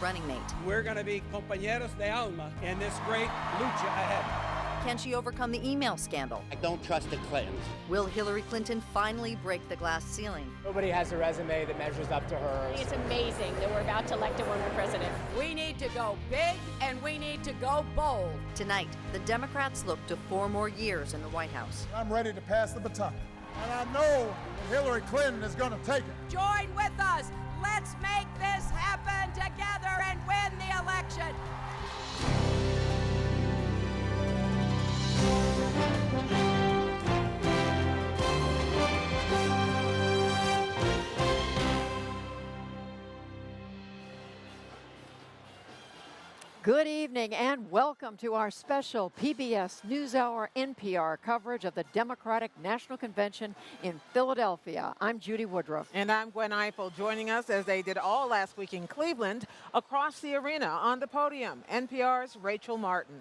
running mate. We're going to be compañeros de alma in this great lucha ahead. Can she overcome the email scandal? I don't trust the Clintons. Will Hillary Clinton finally break the glass ceiling? Nobody has a resume that measures up to hers. It's amazing that we're about to elect a woman president. We need to go big and we need to go bold. Tonight, the Democrats look to 4 more years in the White House. I'm ready to pass the baton. And I know that Hillary Clinton is going to take it. Join with us. Let's make this happen together and win the election. Good evening and welcome to our special PBS NewsHour NPR coverage of the Democratic National Convention in Philadelphia. I'm Judy Woodruff. And I'm Gwen Ifill, joining us as they did all last week in Cleveland, across the arena on the podium, NPR's Rachel Martin.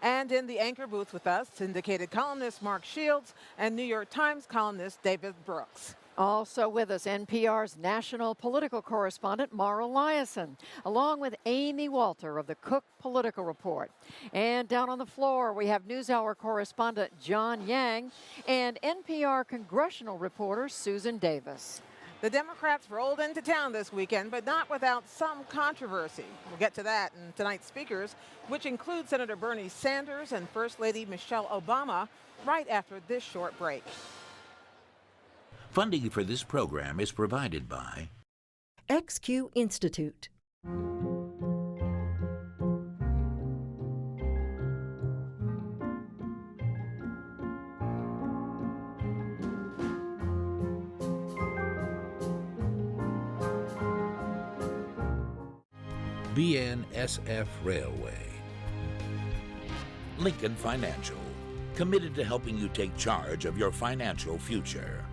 And in the anchor booth with us, syndicated columnist Mark Shields and New York Times columnist David Brooks. Also with us, NPR's national political correspondent, Mara Liasson, along with Amy Walter of the Cook Political Report. And down on the floor, we have NewsHour correspondent John Yang and NPR congressional reporter Susan Davis. The Democrats rolled into town this weekend, but not without some controversy. We'll get to that in tonight's speakers, which include Senator Bernie Sanders and First Lady Michelle Obama, right after this short break. Funding for this program is provided by XQ Institute. BNSF Railway. Lincoln Financial, committed to helping you take charge of your financial future.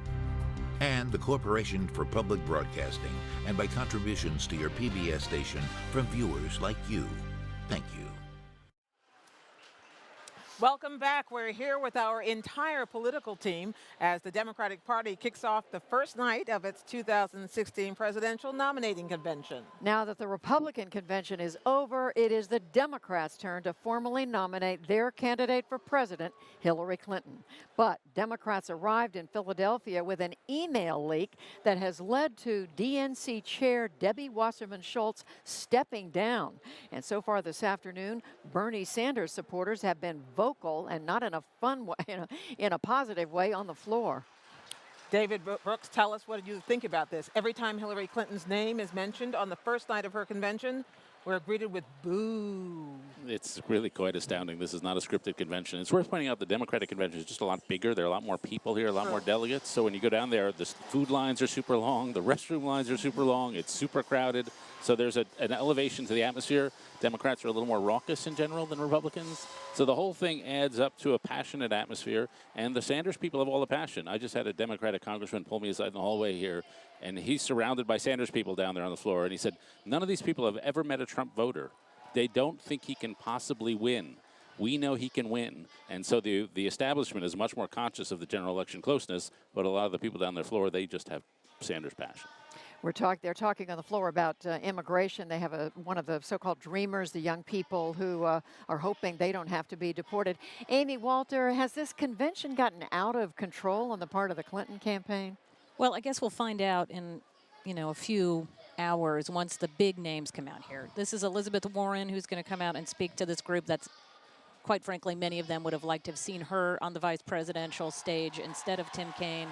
And the Corporation for Public Broadcasting, and by contributions to your PBS station from viewers like you. Thank you. Welcome back. We're here with our entire political team as the Democratic Party kicks off the first night of its 2016 presidential nominating convention. Now that the Republican convention is over, it is the Democrats' turn to formally nominate their candidate for president, Hillary Clinton. But Democrats arrived in Philadelphia with an email leak that has led to DNC Chair Debbie Wasserman Schultz stepping down. And so far this afternoon, Bernie Sanders supporters have been vocal and not in a fun way, in a positive way on the floor. David Brooks, tell us what you think about this. Every time Hillary Clinton's name is mentioned on the first night of her convention, we're greeted with boo. It's really quite astounding. This is not a scripted convention. It's worth pointing out the Democratic convention is just a lot bigger. There are a lot more people here, a lot more delegates. So when you go down there, the food lines are super long, the restroom lines are super long, it's super crowded. So there's an elevation to the atmosphere. Democrats are a little more raucous in general than Republicans. So the whole thing adds up to a passionate atmosphere. And the Sanders people have all the passion. I just had a Democratic congressman pull me aside in the hallway here, and he's surrounded by Sanders people down there on the floor. And he said, none of these people have ever met a Trump voter. They don't think he can possibly win. We know he can win. And so the establishment is much more conscious of the general election closeness, but a lot of the people down their floor, they just have Sanders passion. They're talking on the floor about immigration. They have one of the so-called dreamers, the young people who are hoping they don't have to be deported. Amy Walter, has this convention gotten out of control on the part of the Clinton campaign? Well, I guess we'll find out in, a few hours once the big names come out here. This is Elizabeth Warren, who's going to come out and speak to this group that's, quite frankly, many of them would have liked to have seen her on the vice presidential stage instead of Tim Kaine.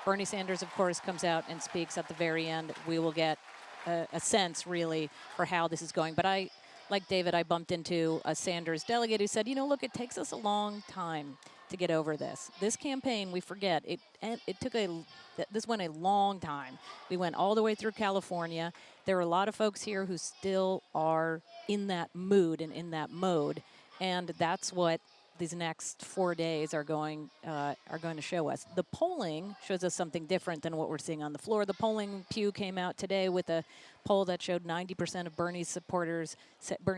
Bernie Sanders, of course, comes out and speaks at the very end. We will get a sense, really, for how this is going. But like David, I bumped into a Sanders delegate who said, look, it takes us a long time to get over this. This campaign, we forget, this went a long time. We went all the way through California. There are a lot of folks here who still are in that mood and in that mode. And that's what these next 4 days are going to show us. The polling shows us something different than what we're seeing on the floor. The polling Pew came out today with a poll that showed 90% of Bernie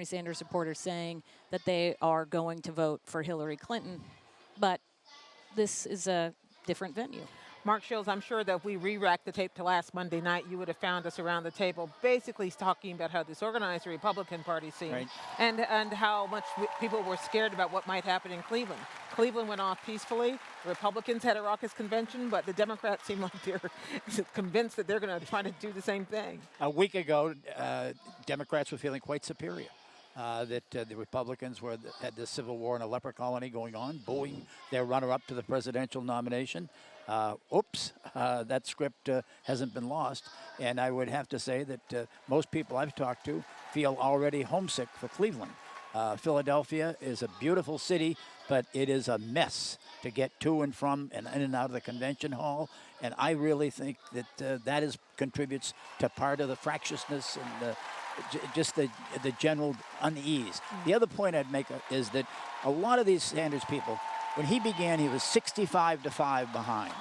Sanders supporters saying that they are going to vote for Hillary Clinton. But this is a different venue. Mark Shields, I'm sure that if we re-racked the tape to last Monday night, you would have found us around the table basically talking about how disorganized the Republican Party seemed and how much people were scared about what might happen in Cleveland. Cleveland went off peacefully. The Republicans had a raucous convention, but the Democrats seem like they're convinced that they're going to try to do the same thing. A week ago, Democrats were feeling quite superior. That the Republicans had this civil war in a leper colony going on, booing their runner-up to the presidential nomination. That script hasn't been lost. And I would have to say that most people I've talked to feel already homesick for Cleveland. Philadelphia is a beautiful city, but it is a mess to get to and from and in and out of the convention hall. And I really think that that contributes to part of the fractiousness and just the general unease. The other point I'd make is that a lot of these Sanders people, when he began, he was 65-5 behind.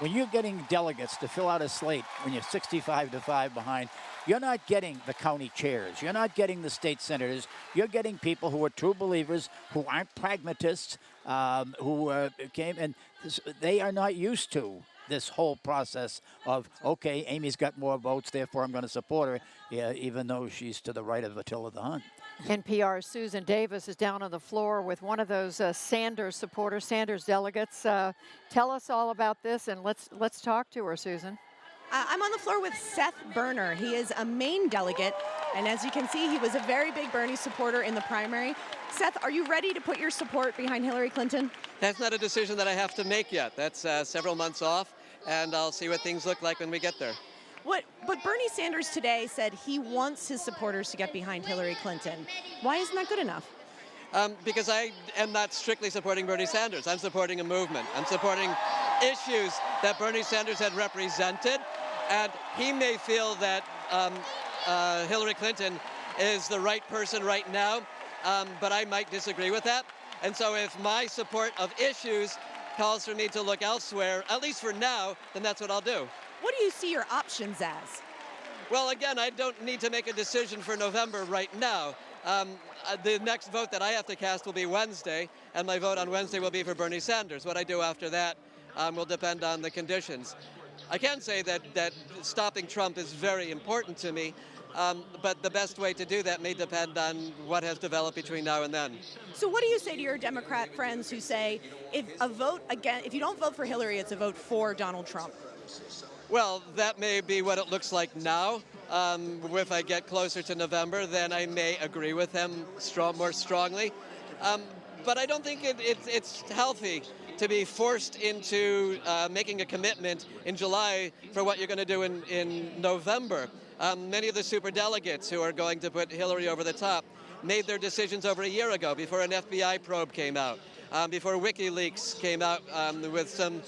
When you're getting delegates to fill out a slate, when you're 65-5 behind, you're not getting the county chairs. You're not getting the state senators. You're getting people who are true believers, who aren't pragmatists, who came, and they are not used to this whole process of, okay, Amy's got more votes, therefore I'm going to support her, even though she's to the right of Attila the Hun. NPR's Susan Davis is down on the floor with one of those Sanders supporters, Sanders delegates. Tell us all about this, and let's talk to her, Susan. I'm on the floor with Seth Berner. He is a Maine delegate, and as you can see, he was a very big Bernie supporter in the primary. Seth, are you ready to put your support behind Hillary Clinton? That's not a decision that I have to make yet. That's several months off, and I'll see what things look like when we get there. But Bernie Sanders today said he wants his supporters to get behind Hillary Clinton. Why isn't that good enough? Because I am not strictly supporting Bernie Sanders. I'm supporting a movement. I'm supporting issues that Bernie Sanders had represented, and he may feel that Hillary Clinton is the right person right now, but I might disagree with that. And so if my support of issues calls for me to look elsewhere, at least for now, then that's what I'll do. What do you see your options as? Well, again, I don't need to make a decision for November right now. The next vote that I have to cast will be Wednesday, and my vote on Wednesday will be for Bernie Sanders. What I do after that will depend on the conditions. I can say that stopping Trump is very important to me, but the best way to do that may depend on what has developed between now and then. So what do you say to your Democrat friends who say if you don't vote for Hillary, it's a vote for Donald Trump? Well, that may be what it looks like now. If I get closer to November, then I may agree with them more strongly. But I don't think it's healthy to be forced into making a commitment in July for what you're going to do in November. Many of the superdelegates who are going to put Hillary over the top made their decisions over a year ago, before an FBI probe came out, before WikiLeaks came out with some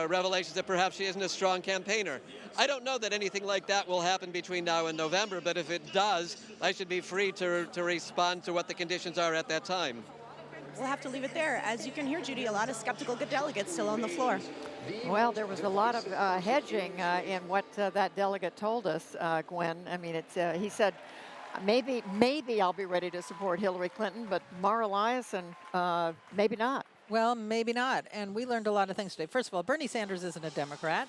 revelations that perhaps she isn't a strong campaigner. I don't know that anything like that will happen between now and November, but if it does, I should be free to respond to what the conditions are at that time. We'll have to leave it there. As you can hear, Judy, a lot of skeptical delegates still on the floor. Well, there was a lot of hedging in what that delegate told us, Gwen. I mean, he said, maybe I'll be ready to support Hillary Clinton, but Mara Liasson, maybe not. Well, maybe not. And we learned a lot of things today. First of all, Bernie Sanders isn't a Democrat.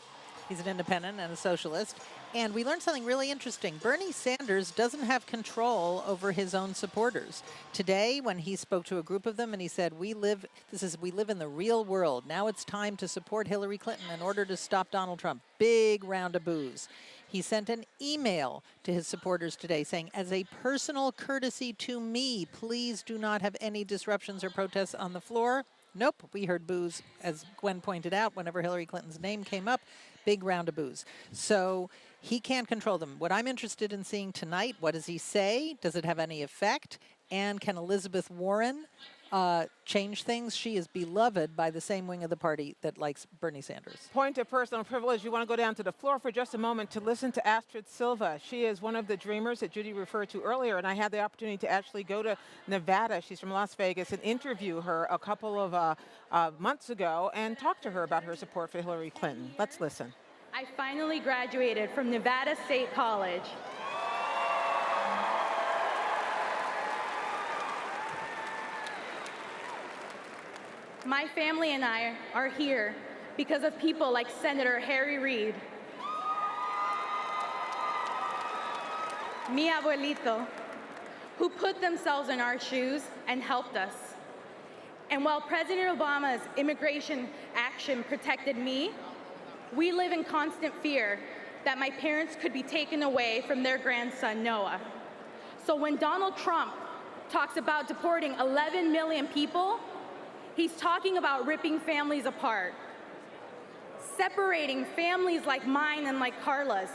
He's an independent and a socialist. And we learned something really interesting. Bernie Sanders doesn't have control over his own supporters. Today, when he spoke to a group of them and he said, we live in the real world. Now it's time to support Hillary Clinton in order to stop Donald Trump. Big round of boos. He sent an email to his supporters today saying, as a personal courtesy to me, please do not have any disruptions or protests on the floor. Nope, we heard boos, as Gwen pointed out, whenever Hillary Clinton's name came up, big round of boos. So he can't control them. What I'm interested in seeing tonight, what does he say? Does it have any effect? And can Elizabeth Warren change things? She is beloved by the same wing of the party that likes Bernie Sanders. Point of personal privilege. You want to go down to the floor for just a moment to listen to Astrid Silva. She is one of the dreamers that Judy referred to earlier, and I had the opportunity to actually go to Nevada. She's from Las Vegas, and interview her a couple of months ago and talk to her about her support for Hillary Clinton. Let's listen. I finally graduated from Nevada State College. My family and I are here because of people like Senator Harry Reid, mi abuelito, who put themselves in our shoes and helped us. And while President Obama's immigration action protected me, we live in constant fear that my parents could be taken away from their grandson, Noah. So when Donald Trump talks about deporting 11 million people, he's talking about ripping families apart, separating families like mine and like Carla's.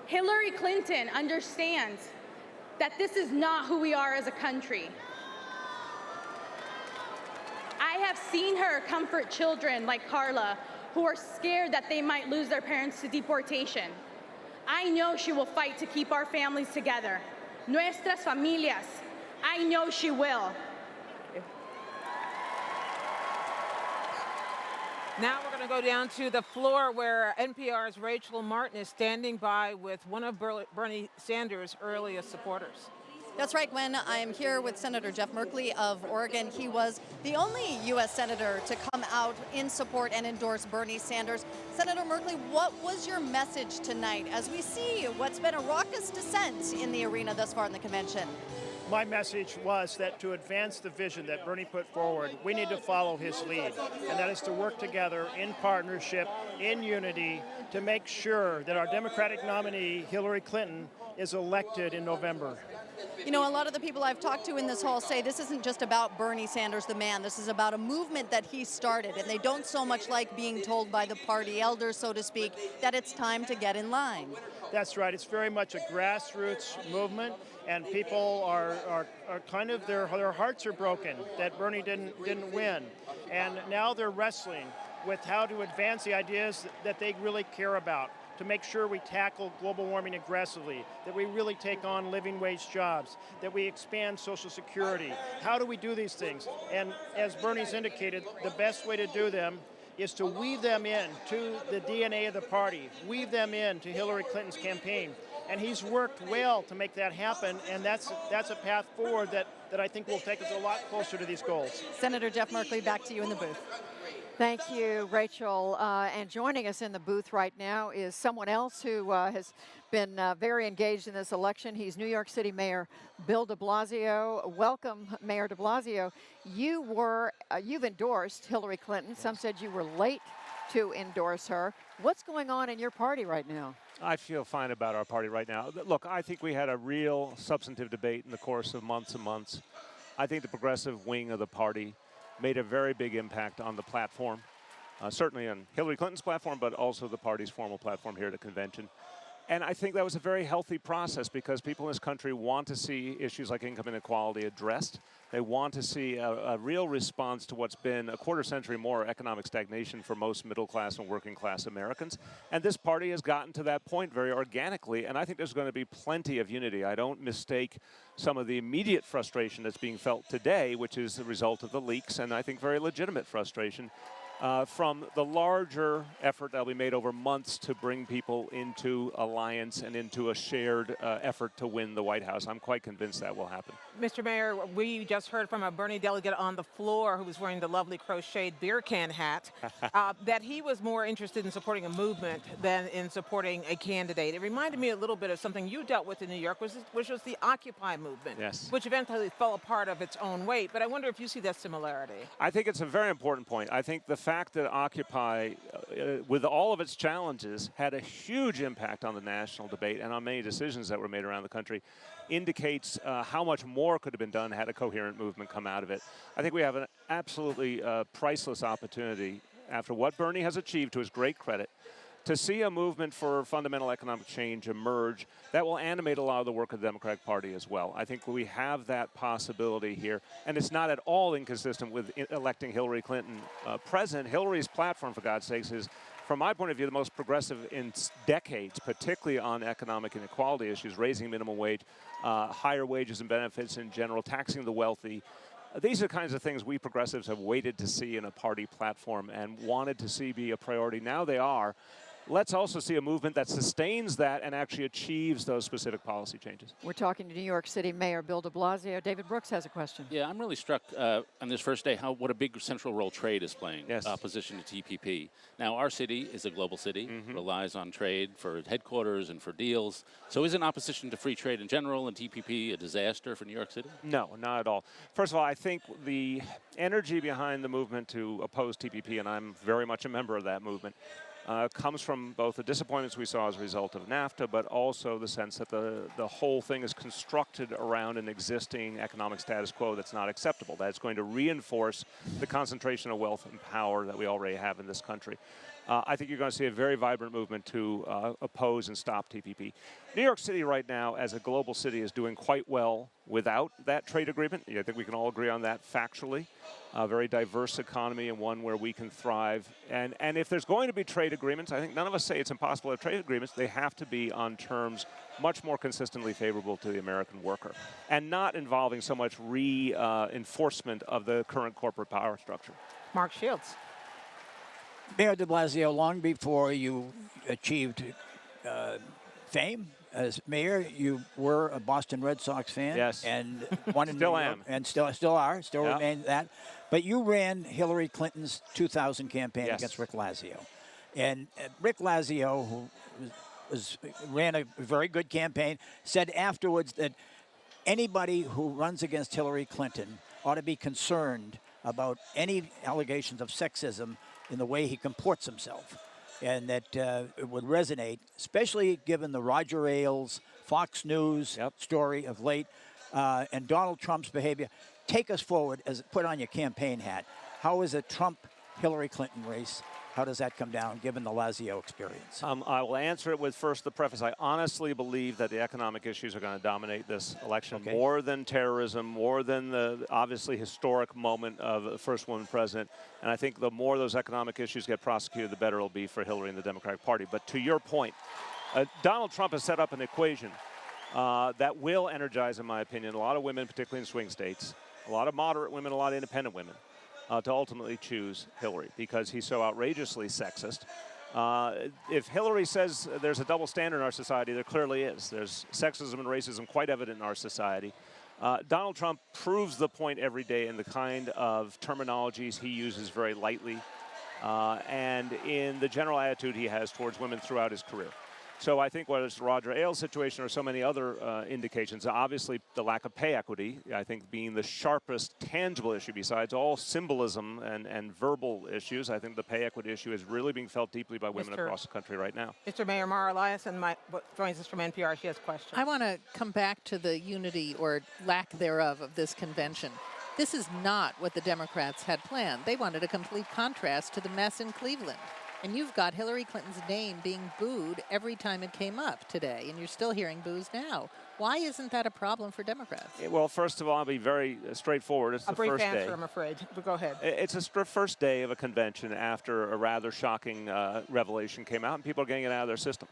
Hillary Clinton understands that this is not who we are as a country. I have seen her comfort children like Carla who are scared that they might lose their parents to deportation. I know she will fight to keep our families together. Nuestras familias. I know she will. Now we're going to go down to the floor where NPR's Rachel Martin is standing by with one of Bernie Sanders' earliest supporters. That's right, Gwen. I am here with Senator Jeff Merkley of Oregon. He was the only U.S. senator to come out in support and endorse Bernie Sanders. Senator Merkley, what was your message tonight as we see what's been a raucous dissent in the arena thus far in the convention? My message was that to advance the vision that Bernie put forward, we need to follow his lead, and that is to work together in partnership, in unity, to make sure that our Democratic nominee, Hillary Clinton, is elected in November. You know, a lot of the people I've talked to in this hall say this isn't just about Bernie Sanders, the man. This is about a movement that he started, and they don't so much like being told by the party elders, so to speak, that it's time to get in line. That's right. It's very much a grassroots movement, and people are kind of, their hearts are broken that Bernie didn't win. And now they're wrestling with how to advance the ideas that they really care about, to make sure we tackle global warming aggressively, that we really take on living wage jobs, that we expand Social Security. How do we do these things? And as Bernie's indicated, the best way to do them is to weave them in to the DNA of the party, weave them in to Hillary Clinton's campaign. And he's worked well to make that happen, and that's a path forward that I think will take us a lot closer to these goals. Senator Jeff Merkley, back to you in the booth. Thank you, Rachel. And joining us in the booth right now is someone else who has been very engaged in this election. He's New York City Mayor Bill de Blasio. Welcome, Mayor de Blasio. You've endorsed Hillary Clinton. Some said you were late to endorse her. What's going on in your party right now? I feel fine about our party right now. Look, I think we had a real substantive debate in the course of months and months. I think the progressive wing of the party made a very big impact on the platform, certainly on Hillary Clinton's platform, but also the party's formal platform here at the convention. And I think that was a very healthy process because people in this country want to see issues like income inequality addressed. They want to see a real response to what's been a quarter century more economic stagnation for most middle class and working class Americans. And this party has gotten to that point very organically, and I think there's going to be plenty of unity. I don't mistake some of the immediate frustration that's being felt today, which is the result of the leaks, and I think very legitimate frustration from the larger effort that will be made over months to bring people into alliance and into a shared effort to win the White House. I'm quite convinced that will happen. Mr. Mayor, we just heard from a Bernie delegate on the floor who was wearing the lovely crocheted beer can hat that he was more interested in supporting a movement than in supporting a candidate. It reminded me a little bit of something you dealt with in New York, which was the Occupy movement, yes, which eventually fell apart of its own weight. But I wonder if you see that similarity. I think it's a very important point. I think the fact that Occupy, with all of its challenges, had a huge impact on the national debate and on many decisions that were made around the country indicates how much more could have been done had a coherent movement come out of it. I think we have an absolutely priceless opportunity, after what Bernie has achieved to his great credit, to see a movement for fundamental economic change emerge that will animate a lot of the work of the Democratic Party as well. I think we have that possibility here, and it's not at all inconsistent with electing Hillary Clinton president. Hillary's platform, for God's sakes, is, from my point of view, the most progressive in decades, particularly on economic inequality issues, raising minimum wage, higher wages and benefits in general, taxing the wealthy. These are the kinds of things we progressives have waited to see in a party platform and wanted to see be a priority. Now they are. let's also see a movement that sustains that and actually achieves those specific policy changes. We're talking to New York City Mayor Bill de Blasio. David Brooks has a question. Yeah, I'm really struck on this first day what a big central role trade is playing, opposition to TPP. Now, our city is a global city, relies on trade for headquarters and for deals. So isn't opposition to free trade in general and TPP a disaster for New York City? No, not at all. First of all, I think the energy behind the movement to oppose TPP, and I'm very much a member of that movement, comes from both the disappointments we saw as a result of NAFTA, but also the sense that the whole thing is constructed around an existing economic status quo that's not acceptable, that it's going to reinforce the concentration of wealth and power that we already have in this country. I think you're going to see a very vibrant movement to oppose and stop TPP. New York City right now, as a global city, is doing quite well without that trade agreement. I think we can all agree on that factually. A very diverse economy and one where we can thrive. And if there's going to be trade agreements, I think none of us say it's impossible to have trade agreements. They have to be on terms much more consistently favorable to the American worker and not involving so much reinforcement of the current corporate power structure. Mark Shields. Mayor de Blasio, long before you achieved fame as mayor, you were a Boston Red Sox fan. Yes. And one in Still New York, am. and still are, remain that. But you ran Hillary Clinton's 2000 campaign against Rick Lazio. And Rick Lazio, who ran a very good campaign, said afterwards that anybody who runs against Hillary Clinton ought to be concerned about any allegations of sexism in the way he comports himself, and that it would resonate, especially given the Roger Ailes, Fox News story of late, and Donald Trump's behavior. Take us forward, put on your campaign hat. How is a Trump-Hillary Clinton race? How does that come down, given the Lazio experience? I will answer it with first the preface. I honestly believe that the economic issues are going to dominate this election more than terrorism, more than the obviously historic moment of the first woman president. And I think the more those economic issues get prosecuted, the better it'll be for Hillary and the Democratic Party. But to your point, Donald Trump has set up an equation that will energize, in my opinion, a lot of women, particularly in swing states, a lot of moderate women, a lot of independent women. To ultimately choose Hillary because he's so outrageously sexist. If Hillary says there's a double standard in our society, there clearly is. There's sexism and racism quite evident in our society. Donald Trump proves the point every day in the kind of terminologies he uses very lightly and in the general attitude he has towards women throughout his career. So I think whether it's the Roger Ailes situation or so many other indications, obviously the lack of pay equity, I think being the sharpest tangible issue besides all symbolism and verbal issues, I think the pay equity issue is really being felt deeply by women across the country right now. Mr. Mayor Mara Eliason joins us from NPR. She has a question. I want to come back to the unity or lack thereof of this convention. This is not what the Democrats had planned. They wanted a complete contrast to the mess in Cleveland. And you've got Hillary Clinton's name being booed every time it came up today, and you're still hearing boos now. Why isn't that a problem for Democrats? Well, first of all, I'll be very straightforward. It's the first day. A brief answer, I'm afraid, but go ahead. It's the first day of a convention after a rather shocking revelation came out, and people are getting it out of their system.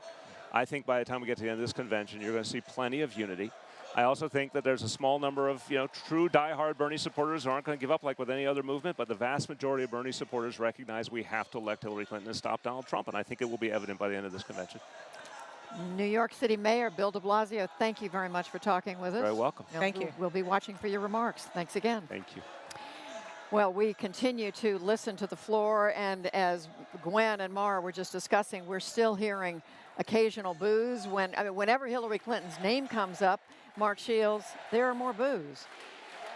I think by the time we get to the end of this convention, you're going to see plenty of unity. I also think that there's a small number of, true diehard Bernie supporters who aren't going to give up like with any other movement, but the vast majority of Bernie supporters recognize we have to elect Hillary Clinton and stop Donald Trump, and I think it will be evident by the end of this convention. New York City Mayor Bill de Blasio, thank you very much for talking with us. Very welcome. Thank you. We'll be watching for your remarks. Thanks again. Thank you. Well, we continue to listen to the floor, and as Gwen and Mara were just discussing, we're still hearing occasional boos. Whenever Hillary Clinton's name comes up, Mark Shields, there are more boos.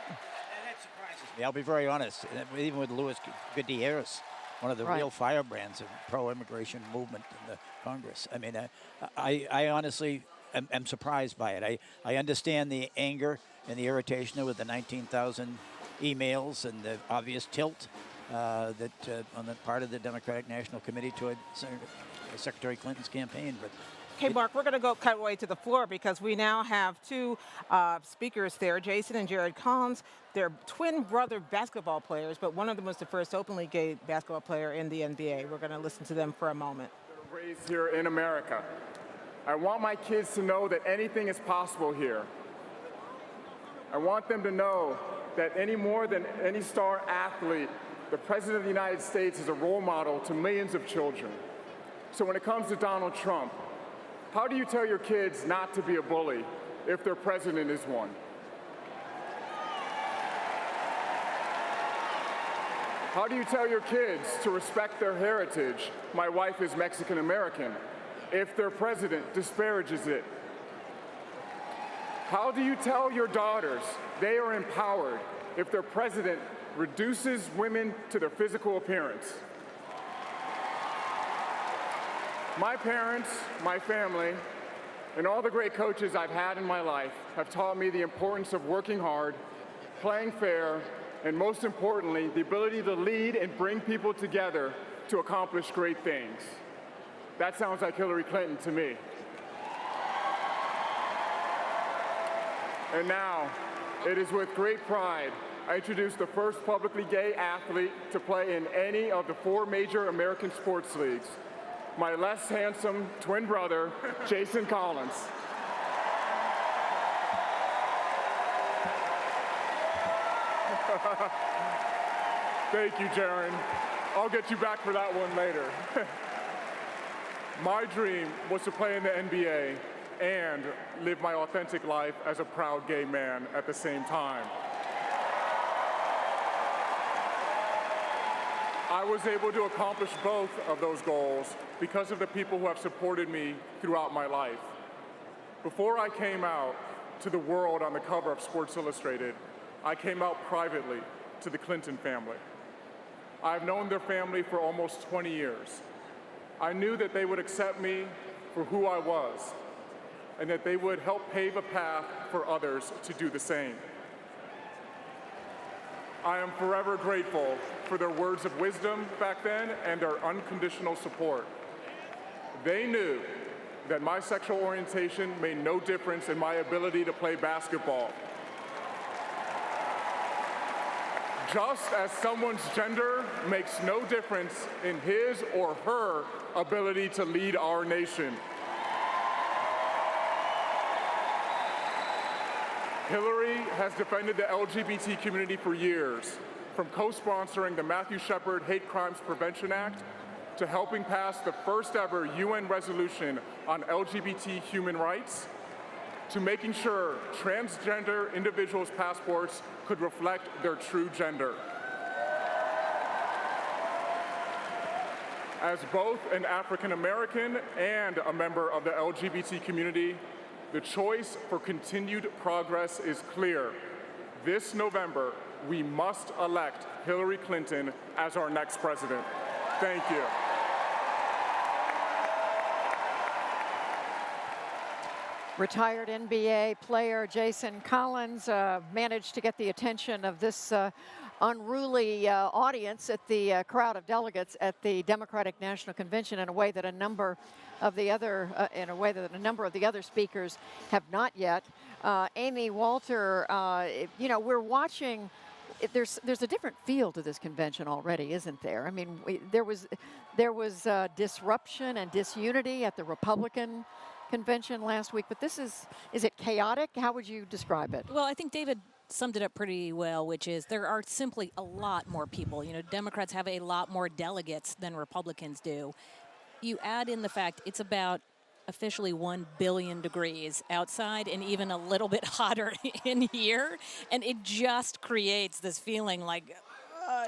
And that surprises me. I'll be very honest. Even with Louis Gutierrez, one of the real firebrands of pro-immigration movement in the Congress. I mean, I honestly am surprised by it. I understand the anger and the irritation with the 19,000 emails and the obvious tilt that on the part of the Democratic National Committee toward Secretary Clinton's campaign. But Okay, Mark, we're going to go cut away to the floor because we now have two speakers there, Jason and Jared Collins. They're twin brother basketball players, but one of them was the first openly gay basketball player in the NBA. We're going to listen to them for a moment. Raised here in America. I want my kids to know that anything is possible here. I want them to know that any more than any star athlete, the President of the United States is a role model to millions of children. So when it comes to Donald Trump, how do you tell your kids not to be a bully if their president is one? How do you tell your kids to respect their heritage? My wife is Mexican American, if their president disparages it. How do you tell your daughters they are empowered if their president reduces women to their physical appearance? My parents, my family, and all the great coaches I've had in my life have taught me the importance of working hard, playing fair, and most importantly, the ability to lead and bring people together to accomplish great things. That sounds like Hillary Clinton to me. And now, it is with great pride I introduce the first publicly gay athlete to play in any of the 4 major American sports leagues, my less handsome twin brother, Jason Collins. Thank you, Jaron. I'll get you back for that one later. My dream was to play in the NBA and live my authentic life as a proud gay man at the same time. I was able to accomplish both of those goals because of the people who have supported me throughout my life. Before I came out to the world on the cover of Sports Illustrated, I came out privately to the Clinton family. I've known their family for almost 20 years. I knew that they would accept me for who I was, and that they would help pave a path for others to do the same. I am forever grateful for their words of wisdom back then and their unconditional support. They knew that my sexual orientation made no difference in my ability to play basketball. Just as someone's gender makes no difference in his or her ability to lead our nation. Hillary has defended the LGBT community for years, from co-sponsoring the Matthew Shepard Hate Crimes Prevention Act to helping pass the first ever UN resolution on LGBT human rights, to making sure transgender individuals' passports could reflect their true gender. As both an African American and a member of the LGBT community, the choice for continued progress is clear. This November, we must elect Hillary Clinton as our next president. Thank you. Retired NBA player Jason Collins managed to get the attention of this unruly audience at the crowd of delegates at the Democratic National Convention in a way that a number of the other speakers have not yet. Amy Walter, you know, we're watching. There's a different feel to this convention already, isn't there? I mean, there was disruption and disunity at the Republican convention last week, but is it chaotic? How would you describe it? Well, I think David summed it up pretty well, which is there are simply a lot more people. You know, Democrats have a lot more delegates than Republicans do. You add in the fact it's about officially 1 billion degrees outside and even a little bit hotter in here, and it just creates this feeling like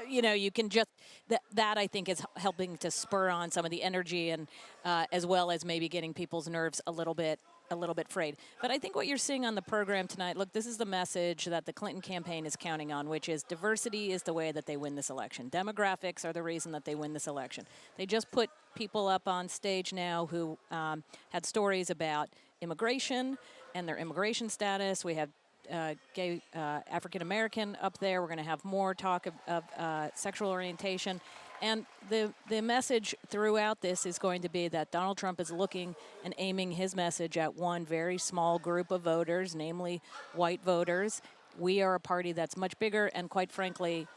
you know, you can just that I think is helping to spur on some of the energy and as well as maybe getting people's nerves a little bit frayed. But I think what you're seeing on the program tonight, look, this is the message that the Clinton campaign is counting on, which is diversity is the way that they win this election. Demographics are the reason that they win this election. They just put people up on stage now who had stories about immigration and their immigration status. We have gay African American up there. We're going to have more talk of sexual orientation. And the message throughout this is going to be that Donald Trump is looking and aiming his message at one very small group of voters, namely white voters. We are a party that's much bigger, and quite frankly,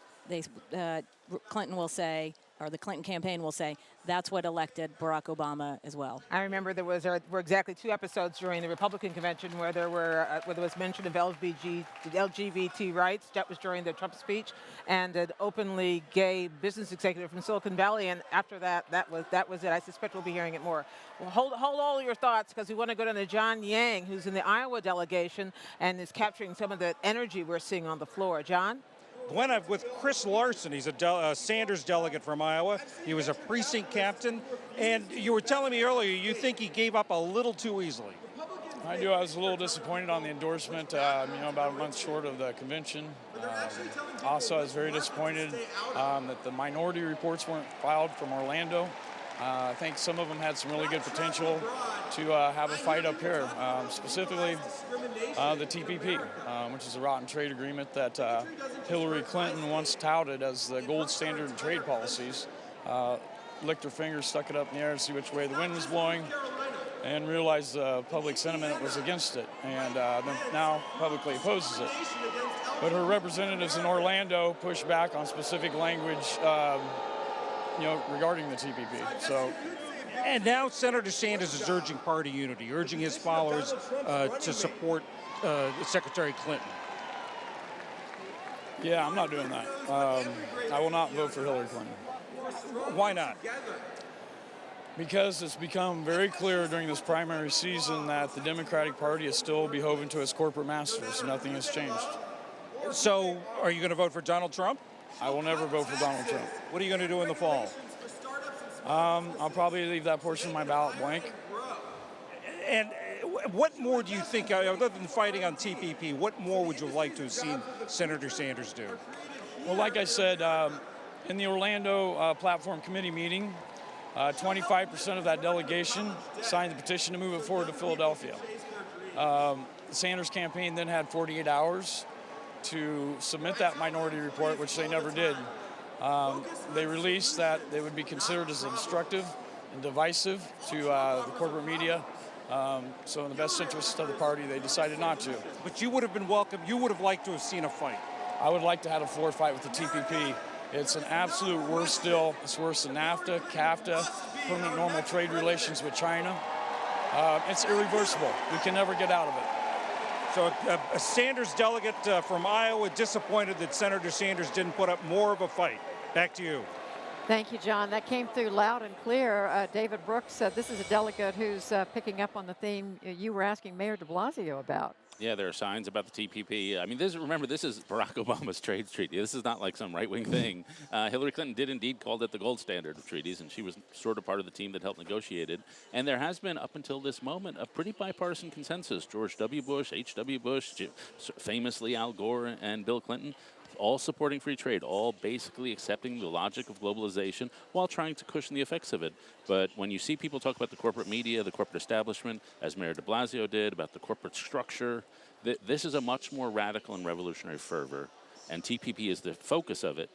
Clinton will say, or the Clinton campaign will say, that's what elected Barack Obama as well. I remember there were exactly 2 episodes during the Republican convention where there was mention of LGBT rights. That was during the Trump speech, and an openly gay business executive from Silicon Valley. And after that, that was it. I suspect we'll be hearing it more. Well, hold all your thoughts, because we want to go down to John Yang, who's in the Iowa delegation and is capturing some of the energy we're seeing on the floor. John? Glenn, I'm with Chris Larson. He's a Sanders delegate from Iowa. He was a precinct captain. And you were telling me earlier you think he gave up a little too easily. I do. I was a little disappointed on the endorsement, about a month short of the convention. Also, I was very disappointed that the minority reports weren't filed from Orlando. I think some of them had some really good potential to have a fight up here, specifically the TPP, which is a rotten trade agreement that Hillary Clinton once touted as the gold standard in trade policies. Licked her fingers, stuck it up in the air to see which way the wind was blowing, and realized public sentiment was against it, and then now publicly opposes it. But her representatives in Orlando pushed back on specific language regarding the TPP. So, and now Senator Sanders is urging party unity, urging his followers to support Secretary Clinton. Yeah, I'm not doing that. I will not vote for Hillary Clinton. Why not? Because it's become very clear during this primary season that the Democratic Party is still beholden to its corporate masters. Nothing has changed. So, are you going to vote for Donald Trump? I will never vote for Donald Trump. What are you going to do in the fall? I'll probably leave that portion of my ballot blank. And what more do you think, other than fighting on TPP, what more would you like to have seen Senator Sanders do? Well, like I said, in the Orlando Platform Committee meeting, 25% of that delegation signed the petition to move it forward to Philadelphia. The Sanders campaign then had 48 hours to submit that minority report, which they never did. They released that they would be considered as obstructive and divisive to the corporate media. So in the best interest of the party, they decided not to. But you would have been welcome. You would have liked to have seen a fight. I would like to have a floor fight with the TPP. It's an absolute worst deal. It's worse than NAFTA, CAFTA, permanent normal trade relations with China. It's irreversible. We can never get out of it. So a Sanders delegate from Iowa disappointed that Senator Sanders didn't put up more of a fight. Back to you. Thank you, John. That came through loud and clear. David Brooks, this is a delegate who's picking up on the theme you were asking Mayor de Blasio about. Yeah, there are signs about the TPP. I mean, remember, this is Barack Obama's trade treaty. This is not like some right-wing thing. Hillary Clinton did indeed call it the gold standard of treaties, and she was sort of part of the team that helped negotiate it. And there has been, up until this moment, a pretty bipartisan consensus. George W. Bush, H.W. Bush, famously Al Gore and Bill Clinton, all supporting free trade, all basically accepting the logic of globalization while trying to cushion the effects of it. But when you see people talk about the corporate media, the corporate establishment, as Mayor de Blasio did, about the corporate structure, this is a much more radical and revolutionary fervor, and TPP is the focus of it,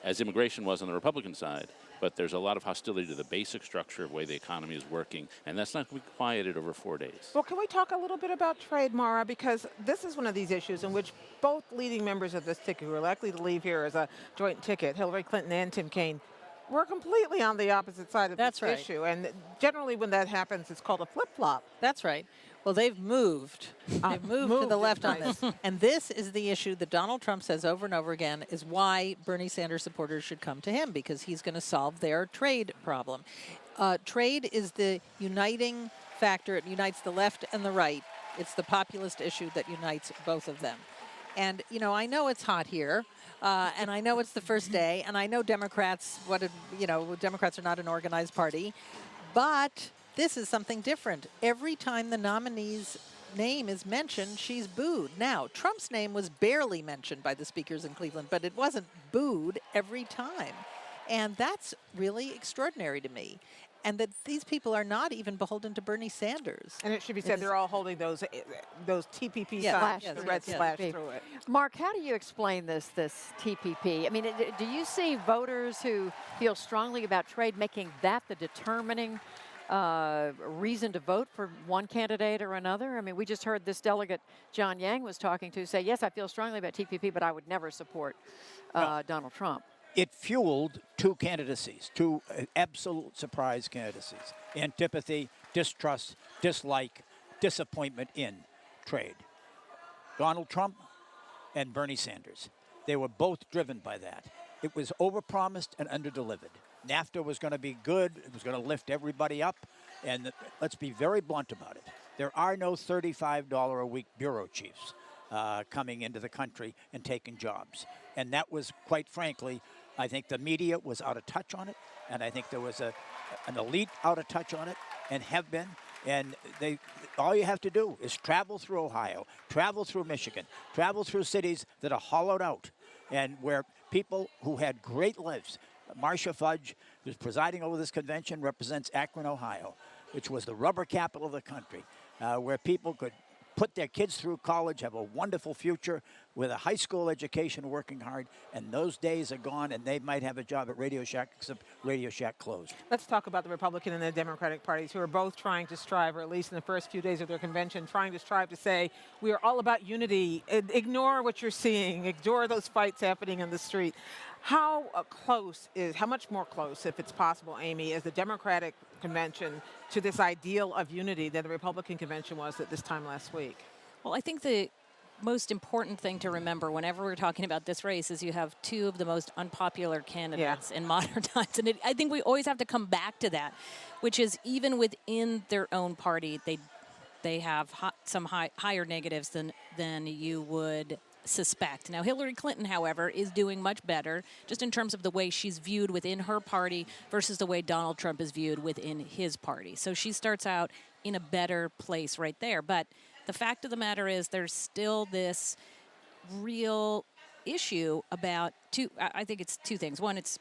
as immigration was on the Republican side. But there's a lot of hostility to the basic structure of the way the economy is working, and that's not going to be quieted over 4 days. Well, can we talk a little bit about trade, Mara? Because this is one of these issues in which both leading members of this ticket, who are likely to leave here as a joint ticket, Hillary Clinton and Tim Kaine, were completely on the opposite side of this issue. And generally when that happens, it's called a flip-flop. That's right. Well, they've moved. They've moved to the left on this. And this is the issue that Donald Trump says over and over again is why Bernie Sanders supporters should come to him, because he's going to solve their trade problem. Trade is the uniting factor. It unites the left and the right. It's the populist issue that unites both of them. And, you know, I know it's hot here, and I know it's the first day, and I know Democrats are not an organized party, but this is something different. Every time the nominee's name is mentioned, she's booed. Now, Trump's name was barely mentioned by the speakers in Cleveland, but it wasn't booed every time. And that's really extraordinary to me. And that these people are not even beholden to Bernie Sanders. And it should be said they're all holding those TPP signs, the red slash through it. Mark, how do you explain this TPP? I mean, do you see voters who feel strongly about trade making that the determining reason to vote for one candidate or another? I mean, we just heard this delegate John Yang was talking to say, yes, I feel strongly about TPP, but I would never support Donald Trump. it fueled two candidacies, two absolute surprise candidacies: antipathy, distrust, dislike, disappointment in trade. Donald Trump and Bernie Sanders. They were both driven by that. It was overpromised and underdelivered. NAFTA was going to be good. It was going to lift everybody up. And let's be very blunt about it. There are no $35 a week bureau chiefs coming into the country and taking jobs. And that was, quite frankly, I think the media was out of touch on it. And I think there was an elite out of touch on it, and have been. And all you have to do is travel through Ohio, travel through Michigan, travel through cities that are hollowed out, and where people who had great lives. Marcia Fudge, who's presiding over this convention, represents Akron, Ohio, which was the rubber capital of the country, where people could put their kids through college, have a wonderful future with a high school education, working hard, and those days are gone, and they might have a job at Radio Shack, except Radio Shack closed. Let's talk about the Republican and the Democratic parties, who are both trying to strive, or at least in the first few days of their convention, trying to strive to say, we are all about unity. Ignore what you're seeing. Ignore those fights happening in the street. How much more close, if it's possible, Amy, is the Democratic convention to this ideal of unity than the Republican convention was at this time last week? Well, I think the most important thing to remember whenever we're talking about this race is you have two of the most unpopular candidates in modern times. And I think we always have to come back to that, which is even within their own party, they have some higher negatives than you would suspect. Now, Hillary Clinton, however, is doing much better just in terms of the way she's viewed within her party versus the way Donald Trump is viewed within his party. So she starts out in a better place right there. But the fact of the matter is there's still this real issue about I think it's two things. One, it's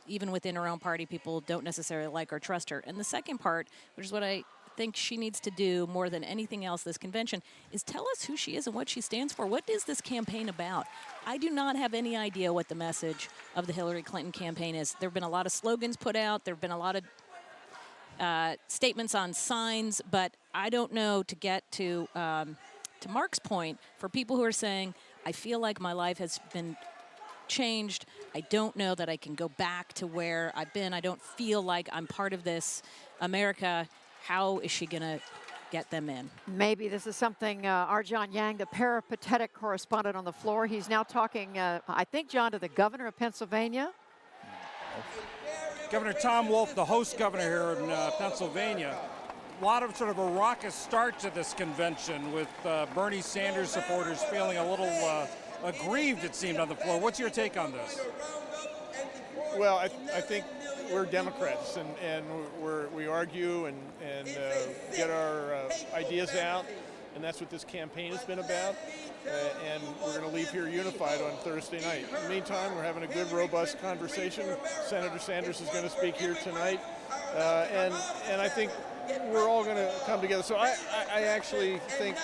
even within her own party, people don't necessarily like or trust her. And the second part, which is what I think she needs to do more than anything else this convention, is tell us who she is and what she stands for. What is this campaign about? I do not have any idea what the message of the Hillary Clinton campaign is. There have been a lot of slogans put out. There have been a lot of statements on signs, but I don't know, to get to Mark's point, for people who are saying, I feel like my life has been changed. I don't know that I can go back to where I've been. I don't feel like I'm part of this America. How is she going to get them in? Maybe this is something Arjan Yang, the peripatetic correspondent on the floor, he's now talking, I think, John, to the governor of Pennsylvania. Governor Tom Wolf, the host governor here in Pennsylvania. A lot of sort of a raucous start to this convention, with Bernie Sanders supporters feeling a little aggrieved, it seemed, on the floor. What's your take on this? Well, I think we're Democrats, and we argue and get our ideas out, and that's what this campaign has been about. And we're going to leave here unified on Thursday night. In the meantime, we're having a good, robust conversation. Senator Sanders is going to speak here tonight, and I think we're all going to come together. So I actually think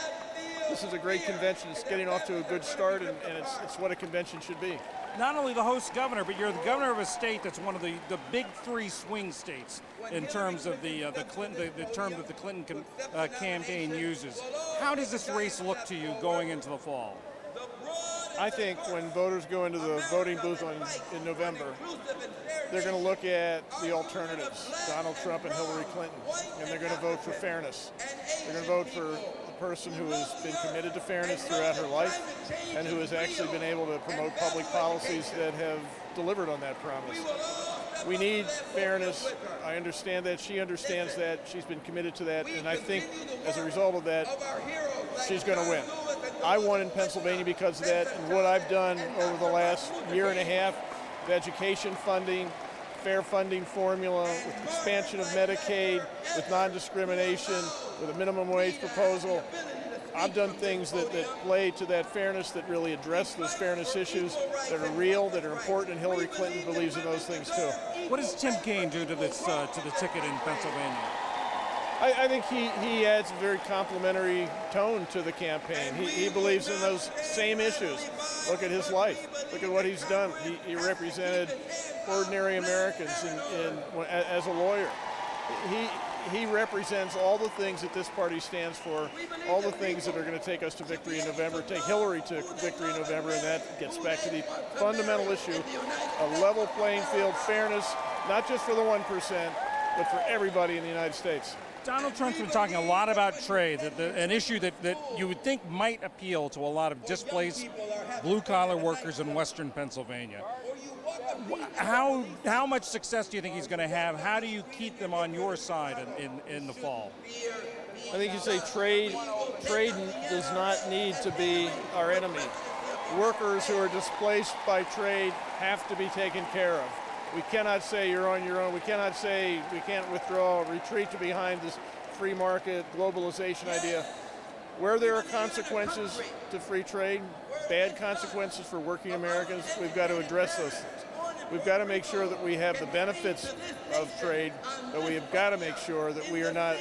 this is a great convention. It's getting off to a good start, and it's what a convention should be. Not only the host governor, but you're the governor of a state that's one of the big three swing states in terms of the term that the Clinton campaign uses. How does this race look to you going into the fall? I think when voters go into the voting booth in November, they're going to look at the alternatives, Donald Trump and Hillary Clinton, and they're going to vote for fairness. They're going to vote for the person who has been committed to fairness throughout her life and who has actually been able to promote public policies that have delivered on that promise. We need fairness. I understand that. She understands that. She's been committed to that. And I think as a result of that, she's going to win. I won in Pennsylvania because of that, and what I've done over the last year and a half with education funding, fair funding formula, with expansion of Medicaid, with non-discrimination, with a minimum wage proposal. I've done things that play to that fairness, that really address those fairness issues that are real, that are important, and Hillary Clinton believes in those things too. What does Tim Kaine do to this to the ticket in Pennsylvania? I think he adds a very complimentary tone to the campaign. He believes in those same issues. Look at his life. Look at what he's done. He represented ordinary Americans as a lawyer. he represents all the things that this party stands for, all the things that are going to take us to victory in November, take Hillary to victory in November, and that gets back to the fundamental issue, a level playing field, fairness, not just for the 1%, but for everybody in the United States. Donald Trump's been talking a lot about trade, an issue that you would think might appeal to a lot of displaced blue-collar workers in western Pennsylvania. How much success do you think he's going to have? How do you keep them on your side in the fall? I think you say trade does not need to be our enemy. Workers who are displaced by trade have to be taken care of. We cannot say you're on your own. We cannot say we can't withdraw, retreat to behind this free market globalization idea. Where there are consequences to free trade, bad consequences for working Americans, we've got to address those things. We've got to make sure that we have the benefits of trade, but we have got to make sure that we are not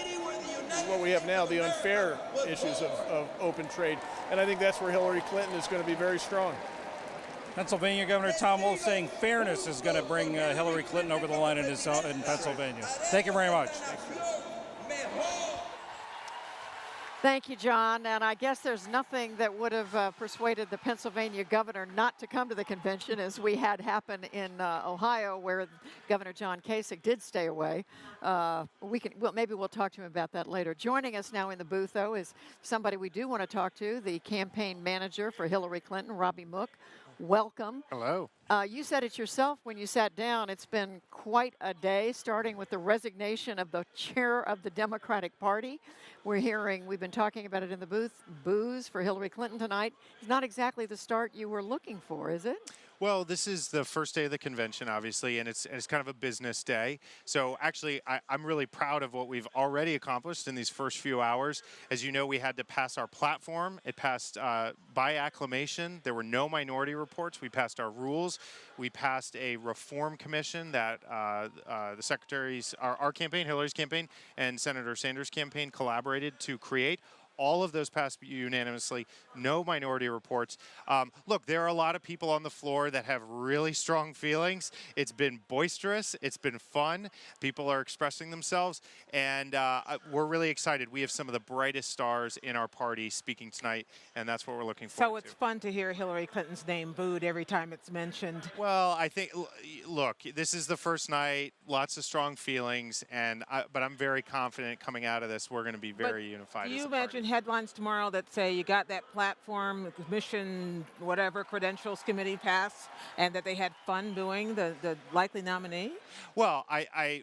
what we have now, the unfair issues of open trade. And I think that's where Hillary Clinton is going to be very strong. Pennsylvania Governor Tom Wolf saying fairness is going to bring Hillary Clinton over the line in Pennsylvania. Thank you very much. Thank you, John. And I guess there's nothing that would have persuaded the Pennsylvania governor not to come to the convention, as we had happen in Ohio, where Governor John Kasich did stay away. Maybe we'll talk to him about that later. Joining us now in the booth, though, is somebody we do want to talk to, the campaign manager for Hillary Clinton, Robbie Mook. Welcome. Hello. You said it yourself when you sat down. It's been quite a day, starting with the resignation of the chair of the Democratic Party. We've been talking about it in the booth, boos for Hillary Clinton tonight. It's not exactly the start you were looking for, is it? Well, this is the first day of the convention, obviously, and it's kind of a business day. So actually, I'm really proud of what we've already accomplished in these first few hours. As you know, we had to pass our platform. It passed by acclamation. There were no minority reports. We passed our rules. We passed a reform commission that the secretaries, our campaign, Hillary's campaign, and Senator Sanders' campaign collaborated to create. All of those passed unanimously, no minority reports. Look, there are a lot of people on the floor that have really strong feelings. It's been boisterous. It's been fun. People are expressing themselves, and we're really excited. We have some of the brightest stars in our party speaking tonight, and that's what we're looking forward to. So it's fun to hear Hillary Clinton's name booed every time it's mentioned. Well, I think, look, this is the first night, lots of strong feelings, but I'm very confident coming out of this, we're going to be very unified as a party. Headlines tomorrow that say you got that platform, the commission, whatever, credentials committee passed, and that they had fun doing the likely nominee? Well, I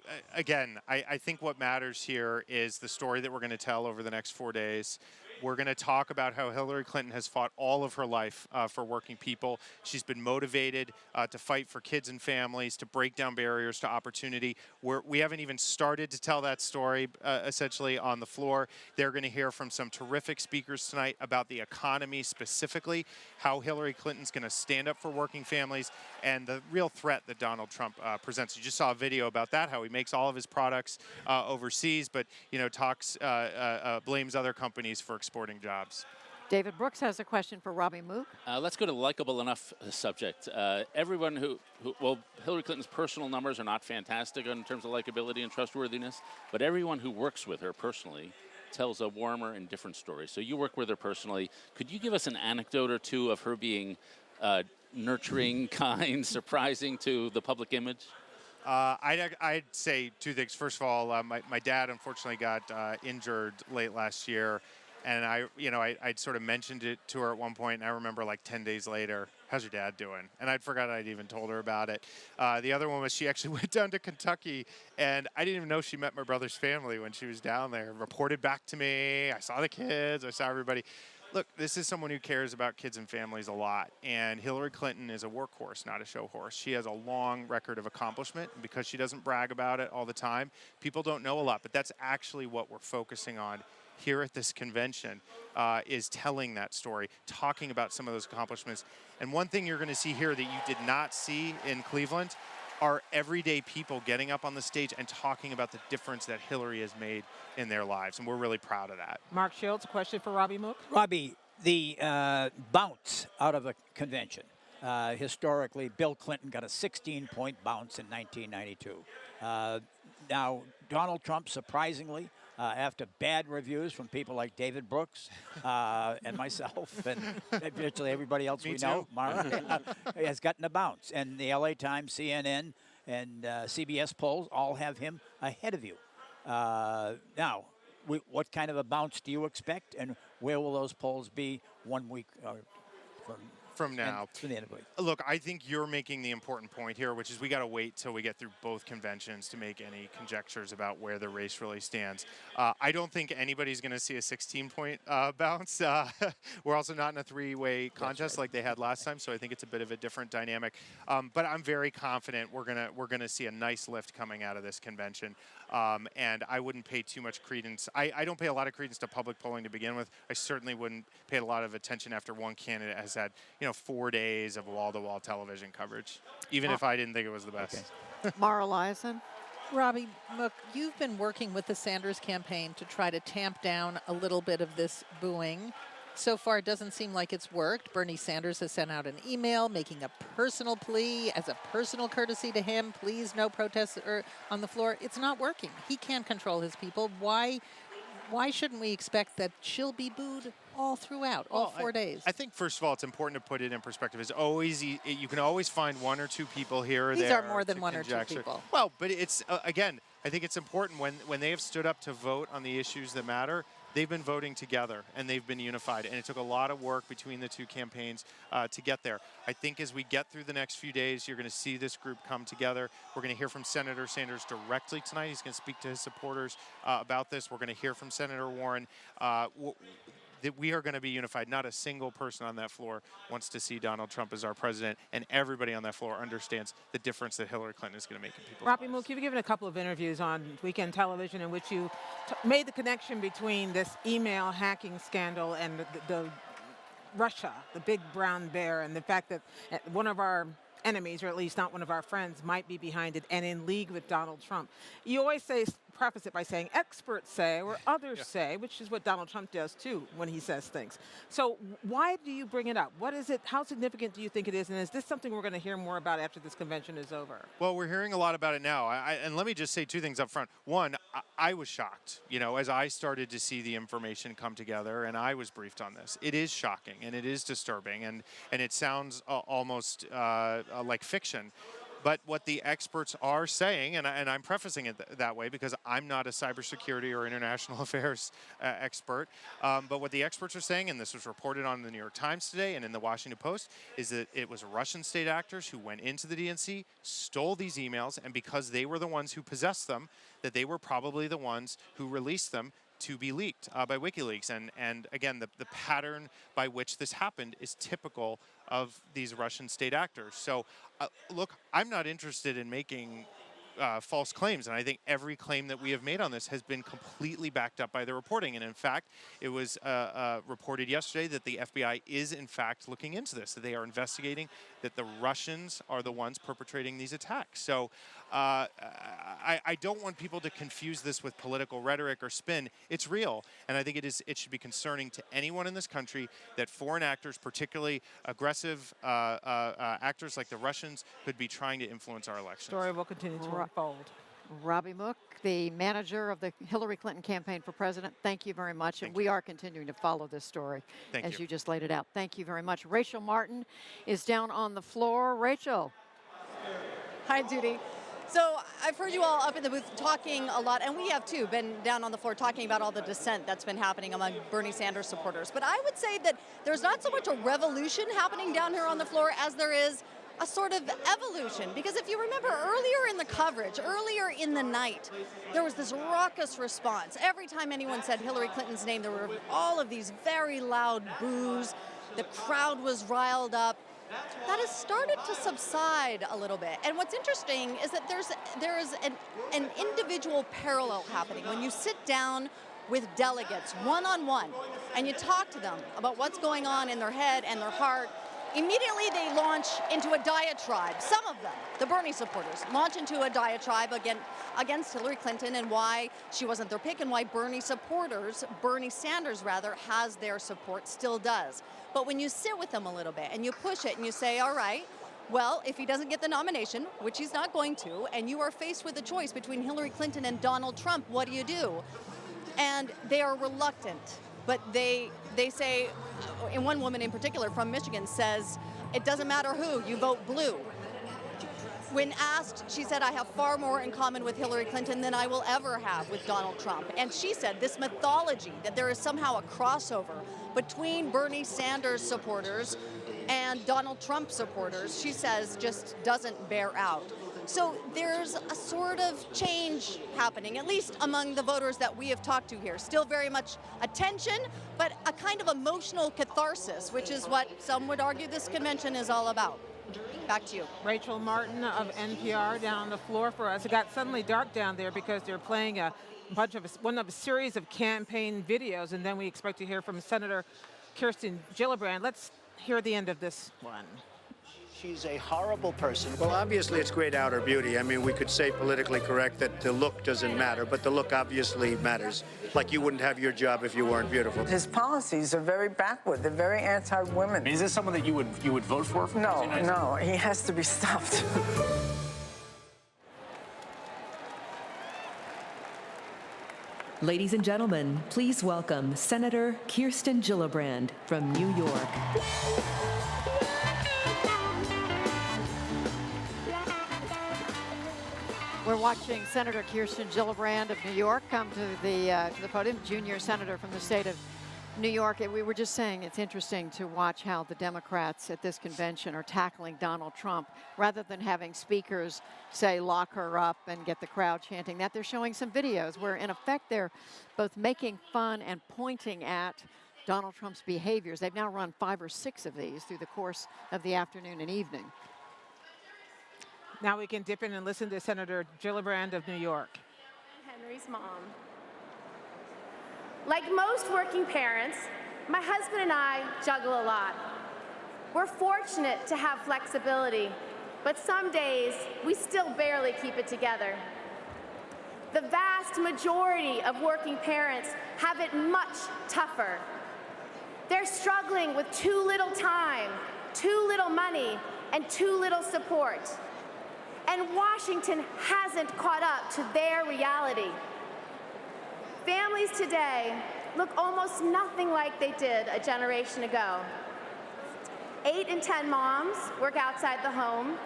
think what matters here is the story that we're going to tell over the next 4 days. We're going to talk about how Hillary Clinton has fought all of her life for working people. She's been motivated to fight for kids and families, to break down barriers to opportunity. We haven't even started to tell that story, essentially, on the floor. They're going to hear from some terrific speakers tonight about the economy specifically, how Hillary Clinton's going to stand up for working families, and the real threat that Donald Trump presents. You just saw a video about that, how he makes all of his products overseas, but blames other companies for exporting jobs. David Brooks has a question for Robbie Mook. Let's go to the likable enough subject. Everyone Hillary Clinton's personal numbers are not fantastic in terms of likability and trustworthiness, but everyone who works with her personally tells a warmer and different story. So you work with her personally. Could you give us an anecdote or two of her being nurturing, kind, surprising to the public image? I'd say two things. First of all, my dad unfortunately got injured late last year, and I'd sort of mentioned it to her at one point, and I remember like 10 days later, how's your dad doing? And I'd forgotten I'd even told her about it. The other one was she actually went down to Kentucky, and I didn't even know she met my brother's family when she was down there. Reported back to me. I saw the kids. I saw everybody. Look, this is someone who cares about kids and families a lot, and Hillary Clinton is a workhorse, not a show horse. She has a long record of accomplishment, and because she doesn't brag about it all the time, people don't know a lot, but that's actually what we're focusing on here at this convention, is telling that story, talking about some of those accomplishments. And one thing you're going to see here that you did not see in Cleveland are everyday people getting up on the stage and talking about the difference that Hillary has made in their lives, and we're really proud of that. Mark Shields, a question for Robbie Mook. Robbie, the bounce out of a convention. Historically, Bill Clinton got a 16-point bounce in 1992. Now, Donald Trump, surprisingly, after bad reviews from people like David Brooks and myself and virtually everybody else we know, Mara, has gotten a bounce. And the LA Times, CNN, and CBS polls all have him ahead of you. Now, what kind of a bounce do you expect, and where will those polls be 1 week from now? To the end of the week. Look, I think you're making the important point here, which is we got to wait till we get through both conventions to make any conjectures about where the race really stands. I don't think anybody's going to see a 16-point bounce. We're also not in a three-way contest like they had last time, so I think it's a bit of a different dynamic. But I'm very confident we're gonna see a nice lift coming out of this convention. And I wouldn't pay too much credence. I don't pay a lot of credence to public polling to begin with. I certainly wouldn't pay a lot of attention after one candidate has had 4 days of wall-to-wall television coverage, even if I didn't think it was the best. Okay. Mara Liasson. Robbie, look, you've been working with the Sanders campaign to try to tamp down a little bit of this booing. So far, it doesn't seem like it's worked. Bernie Sanders has sent out an email making a personal plea as a personal courtesy to him. Please, no protests on the floor. It's not working. He can't control his people. Why shouldn't we expect that she'll be booed all throughout, all 4 days? I think, first of all, it's important to put it in perspective. It's always you can always find one or two people here or These there. are more than one or two conjecture. people. Well, but it's, again, I think it's important when they have stood up to vote on the issues that matter, they've been voting together and they've been unified. And it took a lot of work between the two campaigns to get there. I think as we get through the next few days, you're going to see this group come together. We're going to hear from Senator Sanders directly tonight. He's going to speak to his supporters about this. We're going to hear from Senator Warren. That we are going to be unified. Not a single person on that floor wants to see Donald Trump as our president, and everybody on that floor understands the difference that Hillary Clinton is going to make in people's lives. Robbie Mook, you've given a couple of interviews on weekend television in which you made the connection between this email hacking scandal and the Russia, the big brown bear, and the fact that one of our enemies, or at least not one of our friends, might be behind it and in league with Donald Trump. You always preface it by saying experts say or others say, which is what Donald Trump does too when he says things. So why do you bring it up? What is it? How significant do you think it is? And is this something we're going to hear more about after this convention is over? Well, we're hearing a lot about it now. And let me just say two things up front. One, I was shocked, as I started to see the information come together and I was briefed on this. It is shocking and it is disturbing and it sounds almost like fiction. But what the experts are saying, and I'm prefacing it that way because I'm not a cybersecurity or international affairs expert, but what the experts are saying, and this was reported on the New York Times today and in the Washington Post, is that it was Russian state actors who went into the DNC, stole these emails, and because they were the ones who possessed them, that they were probably the ones who released them to be leaked by WikiLeaks. And again, the pattern by which this happened is typical of these Russian state actors. So look, I'm not interested in making false claims, and I think every claim that we have made on this has been completely backed up by the reporting. And in fact, it was reported yesterday that the FBI is in fact looking into this, that they are investigating that the Russians are the ones perpetrating these attacks. So I don't want people to confuse this with political rhetoric or spin. It's real, and I think it should be concerning to anyone in this country that foreign actors, particularly aggressive actors like the Russians, could be trying to influence our elections. Story will continue to unfold. Robbie Mook, the manager of the Hillary Clinton campaign for president, thank you very much. And we are continuing to follow this story as you just laid it out. Thank you very much. Rachel Martin is down on the floor. Rachel. Hi, Judy. So I've heard you all up in the booth talking a lot, and we have too been down on the floor talking about all the dissent that's been happening among Bernie Sanders supporters. But I would say that there's not so much a revolution happening down here on the floor as there is a sort of evolution. Because if you remember earlier in the coverage, earlier in the night, there was this raucous response. Every time anyone said Hillary Clinton's name, there were all of these very loud boos. The crowd was riled up. That has started to subside a little bit. And what's interesting is that there is an individual parallel happening. When you sit down with delegates one-on-one and you talk to them about what's going on in their head and their heart, immediately they launch into a diatribe. Some of them, the Bernie supporters, launch into a diatribe against Hillary Clinton and why she wasn't their pick and why Bernie Sanders rather, has their support, still does. But when you sit with them a little bit and you push it and you say, all right, Well, if he doesn't get the nomination, which he's not going to, and you are faced with a choice between Hillary Clinton and Donald Trump, what do you do? And they are reluctant, but they say, and one woman in particular from Michigan says, it doesn't matter who, you vote blue. When asked, she said, I have far more in common with Hillary Clinton than I will ever have with Donald Trump. And she said this mythology that there is somehow a crossover between Bernie Sanders supporters and Donald Trump supporters, she says, just doesn't bear out. So there's a sort of change happening, at least among the voters that we have talked to here. Still very much attention, but a kind of emotional catharsis, which is what some would argue this convention is all about. Back to you. Rachel Martin of NPR down on the floor for us. It got suddenly dark down there because they're playing one of a series of campaign videos, and then we expect to hear from Senator Kirsten Gillibrand. Let's hear the end of this one. She's a horrible person. Well, obviously, it's great outer beauty. I mean, we could say politically correct that the look doesn't matter, but the look obviously matters. Like you wouldn't have your job if you weren't beautiful. His policies are very backward. They're very anti-women. Is this someone that you would vote for? No, he has to be stopped. Ladies and gentlemen, please welcome Senator Kirsten Gillibrand from New York. We're watching Senator Kirsten Gillibrand of New York come to the podium, junior senator from the state of New York. And we were just saying it's interesting to watch how the Democrats at this convention are tackling Donald Trump. Rather than having speakers say, lock her up and get the crowd chanting that, they're showing some videos where, in effect, they're both making fun and pointing at Donald Trump's behaviors. They've now run 5 or 6 of these through the course of the afternoon and evening. Now we can dip in and listen to Senator Gillibrand of New York. Henry's mom. Like most working parents, my husband and I juggle a lot. We're fortunate to have flexibility, but some days we still barely keep it together. The vast majority of working parents have it much tougher. They're struggling with too little time, too little money, and too little support. And Washington hasn't caught up to their reality. Families today look almost nothing like they did a generation ago. 8 in 10 moms work outside the home.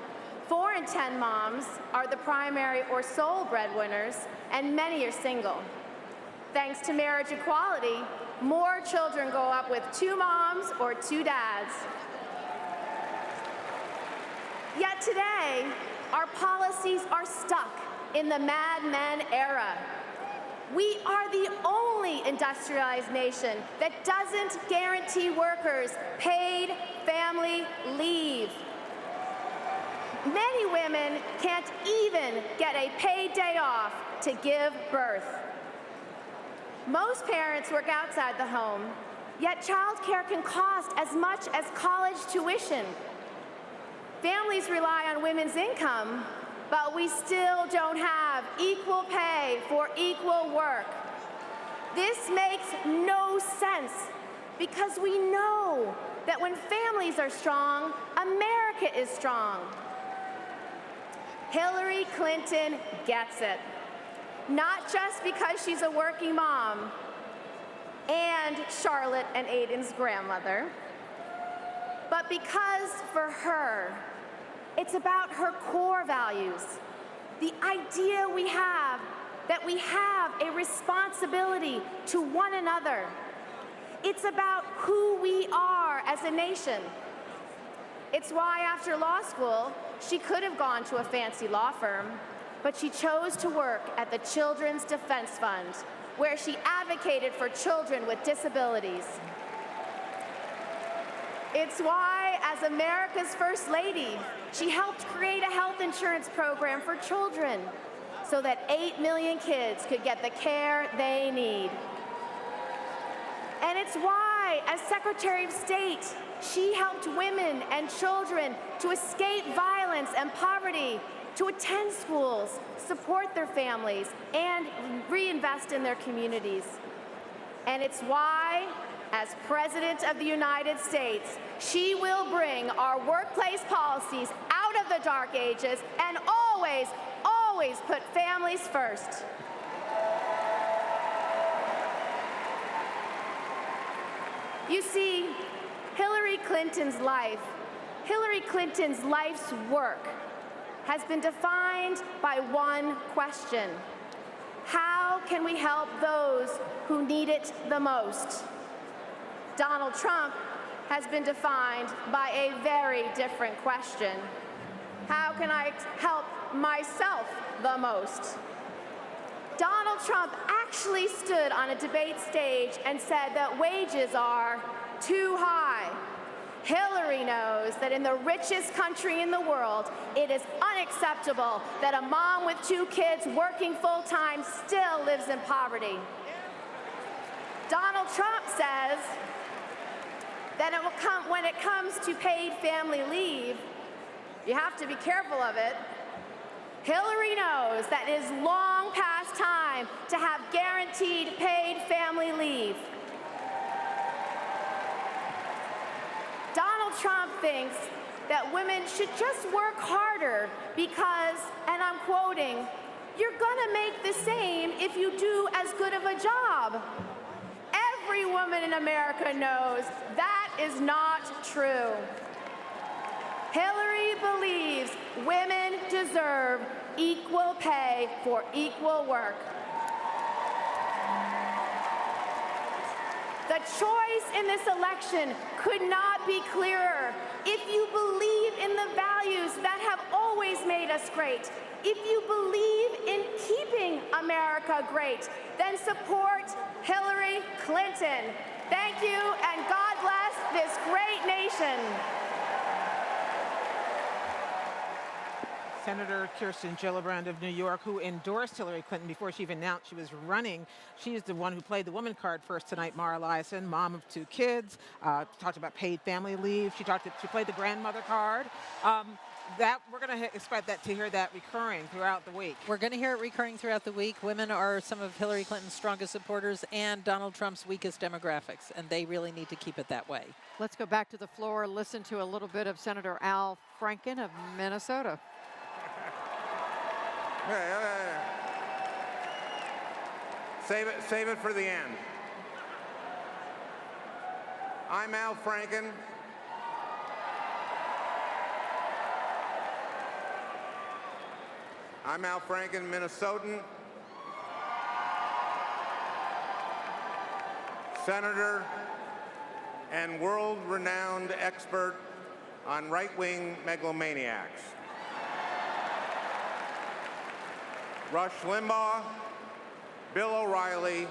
4 in 10 moms are the primary or sole breadwinners, and many are single. Thanks to marriage equality, more children grow up with 2 moms or 2 dads. Yet today, our policies are stuck in the Mad Men era. We are the only industrialized nation that doesn't guarantee workers paid family leave. Many women can't even get a paid day off to give birth. Most parents work outside the home, yet childcare can cost as much as college tuition. Families rely on women's income, but we still don't have equal pay for equal work. This makes no sense because we know that when families are strong, America is strong. Hillary Clinton gets it. Not just because she's a working mom and Charlotte and Aiden's grandmother, but because for her, it's about her core values. The idea we have that we have a responsibility to one another. It's about who we are as a nation. It's why after law school, she could have gone to a fancy law firm, but she chose to work at the Children's Defense Fund, where she advocated for children with disabilities. It's why, as America's First Lady, she helped create a health insurance program for children so that 8 million kids could get the care they need. And it's why, as Secretary of State, she helped women and children to escape violence and poverty, to attend schools, support their families, and reinvest in their communities. And it's why, as President of the United States, she will bring our workplace policies out of the dark ages and always, always put families first. You see, Hillary Clinton's life's work has been defined by one question: how can we help those who need it the most? Donald Trump has been defined by a very different question: how can I help myself the most? Donald Trump actually stood on a debate stage and said that wages are too high. Hillary knows that in the richest country in the world, it is unacceptable that a mom with 2 kids working full-time still lives in poverty. Donald Trump says that when it comes to paid family leave, you have to be careful of it. Hillary knows that it is long past time to have guaranteed paid family leave. Donald Trump thinks that women should just work harder because, and I'm quoting, "you're gonna make the same if you do as good of a job." Every woman in America knows that is not true. Hillary believes women deserve equal pay for equal work. The choice in this election could not be clearer. If you believe in the values that have always made us great, if you believe in keeping America great, then support Hillary Clinton. Thank you, and God bless this great nation. Senator Kirsten Gillibrand of New York, who endorsed Hillary Clinton before she even announced she was running. She's the one who played the woman card first tonight. Mara Liasson, mom of 2 kids, talked about paid family leave. She played the grandmother card. That we're going to expect that to hear that recurring throughout the week. We're going to hear it recurring throughout the week. Women are some of Hillary Clinton's strongest supporters and Donald Trump's weakest demographics, and they really need to keep it that way. Let's go back to the floor, listen to a little bit of Senator Al Franken of Minnesota. Save it for the end. I'm Al Franken. I'm Al Franken, Minnesotan, senator and world-renowned expert on right-wing megalomaniacs. Rush Limbaugh, Bill O'Reilly,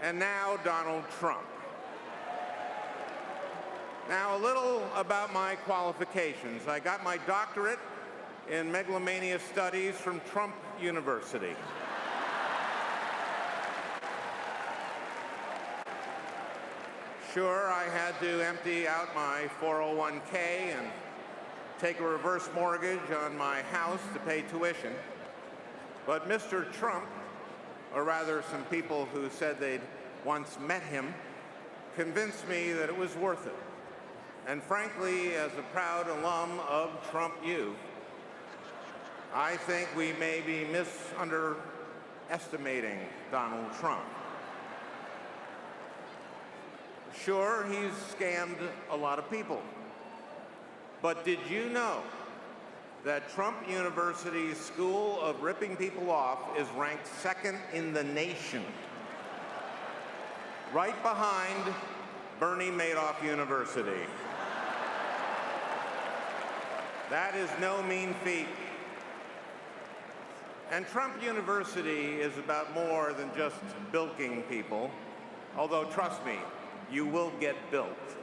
and now Donald Trump. Now, a little about my qualifications. I got my doctorate in megalomania studies from Trump University. Sure, I had to empty out my 401k and take a reverse mortgage on my house to pay tuition. But Mr. Trump, or rather some people who said they'd once met him, convinced me that it was worth it. And frankly, as a proud alum of Trump U, I think we may be underestimating Donald Trump. Sure, he's scammed a lot of people. But did you know that Trump University's School of Ripping People Off is ranked 2nd in the nation, right behind Bernie Madoff University? That is no mean feat. And Trump University is about more than just bilking people, although trust me, you will get built.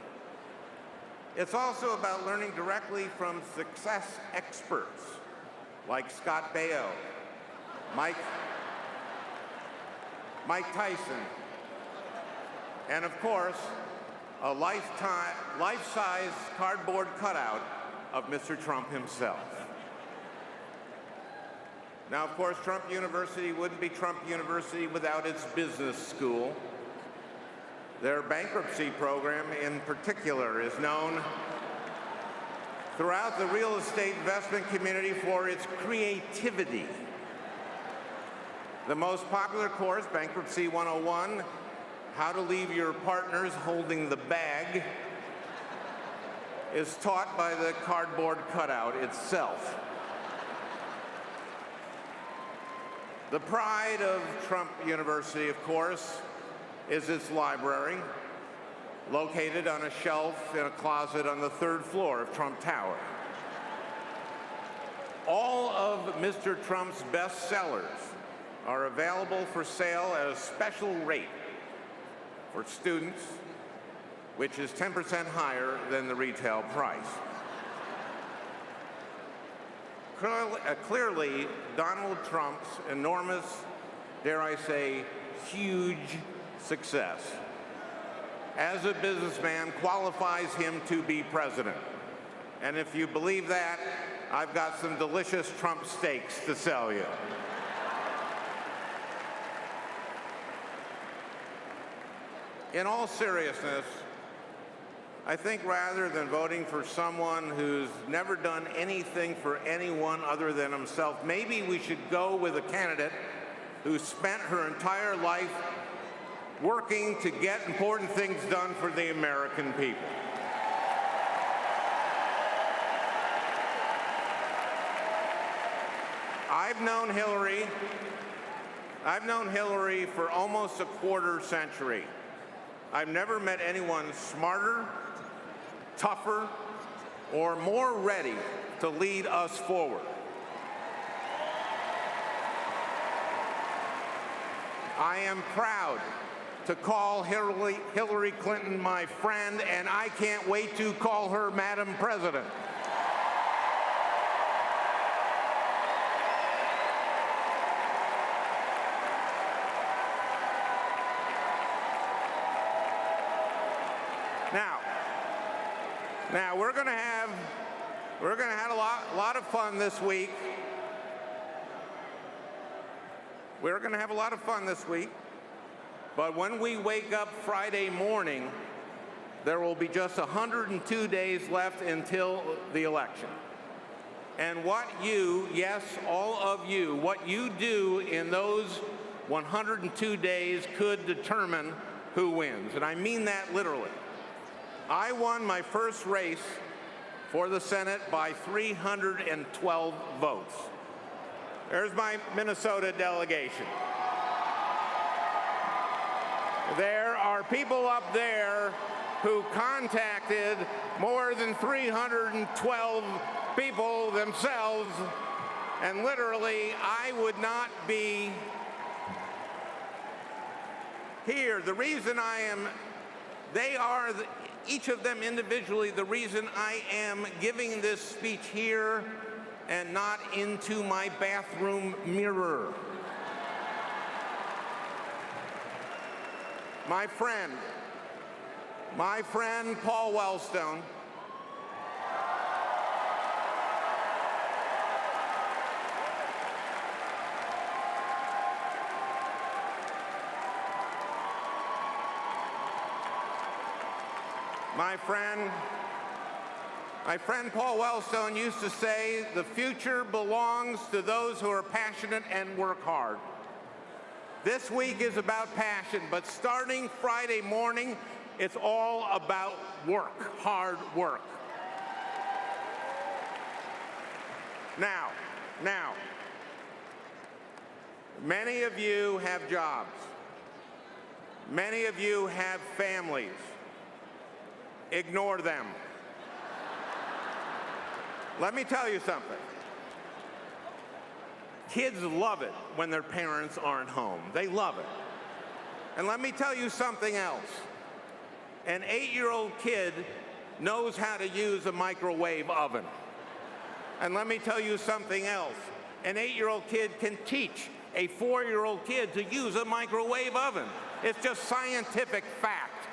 It's also about learning directly from success experts like Scott Baio, Mike Tyson, and of course, a life-size cardboard cutout of Mr. Trump himself. Now, of course, Trump University wouldn't be Trump University without its business school. Their bankruptcy program in particular is known throughout the real estate investment community for its creativity. The most popular course, Bankruptcy 101, How to Leave Your Partners Holding the Bag, is taught by the cardboard cutout itself. The pride of Trump University, of course, is its library, located on a shelf in a closet on the 3rd floor of Trump Tower. All of Mr. Trump's bestsellers are available for sale at a special rate for students, which is 10% higher than the retail price. Clearly, Donald Trump's enormous, dare I say, huge success as a businessman qualifies him to be president. And if you believe that, I've got some delicious Trump steaks to sell you. In all seriousness, I think rather than voting for someone who's never done anything for anyone other than himself, maybe we should go with a candidate who spent her entire life working to get important things done for the American people. I've known Hillary for almost a quarter century. I've never met anyone smarter, tougher, or more ready to lead us forward. I am proud to call Hillary Clinton my friend, and I can't wait to call her Madam President. Now we're going to have a lot of fun this week. We're going to have a lot of fun this week. But when we wake up Friday morning, there will be just 102 days left until the election. And what you, yes, all of you, what you do in those 102 days could determine who wins. And I mean that literally. I won my first race for the Senate by 312 votes. There's my Minnesota delegation. There are people up there who contacted more than 312 people themselves, and literally, I would not be here. The reason I am, they are, each of them individually, the reason I am giving this speech here and not into my bathroom mirror. My friend Paul Wellstone, my friend Paul Wellstone used to say, the future belongs to those who are passionate and work hard. This week is about passion, but starting Friday morning, it's all about work, hard work. Now, many of you have jobs. Many of you have families. Ignore them. Let me tell you something. Kids love it when their parents aren't home. They love it. And let me tell you something else. An 8-year-old kid knows how to use a microwave oven. And let me tell you something else. An 8-year-old kid can teach a 4-year-old kid to use a microwave oven. It's just scientific fact.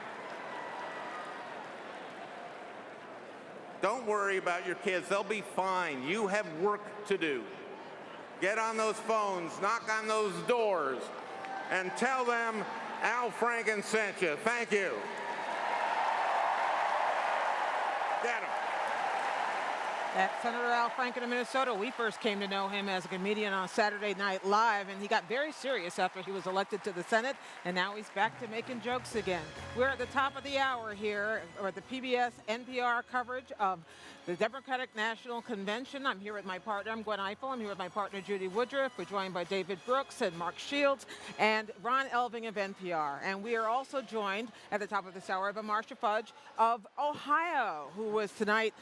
Don't worry about your kids. They'll be fine. You have work to do. Get on those phones, knock on those doors, and tell them Al Franken sent you. Thank you. Get him. That's Senator Al Franken of Minnesota. We first came to know him as a comedian on Saturday Night Live, and he got very serious after he was elected to the Senate, and now he's back to making jokes again. We're at the top of the hour here, or the PBS NPR coverage of the Democratic National Convention. I'm here with my partner, I'm Gwen Eiffel. I'm here with my partner, Judy Woodruff. We're joined by David Brooks and Mark Shields and Ron Elving of NPR. And we are also joined at the top of this hour by Marcia Fudge of Ohio, who was tonight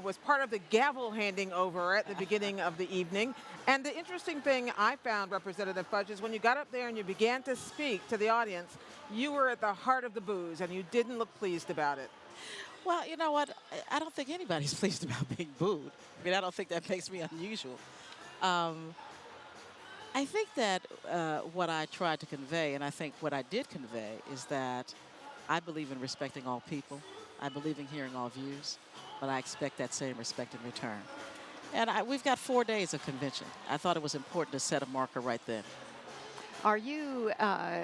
was part of the gavel handing over at the beginning of the evening. And the interesting thing I found, Representative Fudge, is when you got up there and you began to speak to the audience, you were at the heart of the booze and you didn't look pleased about it. Well, you know what? I don't think anybody's pleased about being booed. I mean, I don't think that makes me unusual. I think that what I tried to convey, and I think what I did convey, is that I believe in respecting all people. I believe in hearing all views, but I expect that same respect in return. And we've got 4 days of convention. I thought it was important to set a marker right then. Are you,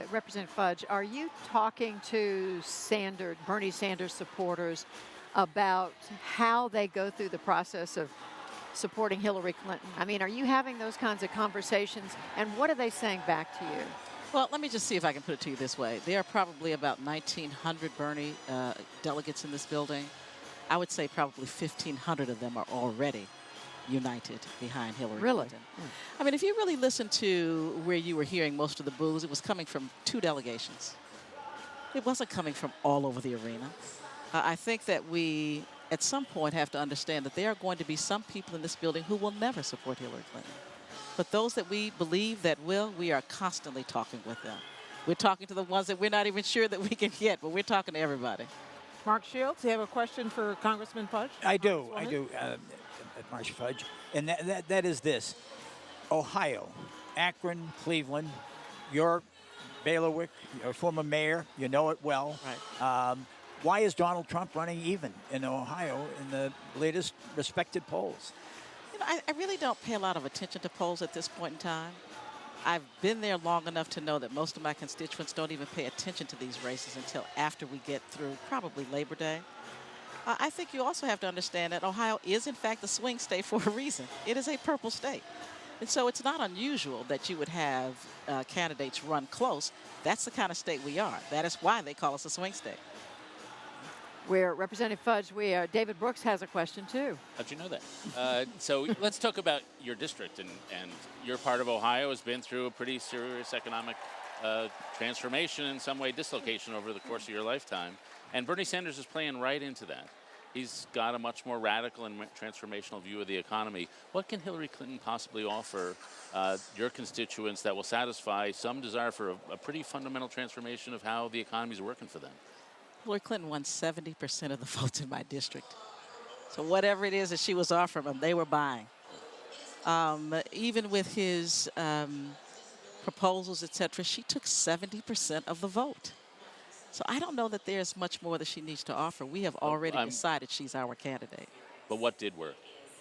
Representative Fudge, are you talking to Bernie Sanders supporters about how they go through the process of supporting Hillary Clinton? I mean, are you having those kinds of conversations, and what are they saying back to you? Well, let me just see if I can put it to you this way. There are probably about 1,900 Bernie delegates in this building. I would say probably 1,500 of them are already united behind Hillary Clinton. I mean, if you really listen to where you were hearing most of the boos, it was coming from 2 delegations. It wasn't coming from all over the arena. I think that we, at some point, have to understand that there are going to be some people in this building who will never support Hillary Clinton. But those that we believe that will, we are constantly talking with them. We're talking to the ones that we're not even sure that we can get, but we're talking to everybody. Mark Shields, you have a question for Congressman Fudge? I do, Marcia Fudge. And that is this. Ohio, Akron, Cleveland, York, Bailiwick, your former mayor, you know it well. Right. Why is Donald Trump running even in Ohio in the latest respected polls? You know, I really don't pay a lot of attention to polls at this point in time. I've been there long enough to know that most of my constituents don't even pay attention to these races until after we get through probably Labor Day. I think you also have to understand that Ohio is, in fact, the swing state for a reason. It is a purple state. And so it's not unusual that you would have candidates run close. That's the kind of state we are. That is why they call us a swing state. Where Representative Fudge, David Brooks has a question too. How'd you know that? So let's talk about your district. And your part of Ohio has been through a pretty serious economic transformation, in some way dislocation over the course of your lifetime. And Bernie Sanders is playing right into that. He's got a much more radical and transformational view of the economy. What can Hillary Clinton possibly offer your constituents that will satisfy some desire for a pretty fundamental transformation of how the economy is working for them? Hillary Clinton won 70% of the votes in my district. So whatever it is that she was offering them, they were buying. Even with his proposals, et cetera, she took 70% of the vote. So I don't know that there's much more that she needs to offer. We have already decided she's our candidate. But what did work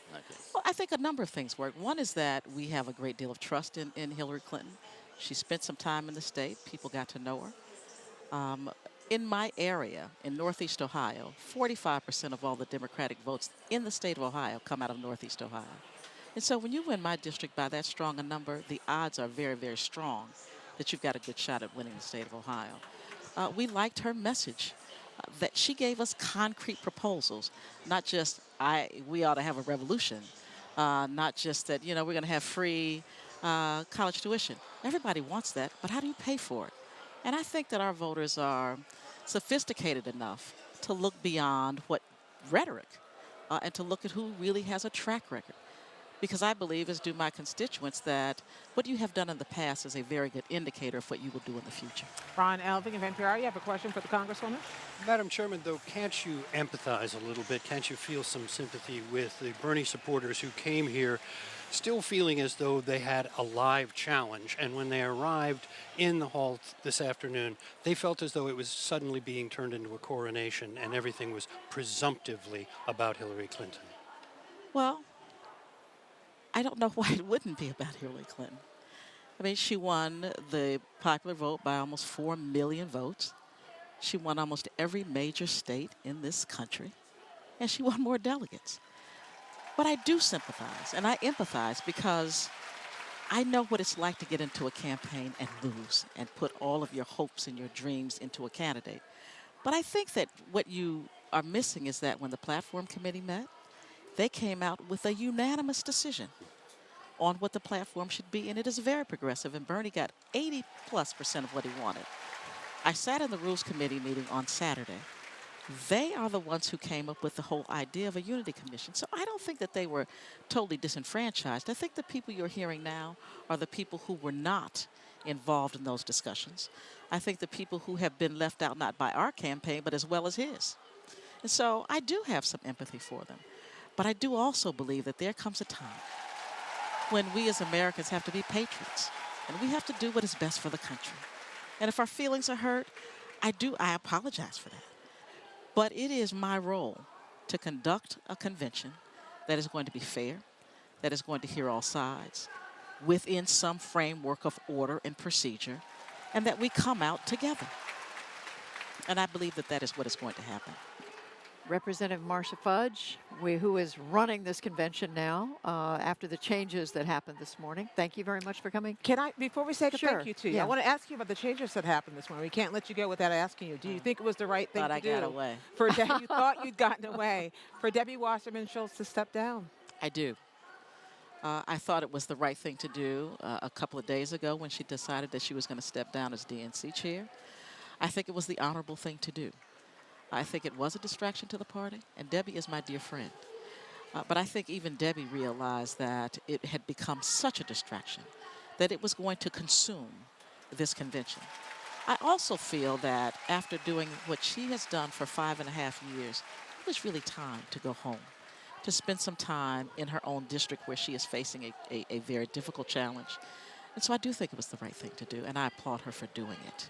in that case? Well, I think a number of things work. One is that we have a great deal of trust in Hillary Clinton. She spent some time in the state. People got to know her. In my area, in Northeast Ohio, 45% of all the Democratic votes in the state of Ohio come out of Northeast Ohio. And so when you win my district by that strong a number, the odds are very, very strong that you've got a good shot at winning the state of Ohio. We liked her message, that she gave us concrete proposals, not just we ought to have a revolution, not just that, we're going to have free college tuition. Everybody wants that, but how do you pay for it? And I think that our voters are sophisticated enough to look beyond what rhetoric and to look at who really has a track record. Because I believe, as do my constituents, that what you have done in the past is a very good indicator of what you will do in the future. Ron Elving of NPR, you have a question for the Congresswoman? Madam Chairman, though, can't you empathize a little bit? Can't you feel some sympathy with the Bernie supporters who came here still feeling as though they had a live challenge, and when they arrived in the hall this afternoon, they felt as though it was suddenly being turned into a coronation and everything was presumptively about Hillary Clinton? Well, I don't know why it wouldn't be about Hillary Clinton. I mean, she won the popular vote by almost 4 million votes. She won almost every major state in this country, and she won more delegates. But I do sympathize and I empathize because I know what it's like to get into a campaign and lose and put all of your hopes and your dreams into a candidate. But I think that what you are missing is that when the platform committee met, they came out with a unanimous decision on what the platform should be, and it is very progressive, and Bernie got 80+% of what he wanted. I sat in the Rules Committee meeting on Saturday. They are the ones who came up with the whole idea of a unity commission. So I don't think that they were totally disenfranchised. I think the people you're hearing now are the people who were not involved in those discussions. I think the people who have been left out not by our campaign, but as well as his. And so I do have some empathy for them. But I do also believe that there comes a time when we as Americans have to be patriots, and we have to do what is best for the country. And if our feelings are hurt, I apologize for that. But it is my role to conduct a convention that is going to be fair, that is going to hear all sides, within some framework of order and procedure, and that we come out together. And I believe that that is what is going to happen. Representative Marcia Fudge, who is running this convention now after the changes that happened this morning. Thank you very much for coming. Can I, before we say Sure. thank you to you, Yeah. I want to ask you about the changes that happened this morning. We can't let you go without asking you. Do you think it was the right thing Thought to I do? got away. You thought you'd gotten away. For Debbie Wasserman Schultz to step down? I do. I thought it was the right thing to do a couple of days ago when she decided that she was going to step down as DNC chair. I think it was the honorable thing to do. I think it was a distraction to the party, and Debbie is my dear friend. But I think even Debbie realized that it had become such a distraction that it was going to consume this convention. I also feel that after doing what she has done for 5.5 years, it was really time to go home, to spend some time in her own district where she is facing a very difficult challenge. And so I do think it was the right thing to do, and I applaud her for doing it.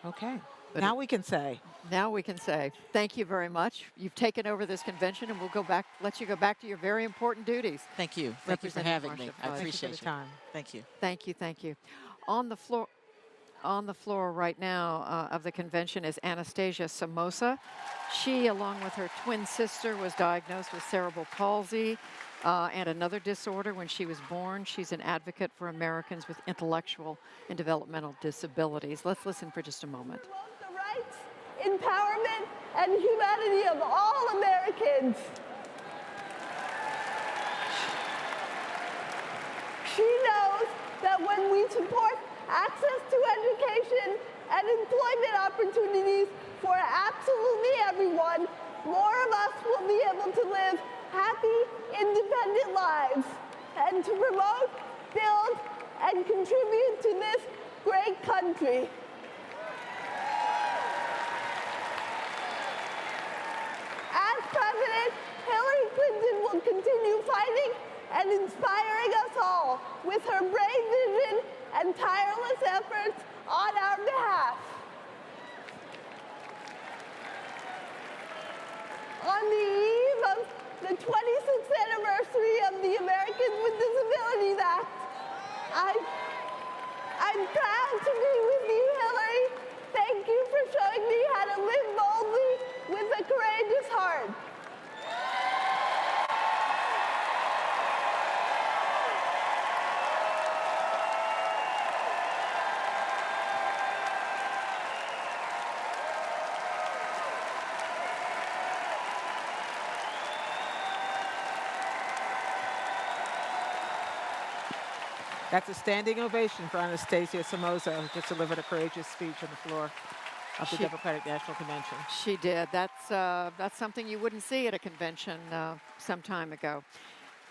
Okay. But now we can say. Now we can say, thank you very much. You've taken over this convention, and we'll go back, let you go back to your very important duties. Thank you. Thank you for having me. I appreciate it. Thank you. Thank you, thank you. On the floor right now of the convention is Anastasia Somoza. She, along with her twin sister, was diagnosed with cerebral palsy and another disorder when she was born. She's an advocate for Americans with intellectual and developmental disabilities. Let's listen for just a moment. The rights, empowerment, and humanity of all Americans. She knows that when we support access to education and employment opportunities for absolutely everyone, more of us will be able to live happy, independent lives and to promote, build, and contribute to this great country. As president, Hillary Clinton will continue fighting and inspiring us all with her brave vision and tireless efforts on our behalf. On the eve of the 26th anniversary of the Americans with Disabilities Act, I'm proud to be with you, Hillary. Thank you for showing me how to live boldly with a courageous heart. That's a standing ovation for Anastasia Somoza, who just delivered a courageous speech on the floor of the Democratic National Convention. She did. That's something you wouldn't see at a convention some time ago.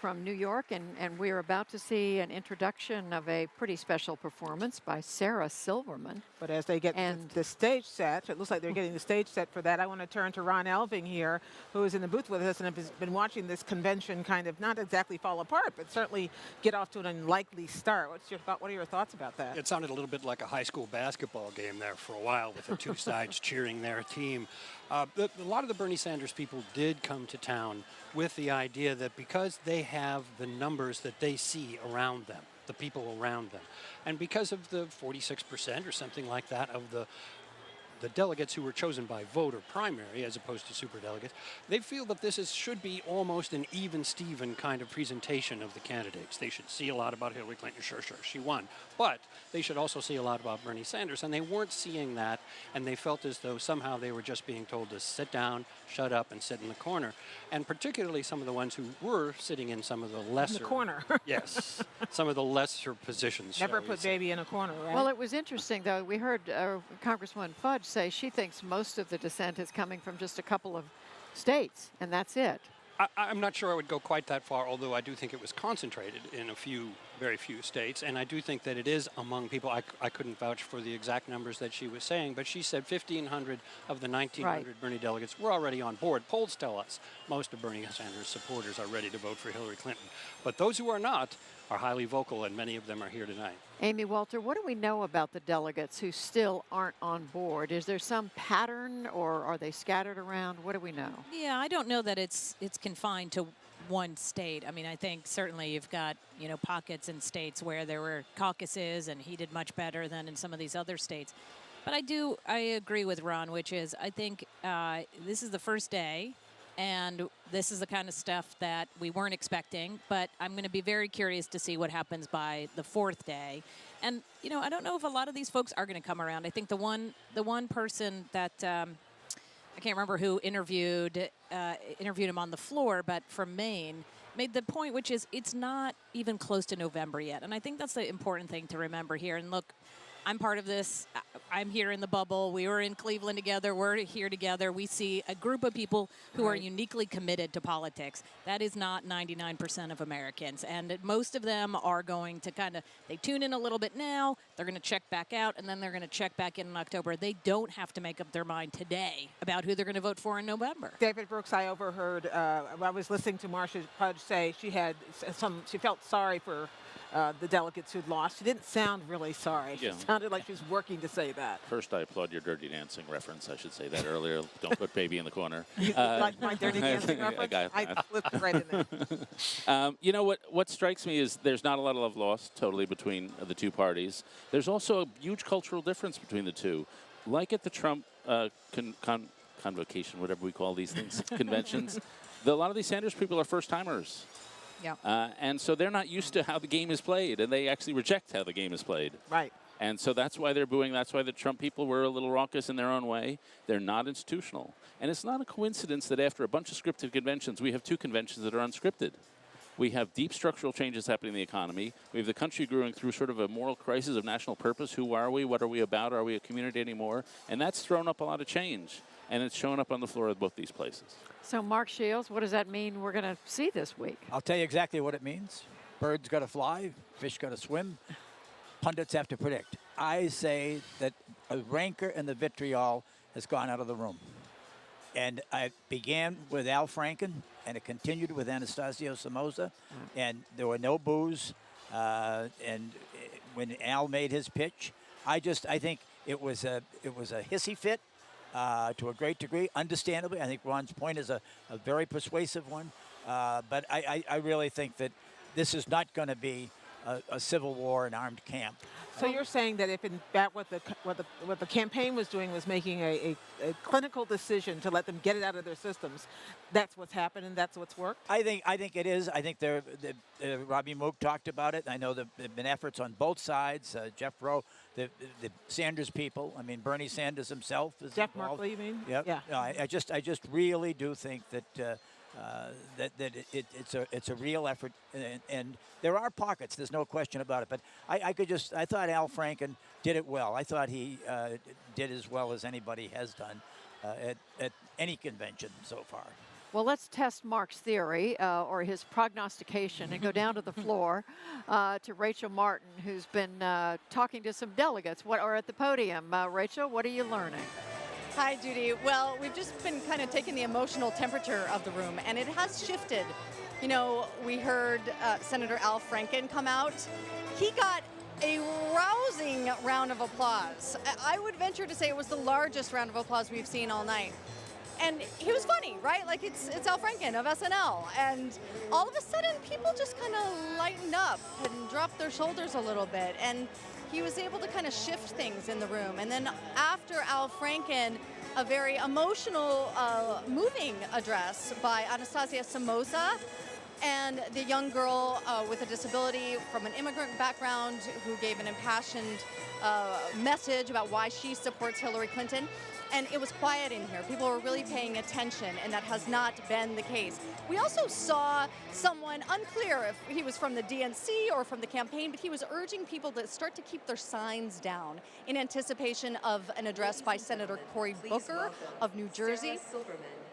From New York, and we're about to see an introduction of a pretty special performance by Sarah Silverman. But as they get the stage set, it looks like they're getting the stage set for that. I want to turn to Ron Elving here, who is in the booth with us and has been watching this convention kind of not exactly fall apart, but certainly get off to an unlikely start. What are your thoughts about that? It sounded a little bit like a high school basketball game there for a while with the two sides cheering their team. A lot of the Bernie Sanders people did come to town with the idea that because they have the numbers that they see around them, the people around them. And because of the 46% or something like that of the delegates who were chosen by vote or primary as opposed to superdelegates, they feel that should be almost an even-Steven kind of presentation of the candidates. They should see a lot about Hillary Clinton, sure, she won. But they should also see a lot about Bernie Sanders, and they weren't seeing that, and they felt as though somehow they were just being told to sit down, shut up, and sit in the corner. And particularly some of the ones who were sitting in some of the lesser... In the corner. Yes, some of the lesser positions. Never put baby in a corner, right? Well, it was interesting, though. We heard Congresswoman Fudge say she thinks most of the dissent is coming from just a couple of states, and that's it. I'm not sure I would go quite that far, although I do think it was concentrated in very few states, and I do think that it is among people. I couldn't vouch for the exact numbers that she was saying, but she said 1,500 of the 1,900 Bernie delegates were already on board. Polls tell us most of Bernie Sanders supporters are ready to vote for Hillary Clinton, but those who are not are highly vocal, and many of them are here tonight. Amy Walter, what do we know about the delegates who still aren't on board? Is there some pattern, or are they scattered around? What do we know? Yeah, I don't know that it's confined to one state. I mean, I think certainly you've got, pockets in states where there were caucuses and he did much better than in some of these other states. But I agree with Ron, which is I think this is the first day, and this is the kind of stuff that we weren't expecting, but I'm going to be very curious to see what happens by the fourth day. And, I don't know if a lot of these folks are going to come around. I think the one person that I can't remember who interviewed him on the floor, but from Maine, made the point, which is it's not even close to November yet. And I think that's the important thing to remember here. And look, I'm part of this. I'm here in the bubble. We were in Cleveland together. We're here together. We see a group of people who are uniquely committed to politics. That is not 99% of Americans. And most of them are going to they tune in a little bit now. They're going to check back out, and then they're going to check back in October. They don't have to make up their mind today about who they're going to vote for in November. David Brooks, I overheard, I was listening to Marsha Fudge say she felt sorry for the delegates who'd lost. She didn't sound really sorry. She sounded like she was working to say that. First, I applaud your Dirty Dancing reference. I should say that earlier. Don't put baby in the corner. Like my Dirty Dancing reference? I flipped it right in there. What strikes me is there's not a lot of love lost totally between the two parties. There's also a huge cultural difference between the two. Like at the Trump convocation, whatever we call these things, conventions, a lot of these Sanders people are first-timers. Yeah. And so they're not used to how the game is played, and they actually reject how the game is played. Right. And so that's why they're booing. That's why the Trump people were a little raucous in their own way. They're not institutional. And it's not a coincidence that after a bunch of scripted conventions, we have two conventions that are unscripted. We have deep structural changes happening in the economy. We have the country growing through sort of a moral crisis of national purpose. Who are we? What are we about? Are we a community anymore? And that's thrown up a lot of change. And it's shown up on the floor of both these places. So, Mark Shields, what does that mean we're going to see this week? I'll tell you exactly what it means. Birds got to fly, fish got to swim. Pundits have to predict. I say that a rancor and the vitriol has gone out of the room. And I began with Al Franken, and it continued with Anastasio Somoza, and there were no boos. And when Al made his pitch, I think it was a hissy fit. To a great degree, understandably. I think Ron's point is a very persuasive one. But I really think that this is not going to be a civil war, an armed camp. So you're saying that if in fact what the campaign was doing was making a clinical decision to let them get it out of their systems, that's what's happened and that's what's worked? I think it is. I think Robbie Mook talked about it. I know there have been efforts on both sides. Jeff Rowe, the Sanders people. I mean, Bernie Sanders himself is Jeff involved. Merkley, you mean? Yep. Yeah. No, I just really do think that it's a real effort, and there are pockets. There's no question about it. But I thought Al Franken did it well. I thought he did as well as anybody has done at any convention so far. Well, let's test Mark's theory or his prognostication and go down to the floor to Rachel Martin, who's been talking to some delegates or at the podium. Rachel, what are you learning? Hi, Judy. Well, we've just been kind of taking the emotional temperature of the room, and it has shifted. We heard Senator Al Franken come out. He got a rousing round of applause. I would venture to say it was the largest round of applause we've seen all night. And he was funny, right? Like it's Al Franken of SNL. And all of a sudden, people just kind of lightened up and dropped their shoulders a little bit. And he was able to kind of shift things in the room. And then after Al Franken, a very emotional, moving address by Anastasia Somoza, and the young girl with a disability from an immigrant background who gave an impassioned message about why she supports Hillary Clinton. And it was quiet in here. People were really paying attention, and that has not been the case. We also saw someone, unclear if he was from the DNC or from the campaign, but he was urging people to start to keep their signs down in anticipation of an address by Senator Cory Booker of New Jersey.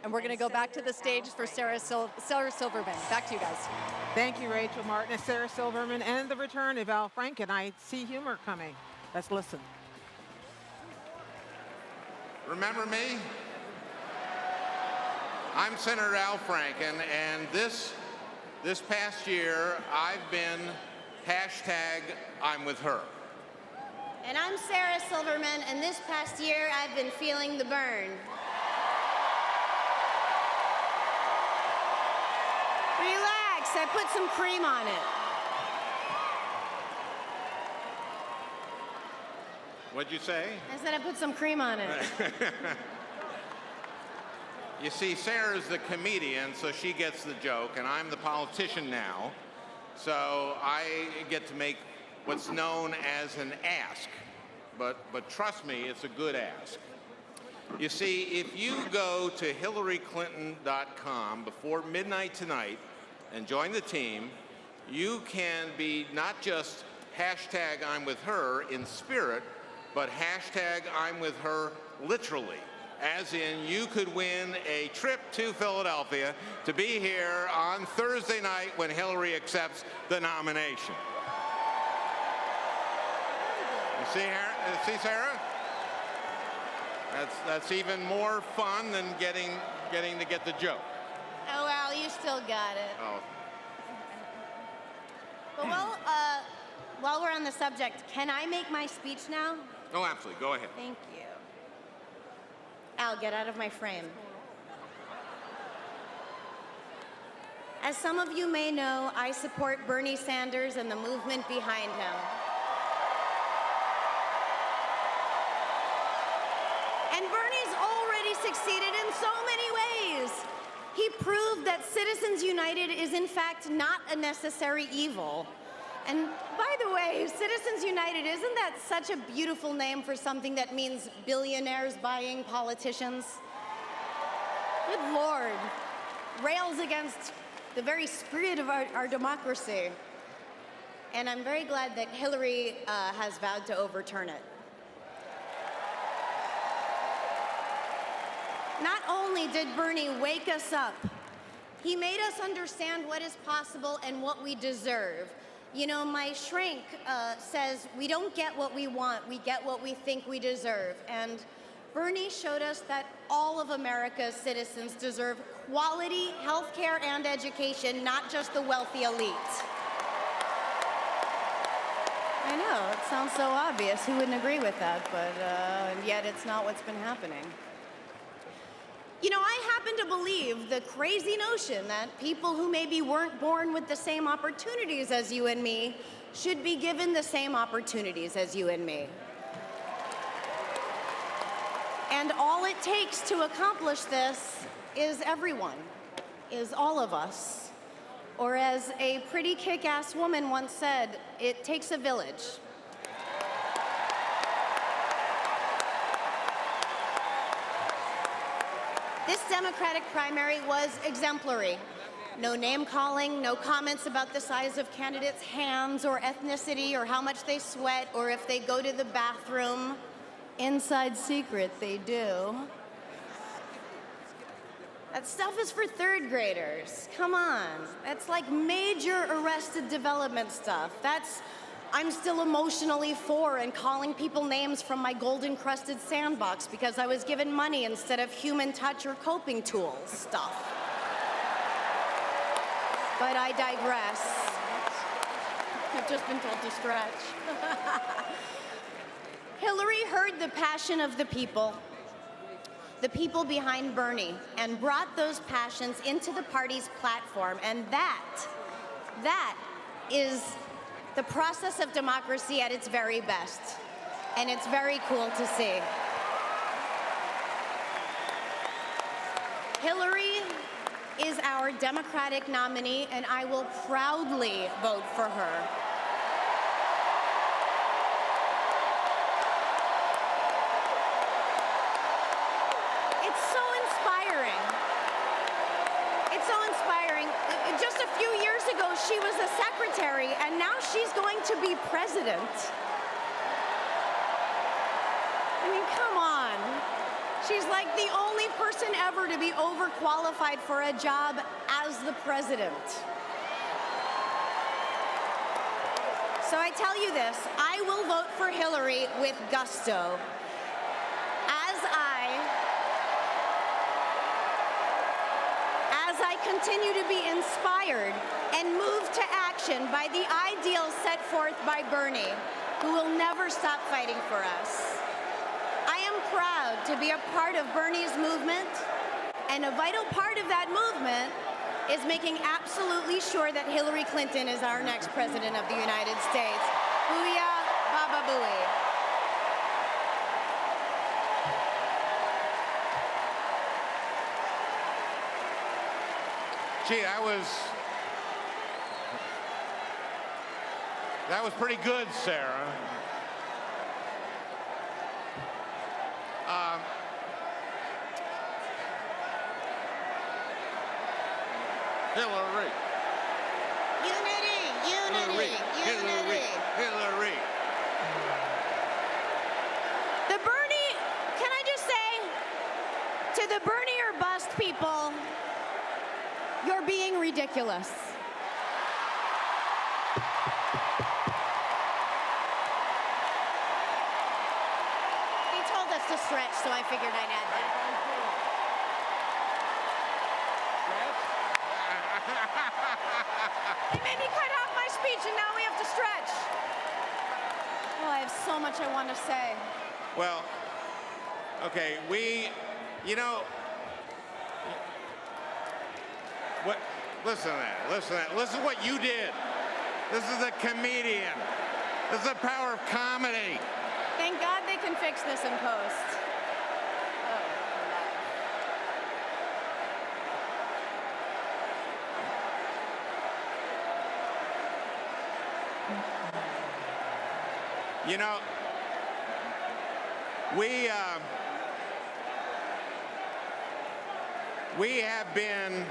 And we're going to go back to the stage for Sarah Silverman. Back to you guys. Thank you, Rachel Martin and Sarah Silverman, and the return of Al Franken. I see humor coming. Let's listen. Remember me? I'm Senator Al Franken, and this past year, I've been #I'm with her. And I'm Sarah Silverman, and this past year, I've been feeling the burn. Relax, I put some cream on it. What'd you say? I said I put some cream on it. You see, Sarah's the comedian, so she gets the joke, and I'm the politician now. So I get to make what's known as an ask. But trust me, it's a good ask. You see, if you go to HillaryClinton.com before midnight tonight and join the team, you can be not just #I'm with her in spirit, but #I'm with her literally. As in, you could win a trip to Philadelphia to be here on Thursday night when Hillary accepts the nomination. You see, Sarah? That's even more fun than getting to get the joke. Oh, Al, you still got it. Oh. Well, while we're on the subject, can I make my speech now? Oh, absolutely. Go ahead. Thank you. Al, get out of my frame. As some of you may know, I support Bernie Sanders and the movement behind him. And Bernie's already succeeded in so many ways. He proved that Citizens United is in fact not a necessary evil. And by the way, Citizens United, isn't that such a beautiful name for something that means billionaires buying politicians? Good Lord. Rails against the very spirit of our democracy. And I'm very glad that Hillary has vowed to overturn it. Not only did Bernie wake us up, he made us understand what is possible and what we deserve. You know, my shrink says we don't get what we want, we get what we think we deserve. And Bernie showed us that all of America's citizens deserve quality health care and education, not just the wealthy elite. I know, it sounds so obvious. Who wouldn't agree with that? But yet it's not what's been happening. You know, I happen to believe the crazy notion that people who maybe weren't born with the same opportunities as you and me should be given the same opportunities as you and me. And all it takes to accomplish this is everyone, is all of us. Or as a pretty kick-ass woman once said, it takes a village. This Democratic primary was exemplary. No name-calling, no comments about the size of candidates' hands or ethnicity or how much they sweat or if they go to the bathroom. Inside secret, they do. That stuff is for third graders. Come on. That's like major Arrested Development stuff. That's I'm still emotionally for and calling people names from my gold-encrusted sandbox because I was given money instead of human touch or coping tools stuff. But I digress. I've just been told to stretch. Hillary heard the passion of the people. the people behind Bernie and brought those passions into the party's platform. And that is the process of democracy at its very best. And it's very cool to see. Hillary is our Democratic nominee, and I will proudly vote for her. It's so inspiring. It's so inspiring. Just a few years ago, she was a secretary, and now she's going to be president. I mean, come on. She's like the only person ever to be overqualified for a job as the president. So I tell you this, I will vote for Hillary with gusto. As I continue to be inspired and moved to action by the ideals set forth by Bernie, who will never stop fighting for us. I am proud to be a part of Bernie's movement, and a vital part of that movement is making absolutely sure that Hillary Clinton is our next president of the United States. Booyah, Baba Booey. Gee, that was pretty good, Sarah. Hillary. Unity. Hillary. The Bernie, can I just say, to the Bernie or bust people, you're being ridiculous. He told us to stretch, so I figured I'd add that. They made me cut off my speech, and now we have to stretch. Oh, I have so much I want to say. Well, okay, what? Listen to that. Listen to what you did. This is a comedian. This is the power of comedy. Thank God they can fix this in post. You know, we have been,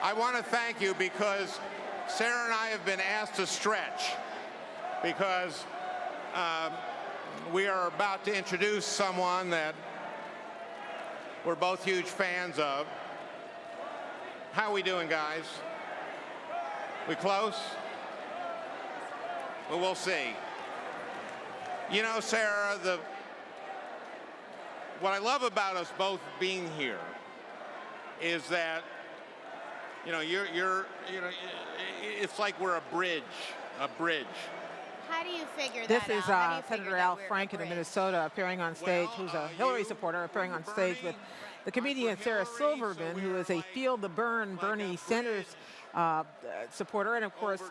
I want to thank you because Sarah and I have been asked to stretch because we are about to introduce someone that we're both huge fans of. How we doing, guys? We close? Well, we'll see. You know, Sarah, what I love about us both being here is that, it's like we're a bridge. How do you figure that This is out? Senator Al Franken of Minnesota appearing on stage, who's a Hillary supporter, appearing on stage with the comedian Sarah Silverman, who is a Feel the Burn Bernie Sanders supporter. And of course,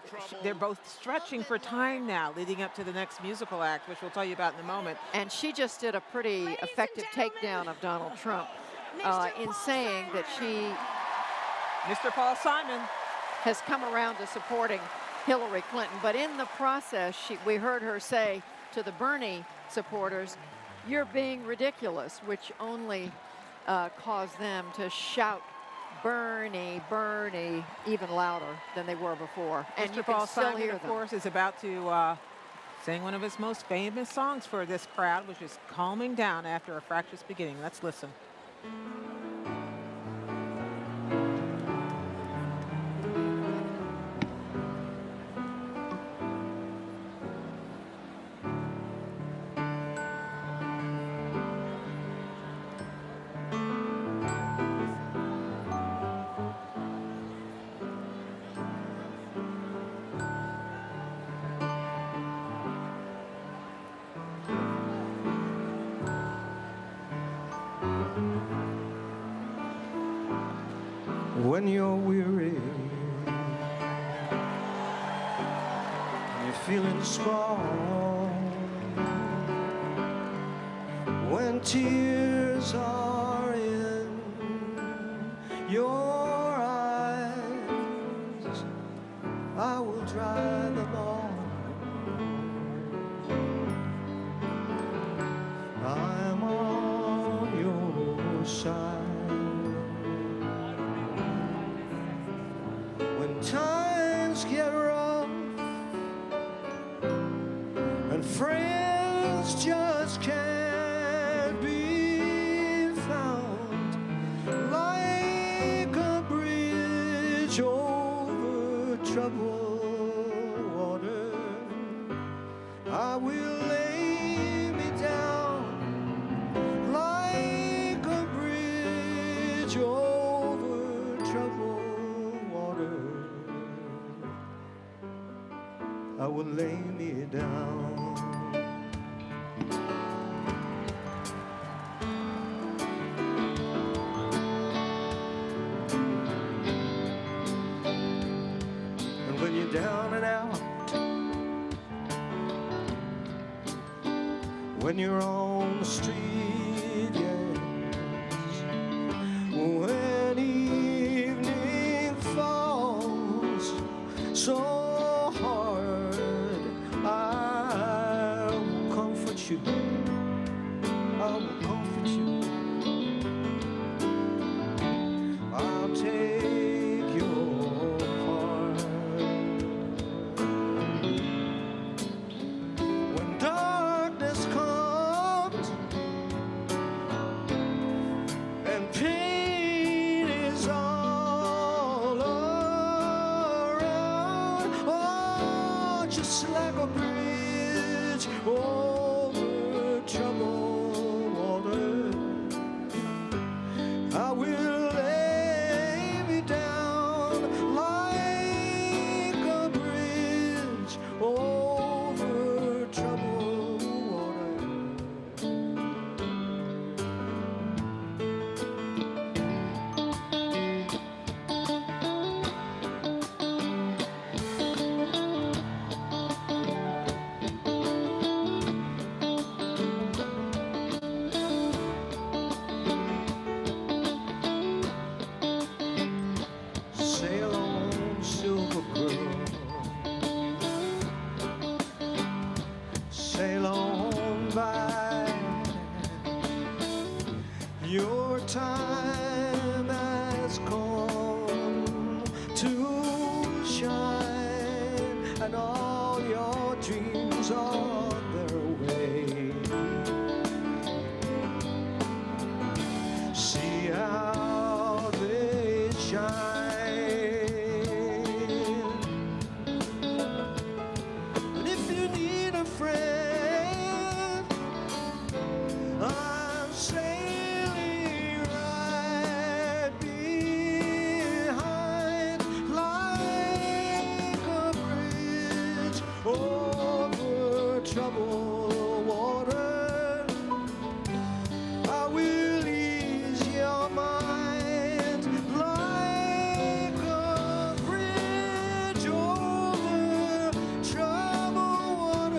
they're both stretching for time now, leading up to the next musical act, which we'll tell you about in a moment. And she just did a pretty effective takedown of Donald Trump in saying that she, Mr. Paul Simon, has come around to supporting Hillary Clinton. But in the process, we heard her say to the Bernie supporters, "You're being ridiculous," which only caused them to shout Bernie, Bernie, even louder than they were before. And Mr. you Paul can still Simon, hear of them. course, is about to sing one of his most famous songs for this crowd, which is Calming Down After a Fractious Beginning. Let's listen. when you're weary, and you're feeling small, when tears are in your eyes, I will dry them all. I'm on your side. When times get rough and friends just can't be found, like a bridge over troubled water, I will lay me down like a bridge over troubled water. I will lay me down. And when you're down and out, when you're on the street, yes, when evening falls so hard, I will comfort you. I will comfort you. I'll take your part. When darkness comes and pain is all around, oh, just like a bridge over troubled water, I will lay me down like a bridge over troubled water. Sail on, silver girl. Sail on by. Your time has come to shine, and all your dreams are on their way. See how they shine. And if you need a friend, I'm sailing right behind, like a bridge over troubled water. I will ease your mind like a bridge over troubled water.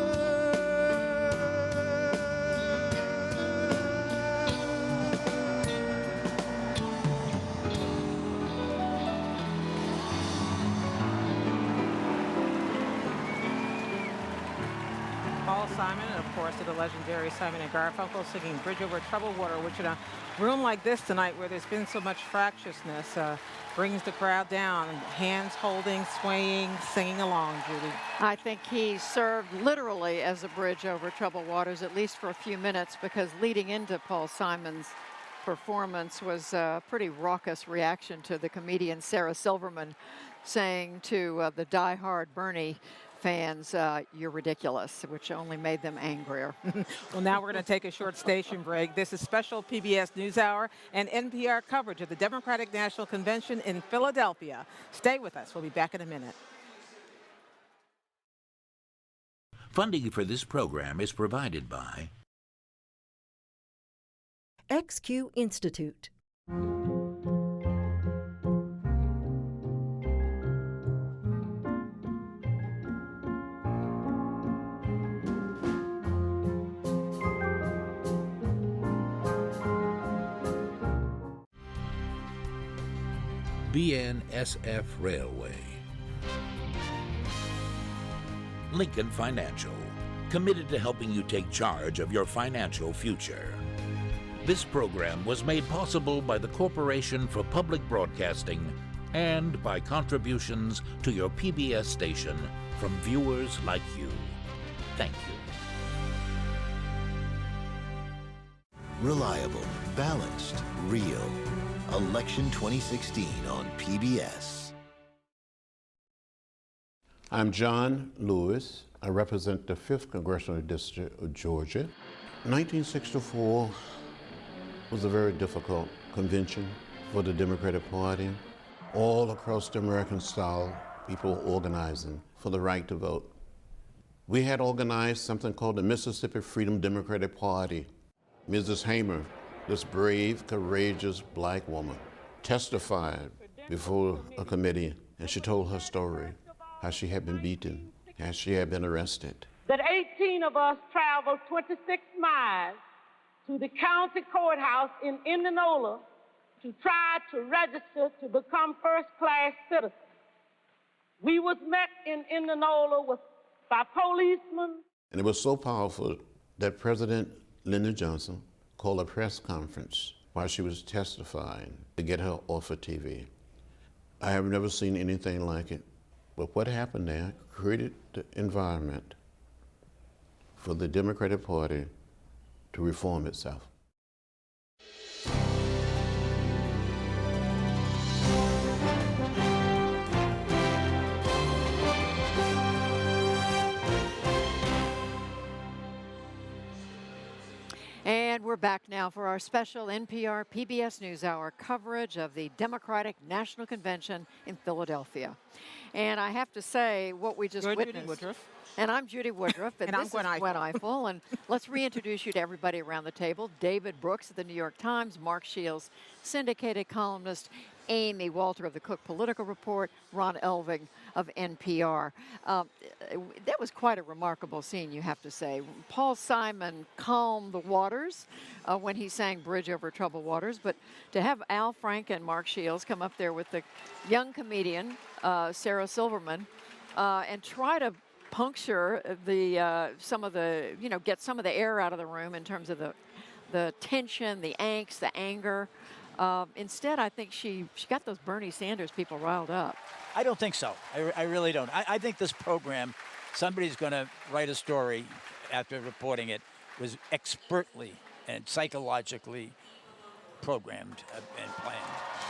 Paul Simon, and of course to the legendary Simon and Garfunkel singing Bridge Over Troubled Water, which in a room like this tonight where there's been so much fractiousness brings the crowd down, hands holding, swaying, singing along, Judy. I think he served literally as a bridge over troubled waters, at least for a few minutes, because leading into Paul Simon's performance was a pretty raucous reaction to the comedian Sarah Silverman saying to the diehard Bernie fans, you're ridiculous, which only made them angrier. Well, now we're going to take a short station break. This is special PBS NewsHour and NPR coverage of the Democratic National Convention in Philadelphia. Stay with us. We'll be back in a minute. Funding for this program is provided by XQ Institute. BNSF Railway. Lincoln Financial, committed to helping you take charge of your financial future. This program was made possible by the Corporation for Public Broadcasting and by contributions to your PBS station from viewers like you. Thank you. Reliable, balanced, real. Election 2016 on PBS. I'm John Lewis. I represent the 5th Congressional District of Georgia. 1964 was a very difficult convention for the Democratic Party. All across the American South, people were organizing for the right to vote. We had organized something called the Mississippi Freedom Democratic Party. Mrs. Hamer, this brave, courageous black woman, testified before a committee, and she told her story, how she had been beaten, how she had been arrested. That 18 of us traveled 26 miles to the county courthouse in Indianola to try to register to become first-class citizens. We was met in Indianola by policemen. And it was so powerful that President Lyndon Johnson called a press conference while she was testifying to get her off of TV. I have never seen anything like it. But what happened there created the environment for the Democratic Party to reform itself. And we're back now for our special NPR PBS NewsHour coverage of the Democratic National Convention in Philadelphia. And I have to say, what we just witnessed. Judy Woodruff. And I'm Judy Woodruff, and And I'm this Gwen is Ifill. Gwen Ifill. And let's reintroduce you to everybody around the table. David Brooks of the New York Times, Mark Shields, syndicated columnist, Amy Walter of the Cook Political Report, Ron Elving of NPR. That was quite a remarkable scene, you have to say. Paul Simon calmed the waters when he sang Bridge Over Troubled Waters, but to have Al Franken and Mark Shields come up there with the young comedian, Sarah Silverman, and try to puncture the some of the, get some of the air out of the room in terms of the tension, the angst, the anger. Instead, I think she got those Bernie Sanders people riled up. I don't think so. I really don't. I think this program, somebody's going to write a story after reporting it, was expertly and psychologically programmed and planned.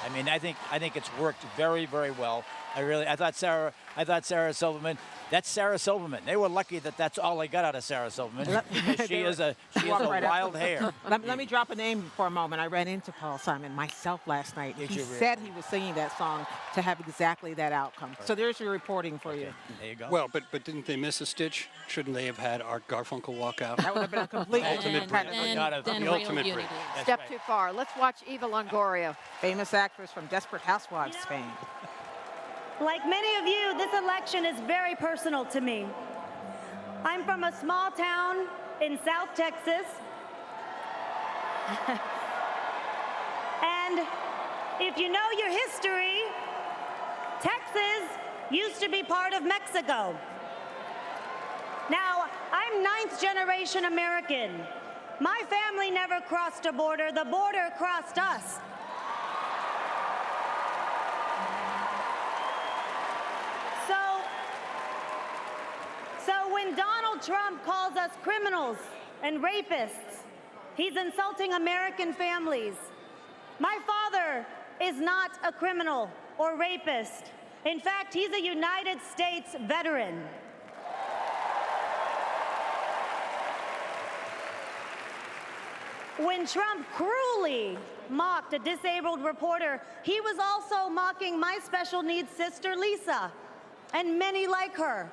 I mean, I think it's worked very, very well. I thought Sarah Silverman. That's Sarah Silverman. They were lucky that that's all they got out of Sarah Silverman. Because she is a wild hair. Let me drop a name for a moment. I ran into Paul Simon myself last night. He said he was singing that song to have exactly that outcome. So there's your reporting for you. There you go. Well, but didn't they miss a stitch? Shouldn't they have had Art Garfunkel walk out? That would have been a complete ultimate bridge. the ultimate bridge. Step too far. Let's watch Eva Longoria. Famous actress from Desperate Housewives fame. Like many of you, this election is very personal to me. I'm from a small town in South Texas. And if you know your history, Texas used to be part of Mexico. Now, I'm 9th generation American. My family never crossed a border. The border crossed us. So when Donald Trump calls us criminals and rapists, he's insulting American families. My father is not a criminal or rapist. In fact, he's a United States veteran. When Trump cruelly mocked a disabled reporter, he was also mocking my special needs sister, Lisa, and many like her.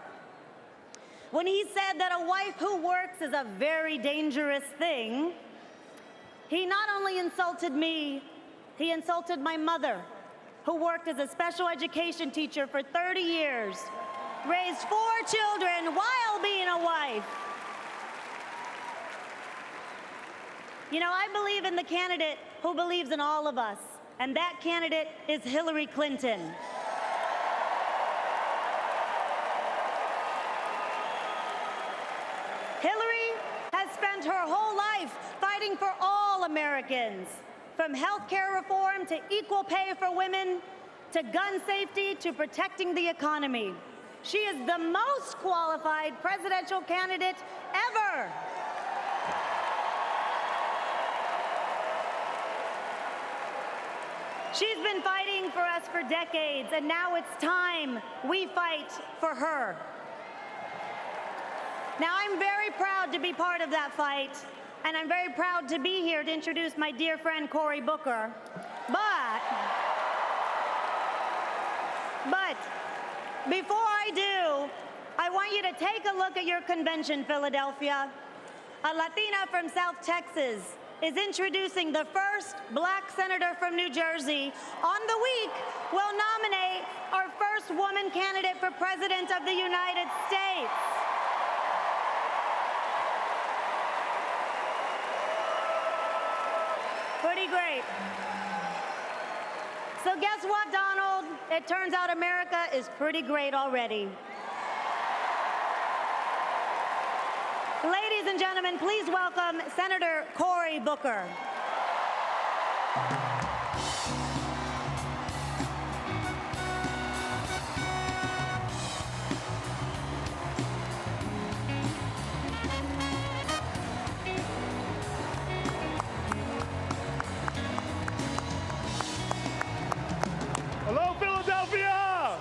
When he said that a wife who works is a very dangerous thing, he not only insulted me, he insulted my mother, who worked as a special education teacher for 30 years, raised 4 children while being a wife. You know, I believe in the candidate who believes in all of us, and that candidate is Hillary Clinton. Hillary has spent her whole life fighting for all Americans, from health care reform to equal pay for women, to gun safety to protecting the economy. She is the most qualified presidential candidate ever. She's been fighting for us for decades, and now it's time we fight for her. Now, I'm very proud to be part of that fight, and I'm very proud to be here to introduce my dear friend Cory Booker. But before I do, I want you to take a look at your convention, Philadelphia. A Latina from South Texas is introducing the first black senator from New Jersey. On the week, we'll nominate our first woman candidate for President of the United States. Pretty great. So guess what, Donald? It turns out America is pretty great already. Ladies and gentlemen, please welcome Senator Cory Booker. Hello, Philadelphia!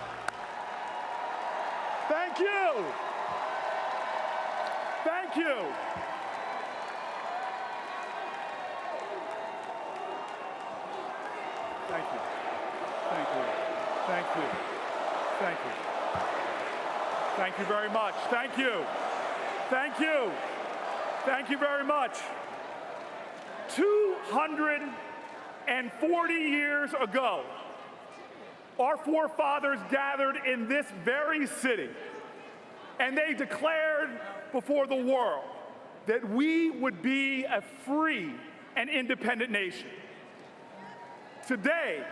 Thank you! Thank you! Thank you. Thank you. Thank you. Thank you. Thank you very much. Thank you. Thank you. Thank you very much. 240 years ago, our forefathers gathered in this very city, and they declared before the world that we would be a free and independent nation. Today,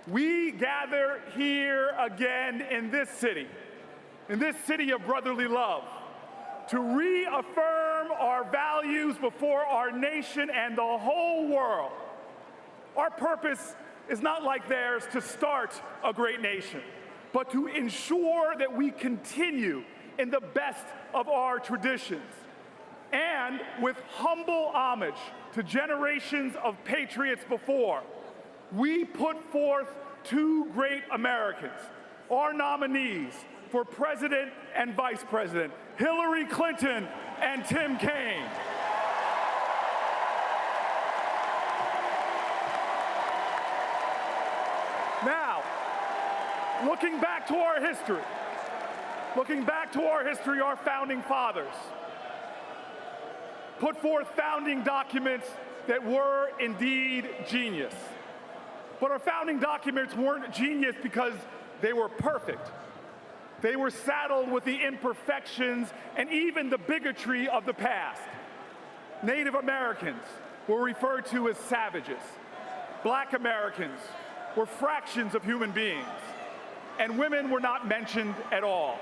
we gather here again in this city of brotherly love, to reaffirm our values before our nation and the whole world. Our purpose is not like theirs to start a great nation, but to ensure that we continue in the best of our traditions. And with humble homage to generations of patriots before, we put forth two great Americans, our nominees for President and Vice President, Hillary Clinton and Tim Kaine. Now, looking back to our history, our founding fathers put forth founding documents that were indeed genius. But our founding documents weren't genius because they were perfect. They were saddled with the imperfections and even the bigotry of the past. Native Americans were referred to as savages. Black Americans were fractions of human beings, and women were not mentioned at all.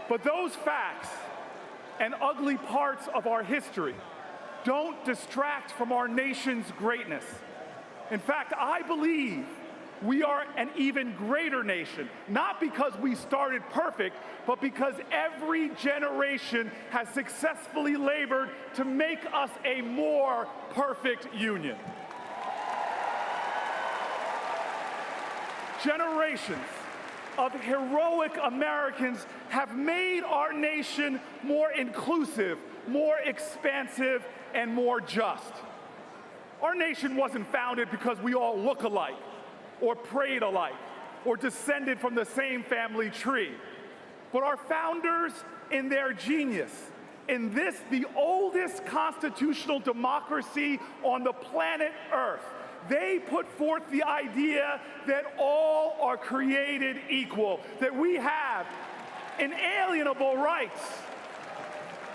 But those facts and ugly parts of our history don't distract from our nation's greatness. In fact, I believe we are an even greater nation, not because we started perfect, but because every generation has successfully labored to make us a more perfect union. Generations of heroic Americans have made our nation more inclusive, more expansive, and more just. Our nation wasn't founded because we all look alike, or prayed alike, or descended from the same family tree. But our founders, in their genius, in this, the oldest constitutional democracy on the planet Earth, they put forth the idea that all are created equal, that we have inalienable rights.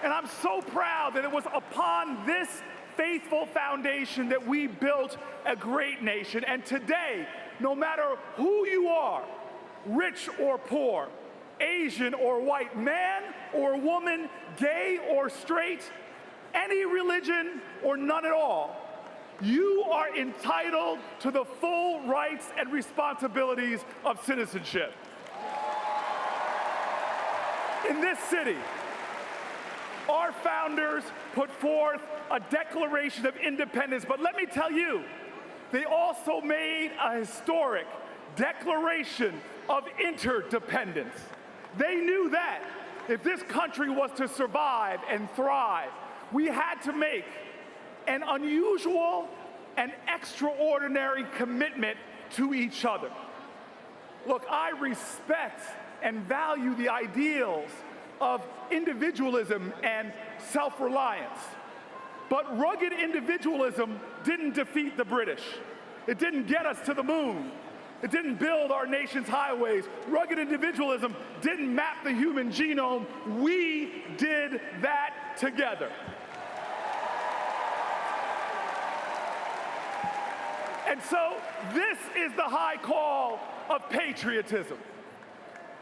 And I'm so proud that it was upon this faithful foundation that we built a great nation. And today, no matter who you are, rich or poor, Asian or white, man or woman, gay or straight, any religion or none at all, you are entitled to the full rights and responsibilities of citizenship. In this city, our founders put forth a Declaration of Independence, but let me tell you, they also made a historic Declaration of Interdependence. They knew that if this country was to survive and thrive, we had to make an unusual and extraordinary commitment to each other. Look, I respect and value the ideals of individualism and self-reliance. But rugged individualism didn't defeat the British. It didn't get us to the moon. It didn't build our nation's highways. Rugged individualism didn't map the human genome. We did that together. And so this is the high call of patriotism.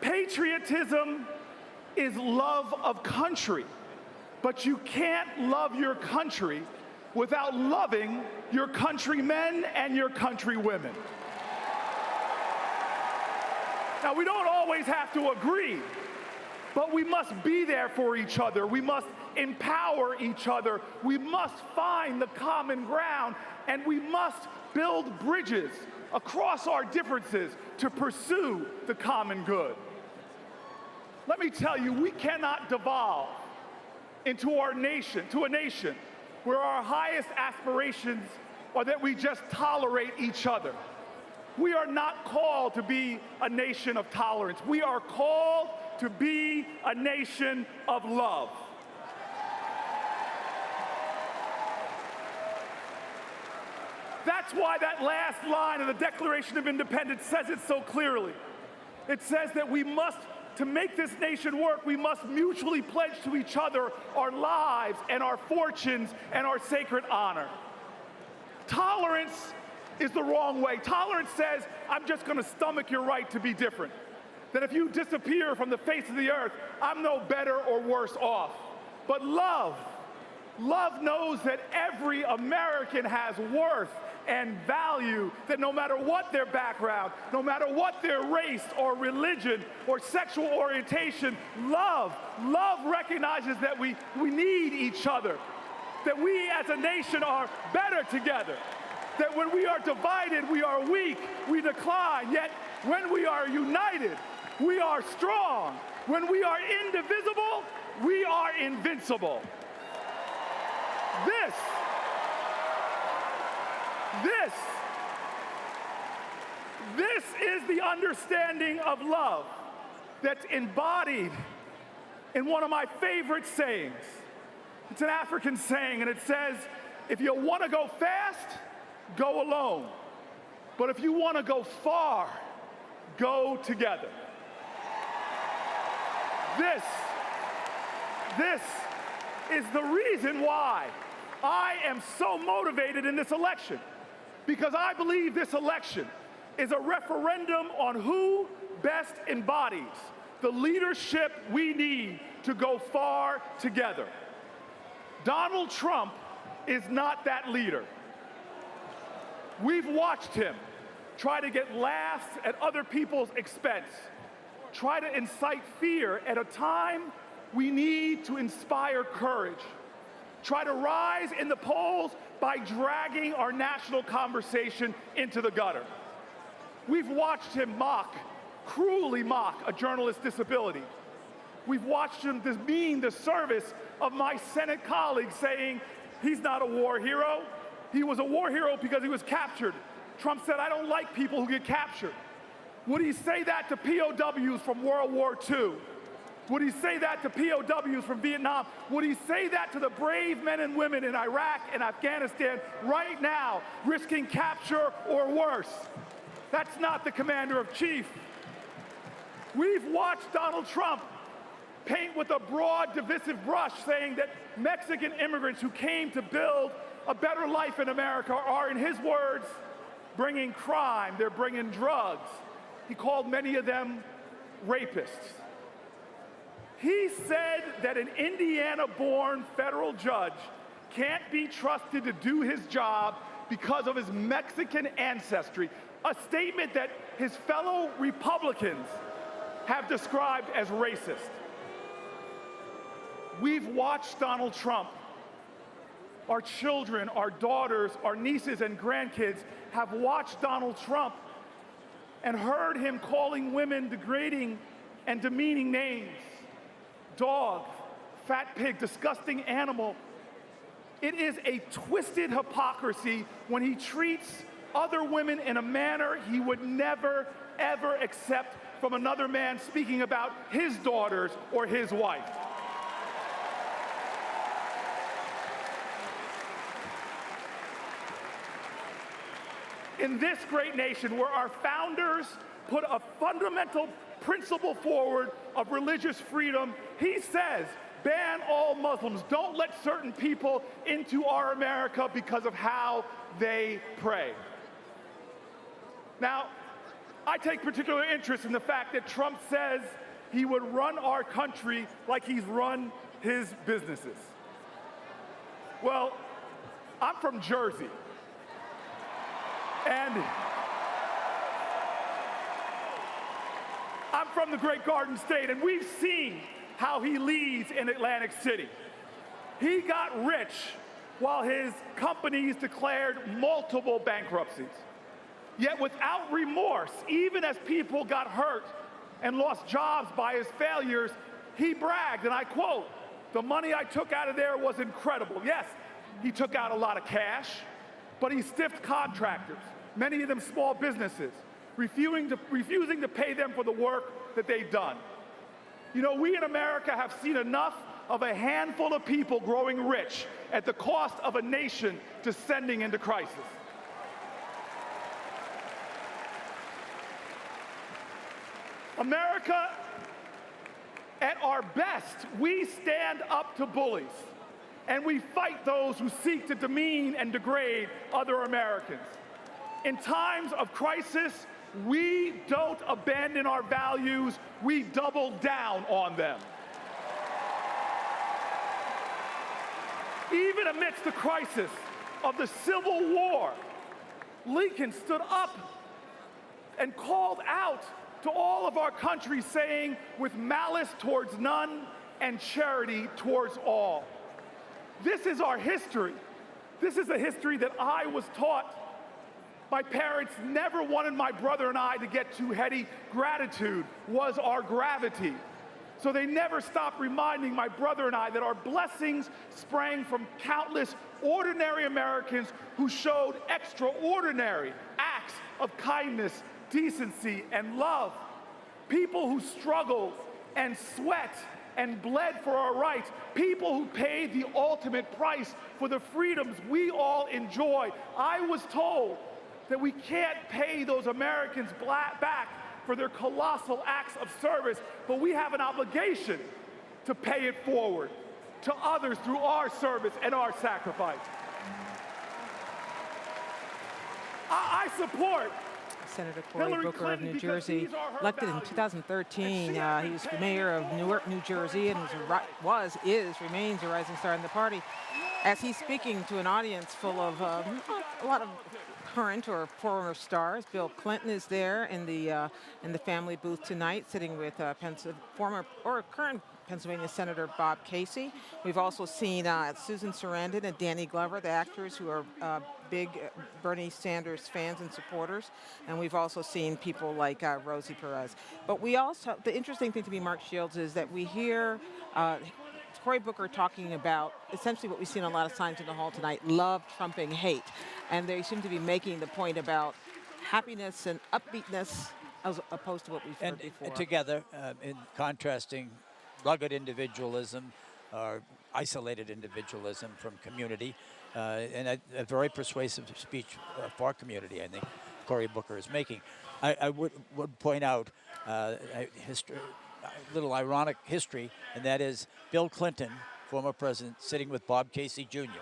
Patriotism is love of country, but you can't love your country without loving your countrymen and your countrywomen. Now, we don't always have to agree, but we must be there for each other. We must empower each other. We must find the common ground, and we must build bridges across our differences to pursue the common good. Let me tell you, we cannot devolve into a nation where our highest aspirations are that we just tolerate each other. We are not called to be a nation of tolerance. We are called to be a nation of love. That's why that last line of the Declaration of Independence says it so clearly. It says that we must, to make this nation work, we must mutually pledge to each other our lives and our fortunes and our sacred honor. Tolerance is the wrong way. Tolerance says, I'm just going to stomach your right to be different. That if you disappear from the face of the earth, I'm no better or worse off. But love knows that every American has worth and value, that no matter what their background, no matter what their race or religion or sexual orientation, love recognizes that we need each other, that we as a nation are better together, that when we are divided, we are weak, we decline, yet when we are united, we are strong. When we are indivisible, we are invincible. This is the understanding of love that's embodied in one of my favorite sayings. It's an African saying, and it says, if you want to go fast, go alone. But if you want to go far, go together. This is the reason why I am so motivated in this election, because I believe this election is a referendum on who best embodies the leadership we need to go far together. Donald Trump is not that leader. We've watched him try to get laughs at other people's expense, try to incite fear at a time we need to inspire courage, try to rise in the polls by dragging our national conversation into the gutter. We've watched him cruelly mock a journalist's disability. We've watched him demean the service of my Senate colleagues, saying he's not a war hero. He was a war hero because he was captured. Trump said, I don't like people who get captured. Would he say that to POWs from World War II? Would he say that to POWs from Vietnam? Would he say that to the brave men and women in Iraq and Afghanistan right now, risking capture or worse? That's not the commander-in-chief. We've watched Donald Trump paint with a broad, divisive brush, saying that Mexican immigrants who came to build a better life in America are, in his words, bringing crime, they're bringing drugs. He called many of them rapists. He said that an Indiana-born federal judge can't be trusted to do his job because of his Mexican ancestry, a statement that his fellow Republicans have described as racist. We've watched Donald Trump. Our children, our daughters, our nieces and grandkids have watched Donald Trump and heard him calling women degrading and demeaning names. Dog, fat pig, disgusting animal. It is a twisted hypocrisy when he treats other women in a manner he would never, ever accept from another man speaking about his daughters or his wife. In this great nation where our founders put a fundamental principle forward of religious freedom, he says, ban all Muslims. Don't let certain people into our America because of how they pray. Now, I take particular interest in the fact that Trump says he would run our country like he's run his businesses. Well, I'm from Jersey. And I'm from the Great Garden State, and we've seen how he leads in Atlantic City. He got rich while his companies declared multiple bankruptcies. Yet without remorse, even as people got hurt and lost jobs by his failures, he bragged, and I quote, "The money I took out of there was incredible." Yes, he took out a lot of cash, but he stiffed contractors, many of them small businesses, refusing to pay them for the work that they've done. You know, we in America have seen enough of a handful of people growing rich at the cost of a nation descending into crisis. America, at our best, we stand up to bullies, and we fight those who seek to demean and degrade other Americans. In times of crisis, we don't abandon our values, we double down on them. Even amidst the crisis of the Civil War, Lincoln stood up and called out to all of our country, saying, "With malice towards none and charity towards all." This is our history. This is a history that I was taught. My parents never wanted my brother and I to get too heady. Gratitude was our gravity. So they never stopped reminding my brother and I that our blessings sprang from countless ordinary Americans who showed extraordinary acts of kindness, decency, and love. People who struggled and sweat and bled for our rights. People who paid the ultimate price for the freedoms we all enjoy. I was told that we can't pay those Americans back for their colossal acts of service, but we have an obligation to pay it forward to others through our service and our sacrifice. I support Senator Cory Hillary Booker Clinton of New because Jersey, these are her elected in values. 2013. He was the mayor of Newark, New Jersey, and remains a rising star in the party. As he's speaking to an audience full of a lot of current or former stars, Bill Clinton is there in the family booth tonight, sitting with former or current Pennsylvania Senator Bob Casey. We've also seen Susan Sarandon and Danny Glover, the actors who are big Bernie Sanders fans and supporters. And we've also seen people like Rosie Perez. But we also, the interesting thing to me, Mark Shields, is that we hear Cory Booker talking about essentially what we see in a lot of signs in the hall tonight, love trumping hate. And they seem to be making the point about happiness and upbeatness as opposed to what we've heard before. And together, in contrasting rugged individualism or isolated individualism from community, and a very persuasive speech for community, I think Cory Booker is making. I would point out a little ironic history, and that is Bill Clinton, former president, sitting with Bob Casey Jr.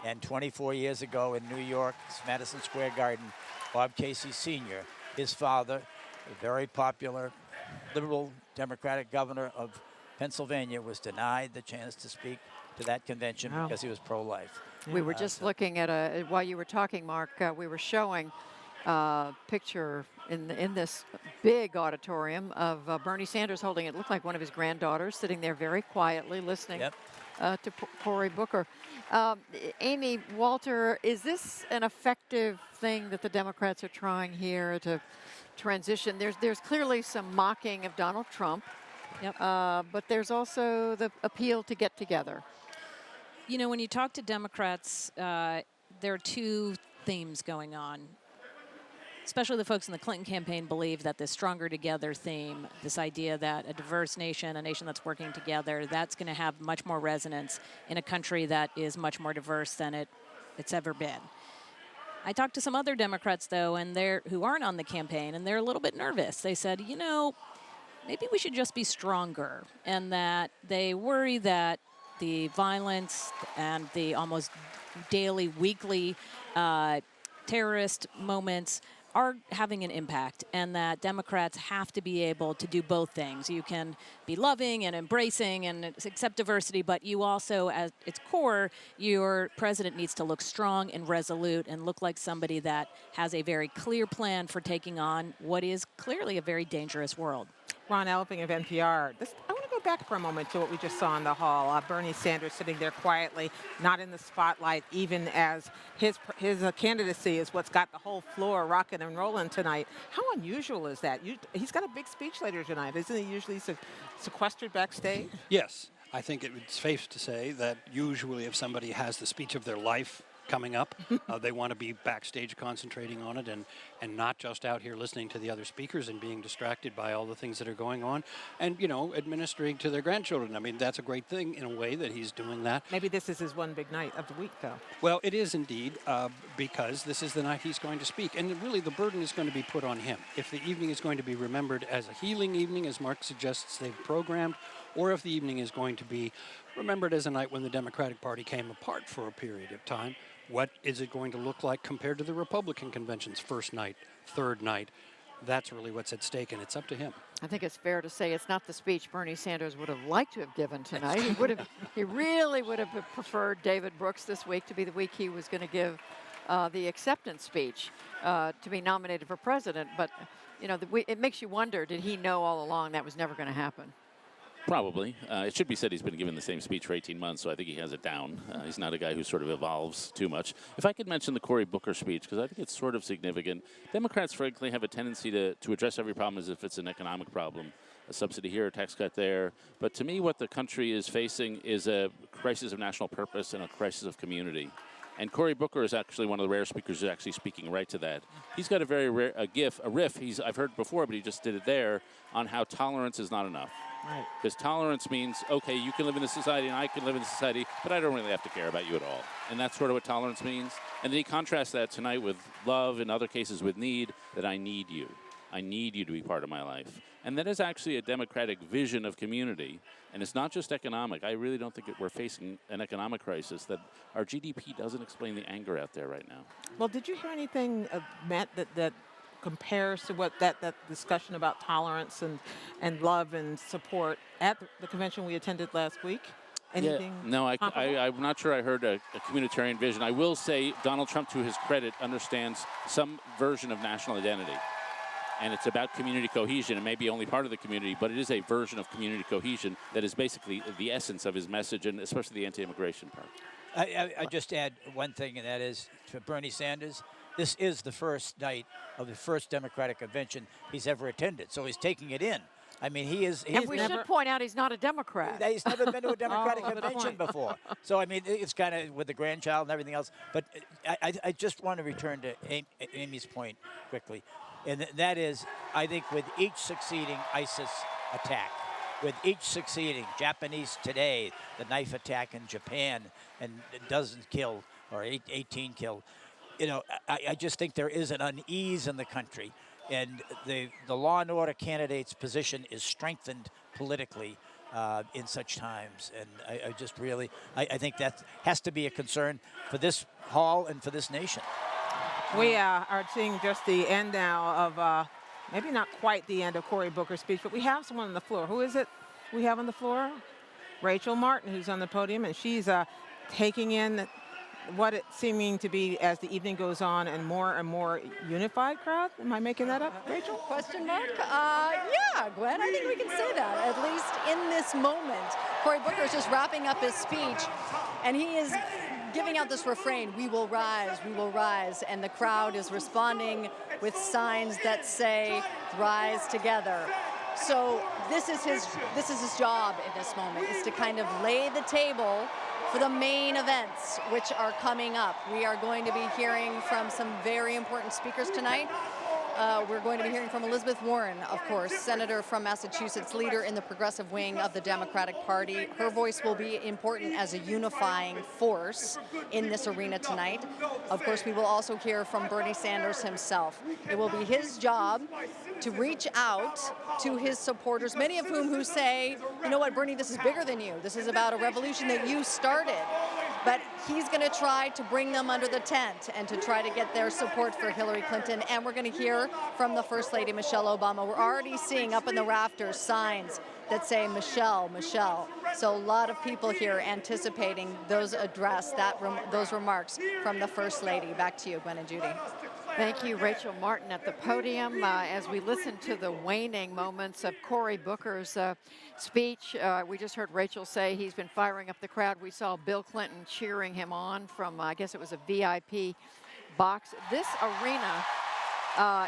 And 24 years ago in New York's Madison Square Garden, Bob Casey Sr., his father, a very popular liberal Democratic governor of Pennsylvania, was denied the chance to speak to that convention because he was pro-life. We were just looking at while you were talking, Mark, we were showing a picture in this big auditorium of Bernie Sanders holding it looked like one of his granddaughters sitting there very quietly listening to Cory Booker. Amy, Walter, is this an effective thing that the Democrats are trying here to transition? There's clearly some mocking of Donald Trump, but there's also the appeal to get together. You know, when you talk to Democrats, there are two themes going on. Especially the folks in the Clinton campaign believe that this stronger together theme, this idea that a diverse nation, a nation that's working together, that's going to have much more resonance in a country that is much more diverse than it's ever been. I talked to some other Democrats, though, and who aren't on the campaign, and they're a little bit nervous. They said, you know, maybe we should just be stronger, and that they worry that the violence and the almost daily, weekly terrorist moments are having an impact, and that Democrats have to be able to do both things. You can be loving and embracing and accept diversity, but you also, at its core, your president needs to look strong and resolute and look like somebody that has a very clear plan for taking on what is clearly a very dangerous world. Ron Elving of NPR. I want to go back for a moment to what we just saw in the hall. Bernie Sanders sitting there quietly, not in the spotlight, even as his candidacy is what's got the whole floor rocking and rolling tonight. How unusual is that? He's got a big speech later tonight. Isn't he usually sequestered backstage? Yes. I think it's safe to say that usually if somebody has the speech of their life coming up, they want to be backstage concentrating on it and not just out here listening to the other speakers and being distracted by all the things that are going on and, you know, administering to their grandchildren. I mean, that's a great thing in a way that he's doing that. Maybe this is his one big night of the week, though. Well, it is indeed, because this is the night he's going to speak. And really, the burden is going to be put on him. If the evening is going to be remembered as a healing evening, as Mark suggests they've programmed, or if the evening is going to be remembered as a night when the Democratic Party came apart for a period of time, what is it going to look like compared to the Republican convention's first night, third night? That's really what's at stake, and it's up to him. I think it's fair to say it's not the speech Bernie Sanders would have liked to have given tonight. He really would have preferred David Brooks this week to be the week he was going to give the acceptance speech to be nominated for president. But, you know, it makes you wonder, did he know all along that was never going to happen? Probably. It should be said he's been given the same speech for 18 months, so I think he has it down. He's not a guy who sort of evolves too much. If I could mention the Cory Booker speech, because I think it's sort of significant. Democrats, frankly, have a tendency to address every problem as if it's an economic problem. A subsidy here, a tax cut there. But to me, what the country is facing is a crisis of national purpose and a crisis of community. And Cory Booker is actually one of the rare speakers who's actually speaking right to that. He's got a very rare riff. I've heard before, but he just did it there on how tolerance is not enough. Because tolerance means, okay, you can live in this society and I can live in this society, but I don't really have to care about you at all. And that's sort of what tolerance means. And then he contrasts that tonight with love, in other cases with need, that I need you. I need you to be part of my life. And that is actually a democratic vision of community. And it's not just economic. I really don't think we're facing an economic crisis, that our GDP doesn't explain the anger out there right now. Well, did you hear anything, Matt, that compares to what that discussion about tolerance and love and support at the convention we attended last week? Anything? Yeah, no, I'm not sure I heard a communitarian vision. I will say Donald Trump, to his credit, understands some version of national identity. And it's about community cohesion. It may be only part of the community, but it is a version of community cohesion that is basically the essence of his message, and especially the anti-immigration part. I just add one thing, and that is for Bernie Sanders, this is the first night of the first Democratic convention he's ever attended, so he's taking it in. I mean, and we should point out he's not a Democrat. He's never been to a Democratic convention before. So, I mean, it's kind of with the grandchild and everything else. But I just want to return to Amy's point quickly. And that is, I think with each succeeding ISIS attack, with each succeeding Japanese today, the knife attack in Japan, and dozens killed, or 18 killed, you know, I just think there is an unease in the country. And the law and order candidate's position is strengthened politically in such times. And I just really, I think that has to be a concern for this hall and for this nation. We are seeing just the end now of, maybe not quite the end of Cory Booker's speech, but we have someone on the floor. Who is it we have on the floor? Rachel Martin, who's on the podium, and she's taking in what it's seeming to be, as the evening goes on, and more unified crowd. Am I making that up, Rachel? Question mark? Yeah, Gwen, I think we can say that, at least in this moment. Cory Booker is just wrapping up his speech, and he is giving out this refrain, "We will rise," and the crowd is responding with signs that say, "Rise together." So this is his job in this moment, is to kind of lay the table for the main events, which are coming up. We are going to be hearing from some very important speakers tonight. We're going to be hearing from Elizabeth Warren, of course, senator from Massachusetts, leader in the progressive wing of the Democratic Party. Her voice will be important as a unifying force in this arena tonight. Of course, we will also hear from Bernie Sanders himself. It will be his job to reach out to his supporters, many of whom say, you know what, Bernie, this is bigger than you. This is about a revolution that you started. But he's going to try to bring them under the tent and to try to get their support for Hillary Clinton. And we're going to hear from the First Lady, Michelle Obama. We're already seeing up in the rafters signs that say Michelle, Michelle. So a lot of people here anticipating those those remarks from the First Lady. Back to you, Gwen and Judy. Thank you, Rachel Martin at the podium. As we listen to the waning moments of Cory Booker's speech, we just heard Rachel say he's been firing up the crowd. We saw Bill Clinton cheering him on from, I guess it was a VIP box. This arena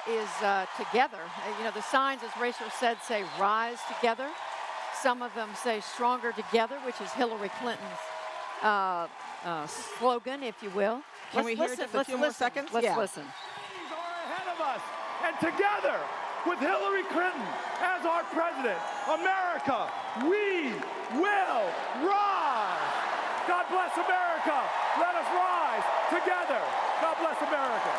is together. You know, the signs, as Rachel said, say rise together. Some of them say stronger together, which is Hillary Clinton's slogan, if you will. Can we hear just a few more seconds? Let's listen. Ahead of us, and together with Hillary Clinton as our president, America, we will rise. God bless America. Let us rise together. God bless America.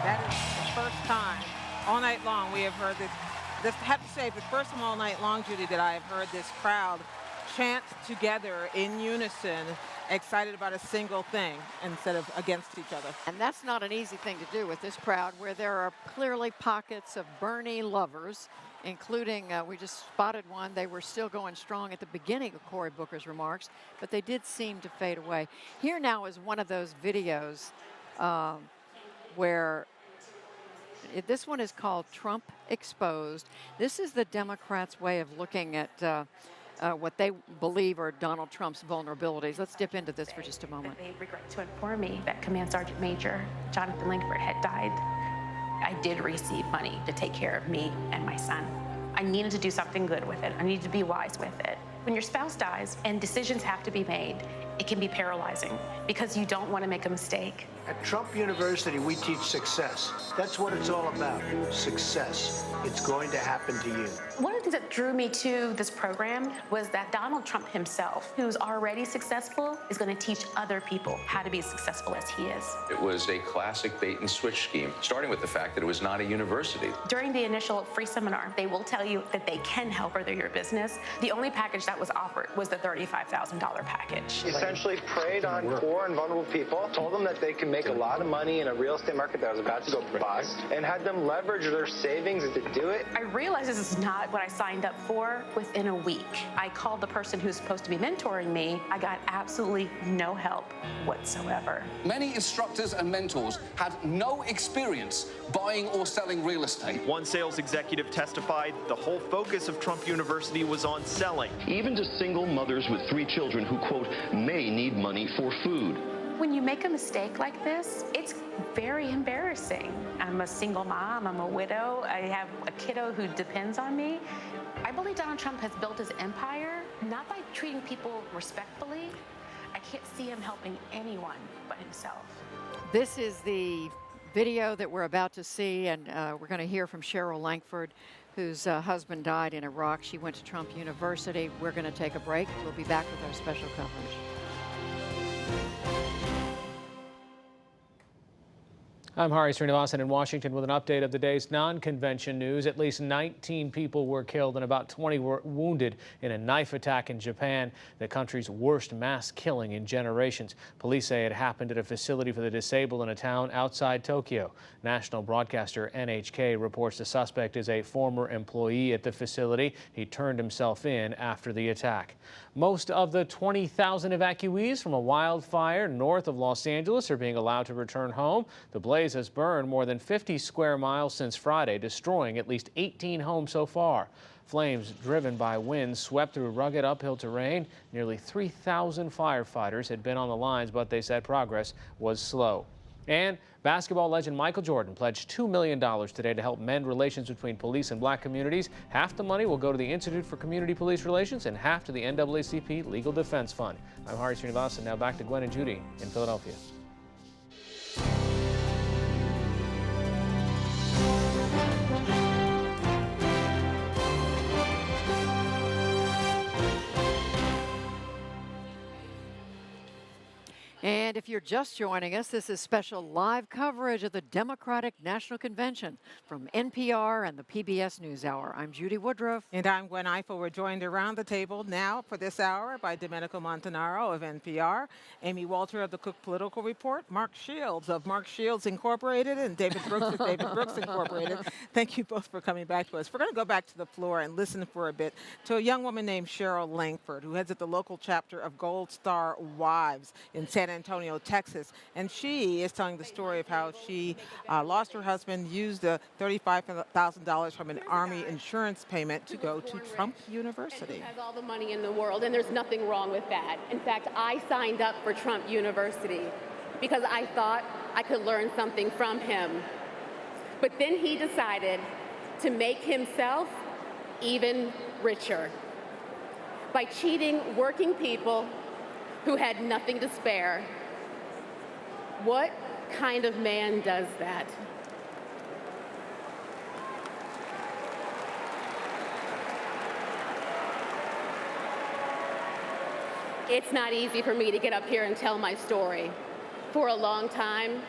That is the first time all night long we have heard this. I have to say, the first time all night long, Judy, that I have heard this crowd chant together in unison, excited about a single thing instead of against each other. And that's not an easy thing to do with this crowd, where there are clearly pockets of Bernie lovers, including, we just spotted one. They were still going strong at the beginning of Cory Booker's remarks, but they did seem to fade away. Here now is one of those videos where this one is called Trump Exposed. This is the Democrats' way of looking at what they believe are Donald Trump's vulnerabilities. Let's dip into this for just a moment. They regret to inform me that Command Sergeant Major Jonathan Langford had died. I did receive money to take care of me and my son. I needed to do something good with it. I needed to be wise with it. When your spouse dies and decisions have to be made, it can be paralyzing because you don't want to make a mistake. At Trump University, we teach success. That's what it's all about, success. It's going to happen to you. One of the things that drew me to this program was that Donald Trump himself, who's already successful, is going to teach other people how to be as successful as he is. It was a classic bait and switch scheme, starting with the fact that it was not a university. During the initial free seminar, they will tell you that they can help further your business. The only package that was offered was the $35,000 package. Essentially preyed on poor and vulnerable people, told them that they can make a lot of money in a real estate market that was about to go bust, and had them leverage their savings to do it. I realized this is not what I signed up for within a week. I called the person who's supposed to be mentoring me. I got absolutely no help whatsoever. Many instructors and mentors had no experience buying or selling real estate. One sales executive testified the whole focus of Trump University was on selling. Even to single mothers with 3 children who, quote, may need money for food. When you make a mistake like this, it's very embarrassing. I'm a single mom, I'm a widow, I have a kiddo who depends on me. I believe Donald Trump has built his empire not by treating people respectfully. I can't see him helping anyone but himself. This is the video that we're about to see, and we're going to hear from Cheryl Langford, whose husband died in Iraq. She went to Trump University. We're going to take a break. We'll be back with our special coverage. I'm Hari Srinivasan in Washington with an update of the day's non-convention news. At least 19 people were killed and about 20 were wounded in a knife attack in Japan, the country's worst mass killing in generations. Police say it happened at a facility for the disabled in a town outside Tokyo. National broadcaster NHK reports the suspect is a former employee at the facility. He turned himself in after the attack. Most of the 20,000 evacuees from a wildfire north of Los Angeles are being allowed to return home. The blaze has burned more than 50 square miles since Friday, destroying at least 18 homes so far. Flames driven by winds swept through rugged uphill terrain. Nearly 3,000 firefighters had been on the lines, but they said progress was slow. And basketball legend Michael Jordan pledged $2 million today to help mend relations between police and black communities. Half the money will go to the Institute for Community Police Relations and half to the NAACP Legal Defense Fund. I'm Hari Srinivasan. Now back to Gwen and Judy in Philadelphia. And if you're just joining us, this is special live coverage of the Democratic National Convention from NPR and the PBS NewsHour. I'm Judy Woodruff. And I'm Gwen Eiffel. We're joined around the table now for this hour by Domenico Montanaro of NPR, Amy Walter of the Cook Political Report, Mark Shields of Mark Shields Incorporated, and David Brooks of David Brooks Incorporated. Thank you both for coming back to us. We're going to go back to the floor and listen for a bit to a young woman named Cheryl Langford, who heads at the local chapter of Gold Star Wives in San Antonio, Texas. And she is telling the story of how she lost her husband, used the $35,000 from an Army insurance payment to go to Trump University. He has all the money in the world, and there's nothing wrong with that. In fact, I signed up for Trump University because I thought I could learn something from him. But then he decided to make himself even richer by cheating working people who had nothing to spare. What kind of man does that? It's not easy for me to get up here and tell my story. For a long time,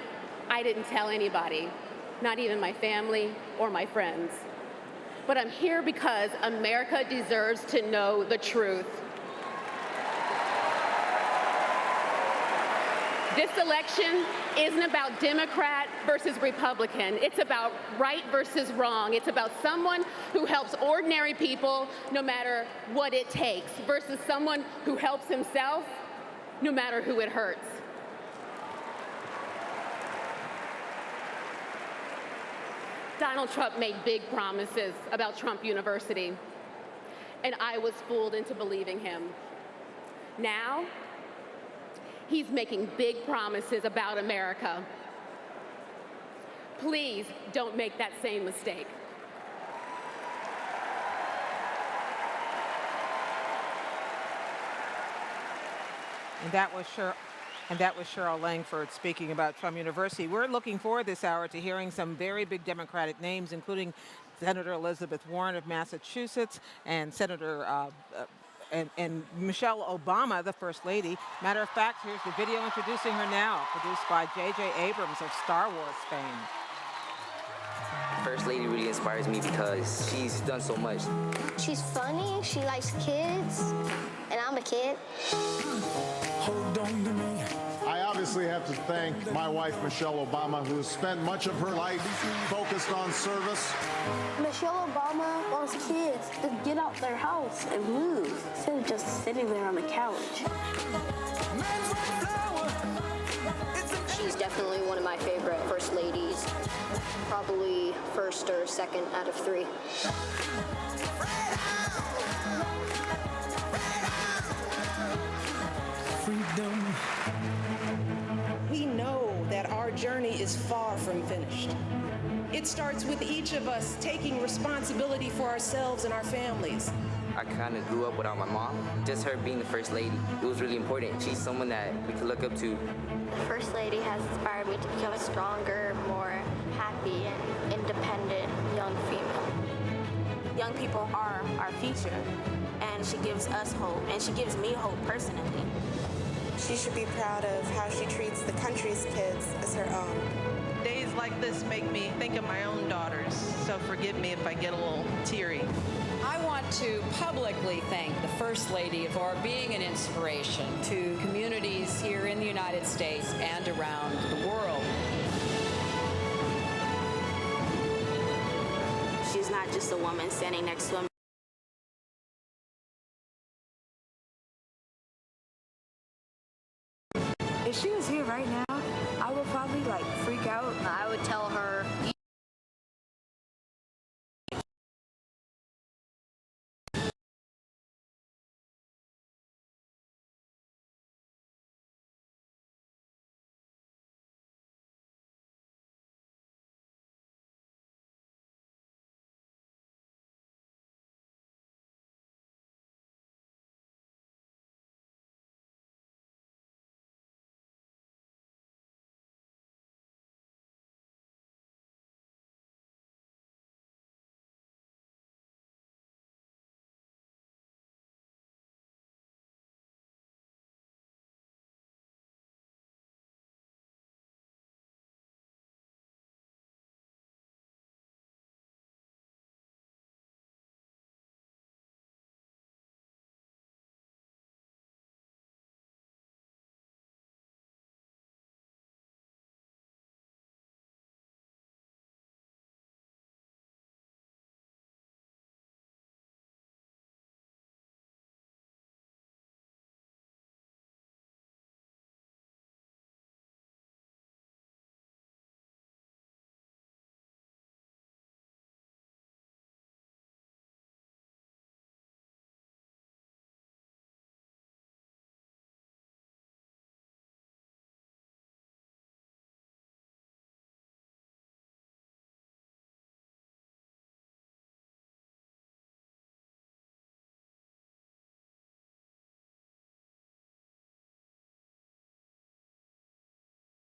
I didn't tell anybody, not even my family or my friends. But I'm here because America deserves to know the truth. This election isn't about Democrat versus Republican. It's about right versus wrong. It's about someone who helps ordinary people no matter what it takes versus someone who helps himself no matter who it hurts. Donald Trump made big promises about Trump University, and I was fooled into believing him. Now, he's making big promises about America. Please don't make that same mistake. And that was Cheryl Langford speaking about Trump University. We're looking forward this hour to hearing some very big Democratic names, including Senator Elizabeth Warren of Massachusetts and Senator and Michelle Obama, the First Lady. Matter of fact, here's the video introducing her now, produced by J.J. Abrams of Star Wars fame. First Lady really inspires me because she's done so much. She's funny, she likes kids, and I'm a kid. Hold on to me. I obviously have to thank my wife, Michelle Obama, who has spent much of her life focused on service. Michelle Obama wants kids to get out their house and move instead of just sitting there on the couch. She's definitely one of my favorite first ladies. Probably first or second out of three. Freedom. We know that our journey is far from finished. It starts with each of us taking responsibility for ourselves and our families. I kind of grew up without my mom. Just her being the First Lady, it was really important. She's someone that we could look up to. The First Lady has inspired me to become a stronger, more happy and independent young female. Young people are our future, and she gives us hope, and she gives me hope personally. She should be proud of how she treats the country's kids as her own. Days Moments like this make me think of my own daughters, so forgive me if I get a little teary. I want to publicly thank the First Lady for being an inspiration to communities here in the United States and around the world. She's not just a woman standing next to him. If she was here right now, I would probably like freak out. I would tell her,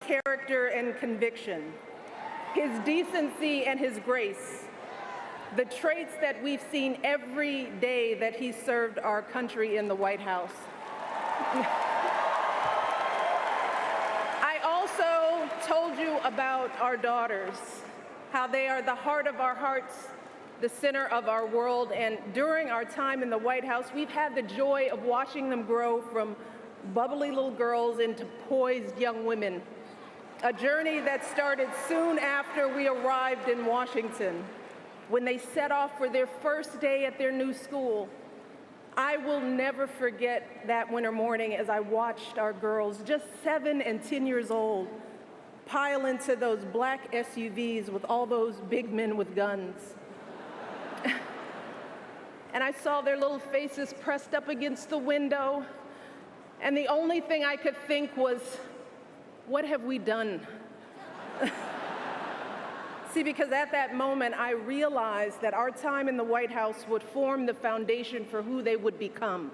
character and conviction, his decency and his grace, the traits that we've seen every day that he served our country in the White House. I also told you about our daughters, how they are the heart of our hearts, the center of our world, and during our time in the White House, we've had the joy of watching them grow from bubbly little girls into poised young women. A journey that started soon after we arrived in Washington, when they set off for their first day at their new school. I will never forget that winter morning as I watched our girls, just 7 and 10 years old, pile into those black SUVs with all those big men with guns. And I saw their little faces pressed up against the window, and the only thing I could think was, what have we done? See, because at that moment, I realized that our time in the White House would form the foundation for who they would become,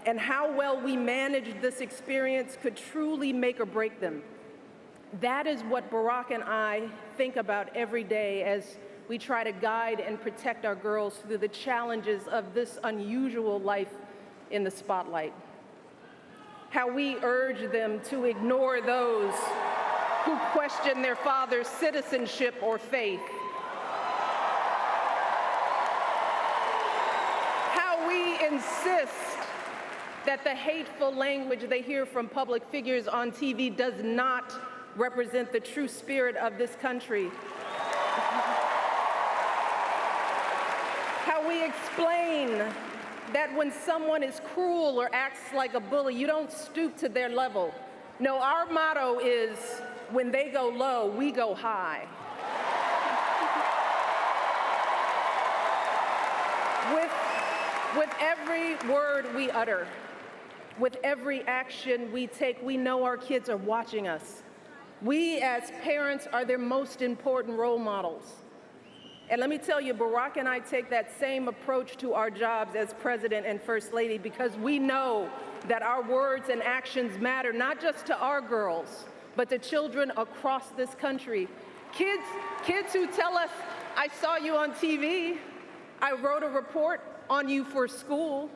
and how well we managed this experience could truly make or break them. That is what Barack and I think about every day as we try to guide and protect our girls through the challenges of this unusual life in the spotlight. How we urge them to ignore those who question their father's citizenship or faith. How we insist that the hateful language they hear from public figures on TV does not represent the true spirit of this country. How we explain that when someone is cruel or acts like a bully, you don't stoop to their level. No, our motto is, when they go low, we go high. With every word we utter, with every action we take, we know our kids are watching us. We as parents are their most important role models. And let me tell you, Barack and I take that same approach to our jobs as President and First Lady, because we know that our words and actions matter, not just to our girls, but to children across this country. Kids who tell us, I saw you on TV, I wrote a report on you for school.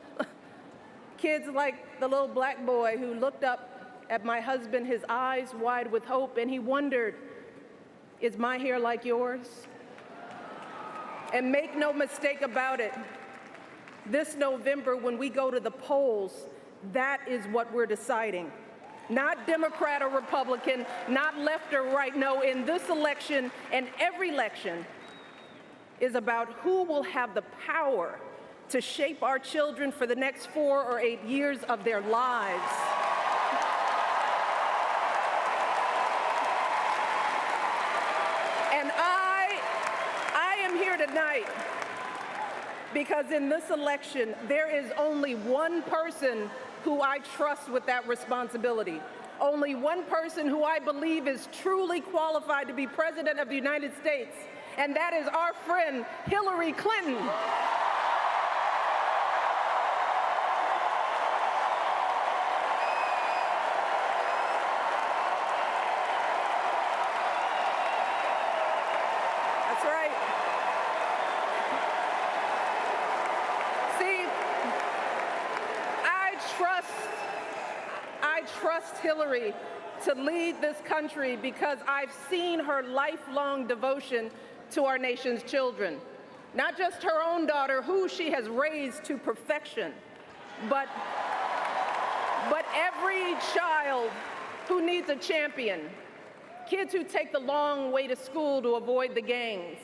Kids like the little black boy who looked up at my husband, his eyes wide with hope, and he wondered Is my hair like yours? And make no mistake about it, this November when we go to the polls, that is what we're deciding. Not Democrat or Republican, not left or right. No, in this election and every election is about who will have the power to shape our children for the next 4 or 8 years of their lives. And I am here tonight because in this election, there is only one person who I trust with that responsibility. Only one person who I believe is truly qualified to be President of the United States, and that is our friend Hillary Clinton. That's right. See, I trust Hillary to lead this country because I've seen her lifelong devotion to our nation's children. Not just her own daughter, who she has raised to perfection, but every child who needs a champion. Kids who take the long way to school to avoid the gangs.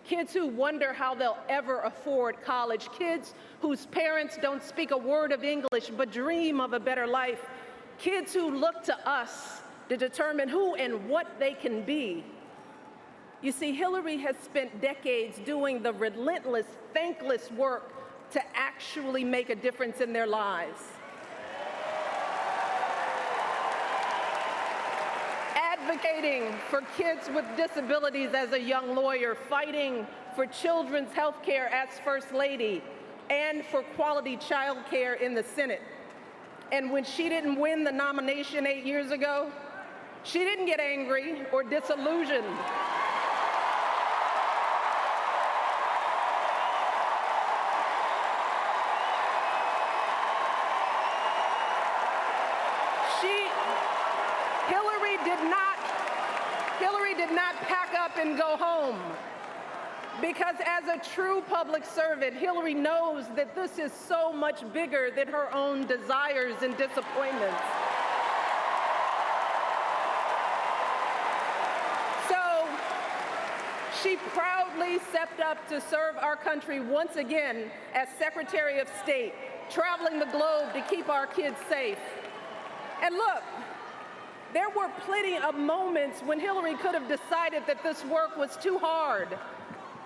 Kids who wonder how they'll ever afford college. Kids whose parents don't speak a word of English but dream of a better life. Kids who look to us to determine who and what they can be. You see, Hillary has spent decades doing the relentless, thankless work to actually make a difference in their lives. Advocating for kids with disabilities as a young lawyer, fighting for children's health care as First Lady, and for quality child care in the Senate. And when she didn't win the nomination 8 years ago, she didn't get angry or disillusioned. Hillary did not pack up and go home. Because as a true public servant, Hillary knows that this is so much bigger than her own desires and disappointments. So she proudly stepped up to serve our country once again as Secretary of State, traveling the globe to keep our kids safe. And look, there were plenty of moments when Hillary could have decided that this work was too hard,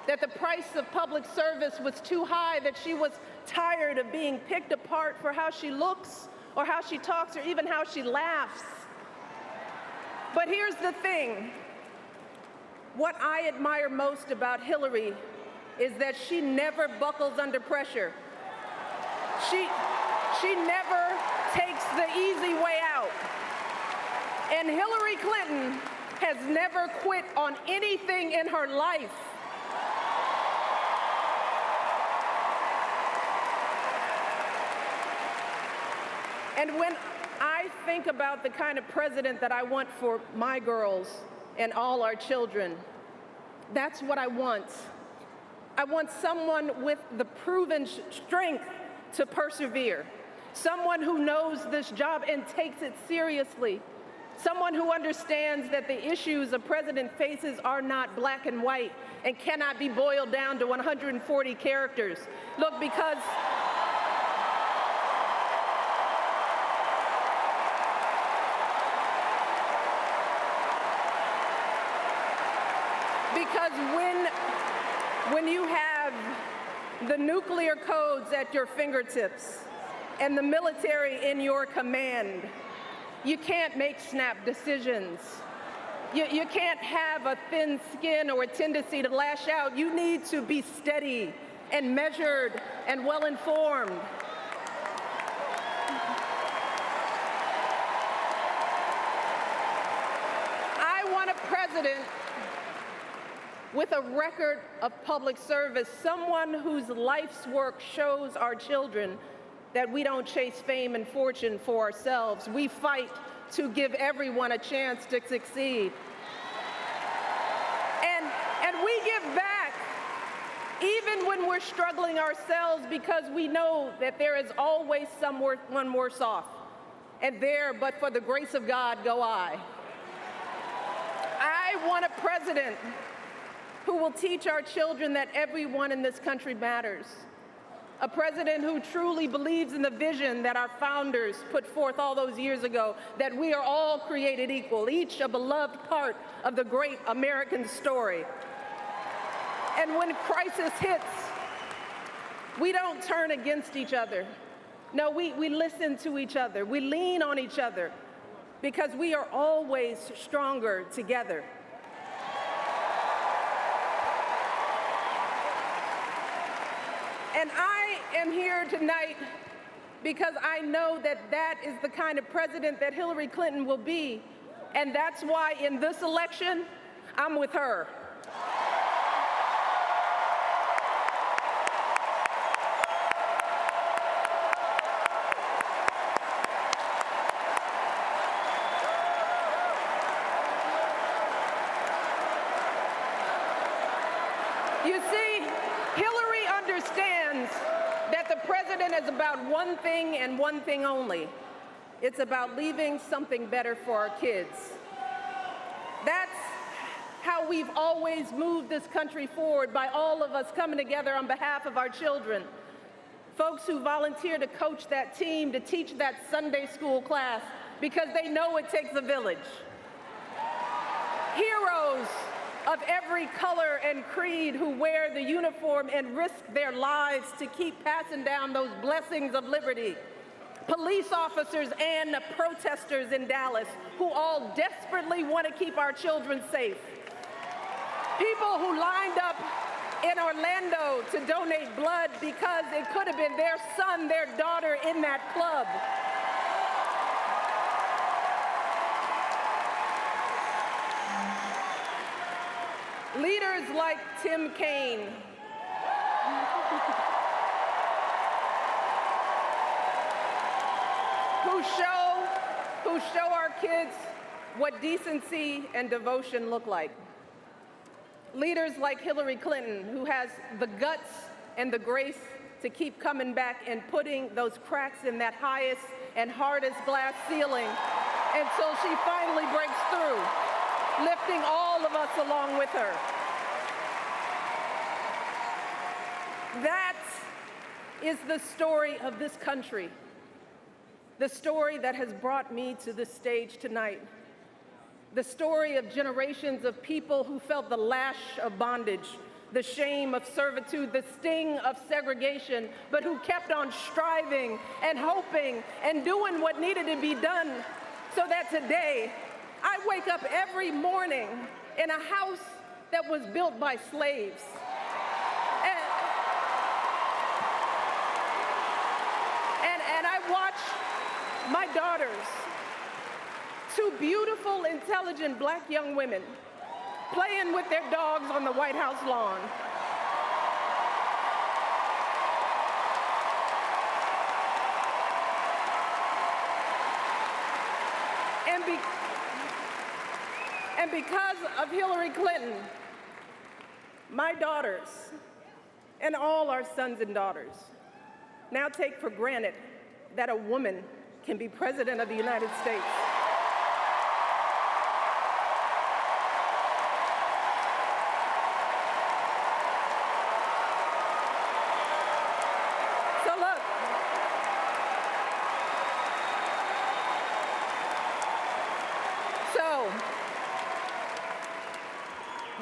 that the price of public service was too high, that she was tired of being picked apart for how she looks or how she talks or even how she laughs. But here's the thing. What I admire most about Hillary is that she never buckles under pressure. She never takes the easy way out. And Hillary Clinton has never quit on anything in her life. And when I think about the kind of president that I want for my girls and all our children, that's what I want. I want someone with the proven strength to persevere, someone who knows this job and takes it seriously, someone who understands that the issues a president faces are not black and white and cannot be boiled down to 140 characters. Look, because when you have the nuclear codes at your fingertips and the military in your command, you can't make snap decisions. You can't have a thin skin or a tendency to lash out. You need to be steady and measured and well-informed. I want a president with a record of public service, someone whose life's work shows our children that we don't chase fame and fortune for ourselves. We fight to give everyone a chance to succeed. give back even when we're struggling ourselves, because we know that there is always someone worse off. And there, but for the grace of God, go I. I want a president who will teach our children that everyone in this country matters. A president who truly believes in the vision that our founders put forth all those years ago, that we are all created equal, each a beloved part of the great American story. And when crisis hits, we don't turn against each other. No, we listen to each other. We lean on each other, because we are always stronger together. And I am here tonight because I know that that is the kind of president that Hillary Clinton will be. And that's why in this election, I'm with her. You see, Hillary understands that the president is about one thing and one thing only. It's about leaving something better for our kids. That's how we've always moved this country forward, by all of us coming together on behalf of our children. Folks who volunteer to coach that team, to teach that Sunday school class, because they know it takes a village. Heroes of every color and creed who wear the uniform and risk their lives to keep passing down those blessings of liberty. Police officers and protesters in Dallas who all desperately want to keep our children safe. People who lined up in Orlando to donate blood because it could have been their son, their daughter in that club. Leaders like Tim Kaine, who show our kids what decency and devotion look like. Leaders like Hillary Clinton, who has the guts and the grace to keep coming back and putting those cracks in that highest and hardest glass ceiling until she finally breaks through, lifting all of us along with her. That is the story of this country, the story that has brought me to this stage tonight, the story of generations of people who felt the lash of bondage, the shame of servitude, the sting of segregation, but who kept on striving and hoping and doing what needed to be done, so that today I wake up every morning in a house that was built by slaves. And I watch my daughters, two beautiful, intelligent black young women, playing with their dogs on the White House lawn. And because of Hillary Clinton, my daughters and all our sons and daughters now take for granted that a woman can be president of the United States. So look,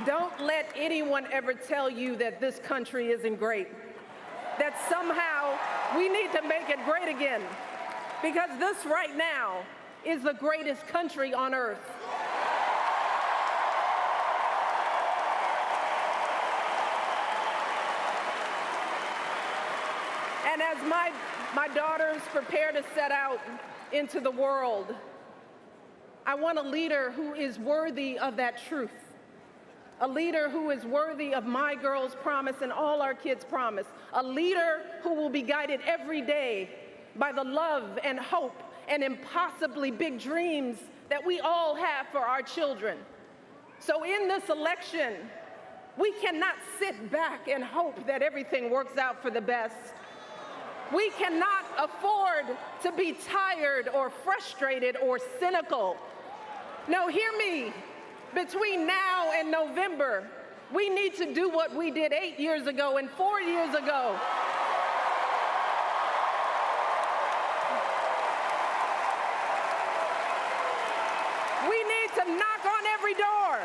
don't let anyone ever tell you that this country isn't great, that somehow we need to make it great again, because this right now is the greatest country on earth. And as my daughters prepare to set out into the world, I want a leader who is worthy of that truth. A leader who is worthy of my girls' promise and all our kids' promise. A leader who will be guided every day by the love and hope and impossibly big dreams that we all have for our children. So in this election, We cannot sit back and hope that everything works out for the best. We cannot afford to be tired or frustrated or cynical. No, hear me. Between now and November, we need to do what we did 8 years ago and 4 years ago. We need to knock on every door.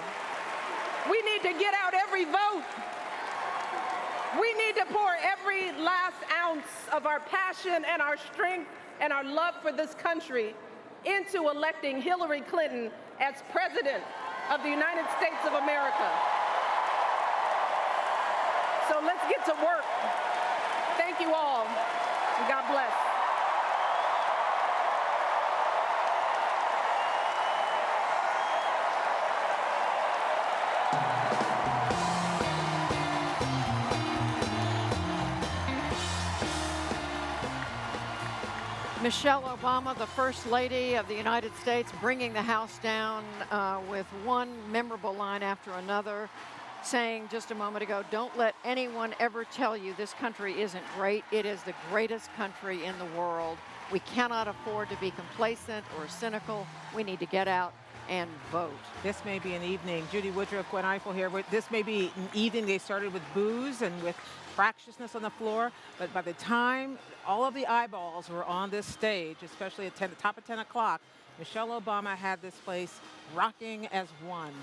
We need to get out every vote. We need to pour every last ounce of our passion and our strength and our love for this country into electing Hillary Clinton as President of the United States of America. So let's get to work. Thank you all, and God bless. Michelle Obama, the First Lady of the United States, bringing the House down with one memorable line after another, saying just a moment ago, don't let anyone ever tell you this country isn't great. It is the greatest country in the world. We cannot afford to be complacent or cynical. We need to get out and vote. This may be an evening. Judy Woodruff, Gwen Ifill here. This may be an evening they started with booze and with fractiousness on the floor, but by the time all of the eyeballs were on this stage, especially at the top of 10 o'clock, Michelle Obama had this place rocking as one.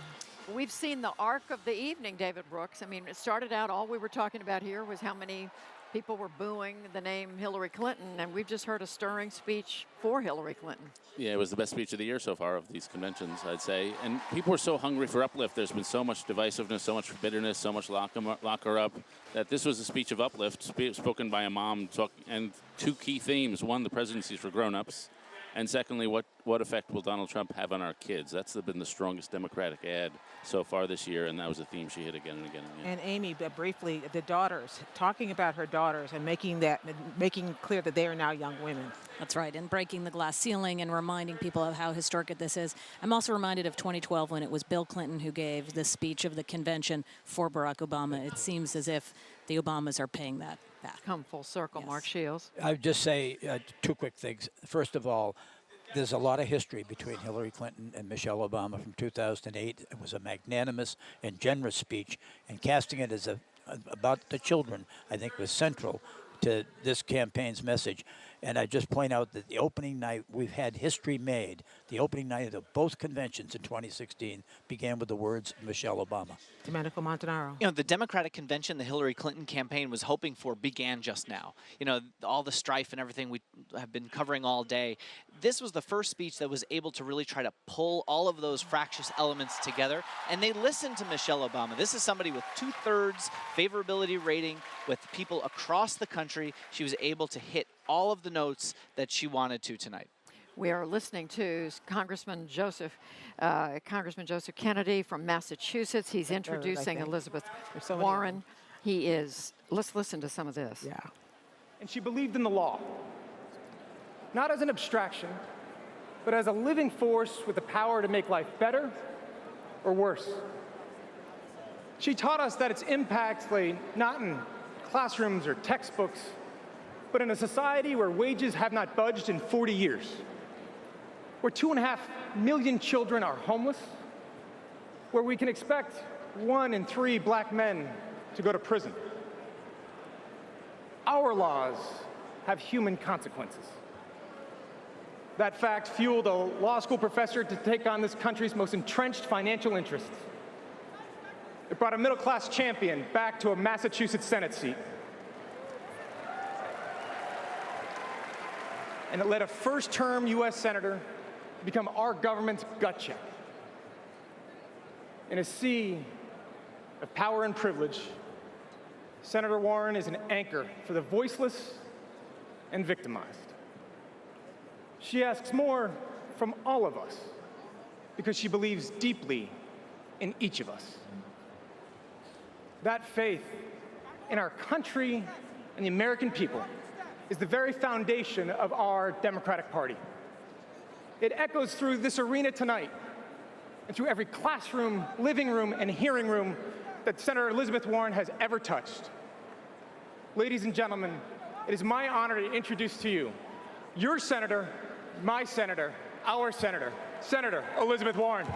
We've seen the arc of the evening, David Brooks. I mean, it started out, all we were talking about here was how many people were booing the name Hillary Clinton, and we've just heard a stirring speech for Hillary Clinton. Yeah, it was the best speech of the year so far of these conventions, I'd say. And people are so hungry for uplift. There's been so much divisiveness, so much bitterness, so much lock her up, that this was a speech of uplift, spoken by a mom, and two key themes. One, the presidency for grown-ups, and secondly, what effect will Donald Trump have on our kids? That's been the strongest Democratic ad so far this year, and that was a theme she hit again and again. Yeah. And Amy, briefly, the daughters, talking about her daughters and making clear that they are now young women. That's right, and breaking the glass ceiling and reminding people of how historic this is. I'm also reminded of 2012 when it was Bill Clinton who gave the speech of the convention for Barack Obama. It seems as if the Obamas are paying that back. Come full circle, yes. Mark Shields. I would just say two quick things. First of all, there's a lot of history between Hillary Clinton and Michelle Obama from 2008. It was a magnanimous and generous speech, and casting it as about the children, I think, was central to this campaign's message. And I just point out that the opening night, we've had history made. The opening night of both conventions in 2016 began with the words Michelle Obama. Domenico Montanaro. You know, the Democratic convention the Hillary Clinton campaign was hoping for began just now. You know, all the strife and everything we have been covering all day. This was the first speech that was able to really try to pull all of those fractious elements together, and they listened to Michelle Obama. This is somebody with 2/3 favorability rating with people across the country. She was able to hit all of the notes that she wanted to tonight. We are listening to Congressman Joseph Kennedy from Massachusetts. He's introducing Elizabeth Warren. He is, let's listen to some of this. Yeah. And she believed in the law, not as an abstraction, but as a living force with the power to make life better or worse. She taught us that its impact lay not in classrooms or textbooks, but in a society where wages have not budged in 40 years, where 2.5 million children are homeless, where we can expect 1 in 3 black men to go to prison. Our laws have human consequences. That fact fueled a law school professor to take on this country's most entrenched financial interests. It brought a middle-class champion back to a Massachusetts Senate seat. And it led a first-term U.S. senator to become our government's gut check. In a sea of power and privilege, Senator Warren is an anchor for the voiceless and victimized. She asks more from all of us because she believes deeply in each of us. That faith in our country and the American people is the very foundation of our Democratic Party. It echoes through this arena tonight and through every classroom, living room, and hearing room that that Senator Elizabeth Warren has ever touched. Ladies and gentlemen, it is my honor to introduce to you your senator, my senator, our senator, Senator Elizabeth Warren.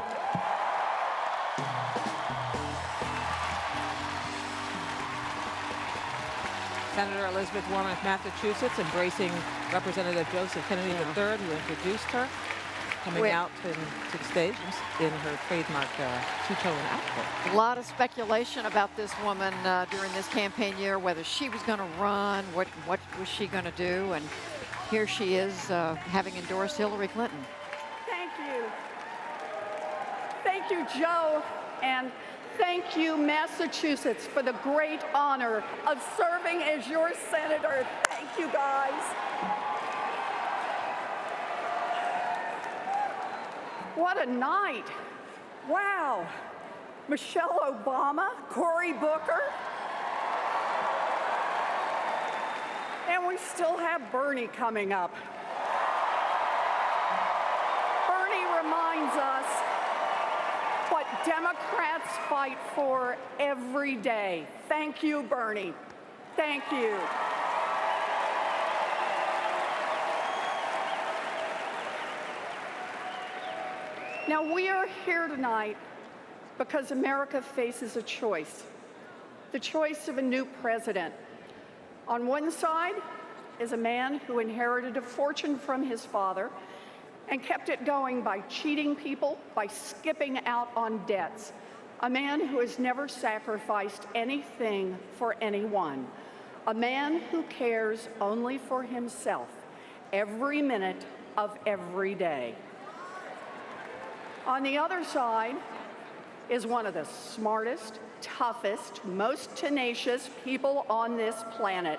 Senator Elizabeth Warren of Massachusetts, embracing Representative Joseph Kennedy III, who introduced her, coming out to the stage in her trademark two-tone outfit. A lot of speculation about this woman during this campaign year, whether she was going to run, what was she going to do, and here she is having endorsed Hillary Clinton. Thank you. Thank you, Joe, and thank you, Massachusetts, for the great honor of serving as your senator. Thank you, guys. What a night. Wow. Michelle Obama, Cory Booker. And we still have Bernie coming up. Bernie reminds us what Democrats fight for every day. Thank you, Bernie. Thank you. Now, we are here tonight because America faces a choice, the choice of a new president. On one side is a man who inherited a fortune from his father and kept it going by cheating people, by skipping out on debts. A man who has never sacrificed anything for anyone. A man who cares only for himself every minute of every day. On the other side is one of the smartest, toughest, most tenacious people on this planet.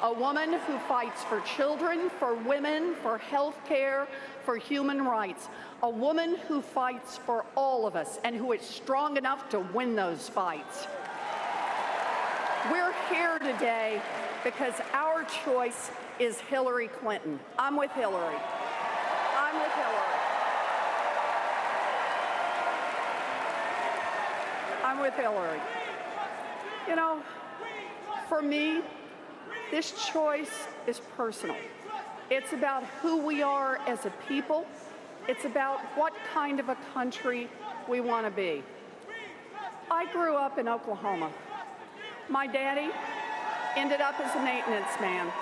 A woman who fights for children, for women, for health care, for human rights. A woman who fights for all of us and who is strong enough to win those fights. We're here today because our choice is Hillary Clinton. I'm with Hillary. I'm with Hillary. I'm with Hillary. You know, for me, this choice is personal. It's about who we are as a people. It's about what kind of a country we want to be. I grew up in Oklahoma. My daddy ended up as a maintenance man,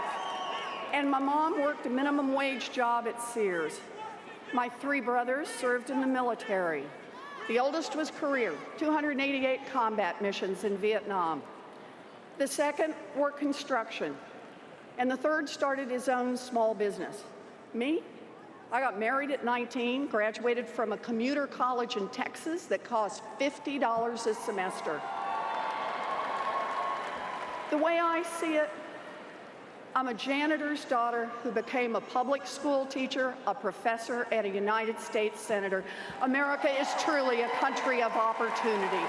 and my mom worked a minimum wage job at Sears. My three brothers served in the military. The oldest was career, 288 combat missions in Vietnam. The second worked construction, and the third started his own small business. Me? I got married at 19, graduated from a commuter college in Texas that cost $50 a semester. The way I see it, I'm a janitor's daughter who became a public school teacher, a professor, and a United States senator. America is truly a country of opportunity.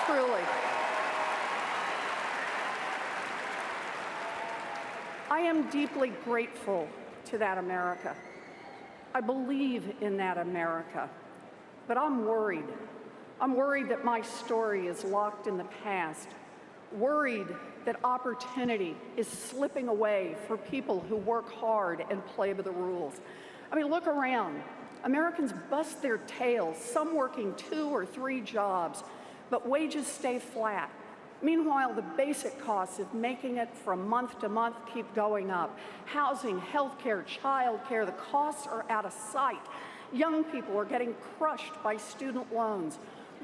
Truly. I am deeply grateful to that America. I believe in that America, but I'm worried. I'm worried that my story is locked in the past, worried that opportunity is slipping away for people who work hard and play by the rules. I mean, look around. Americans bust their tails, some working 2 or 3 jobs, but wages stay flat. Meanwhile, the basic costs of making it from month to month keep going up. Housing, healthcare, childcare, the costs are out of sight. Young people are getting crushed by student loans.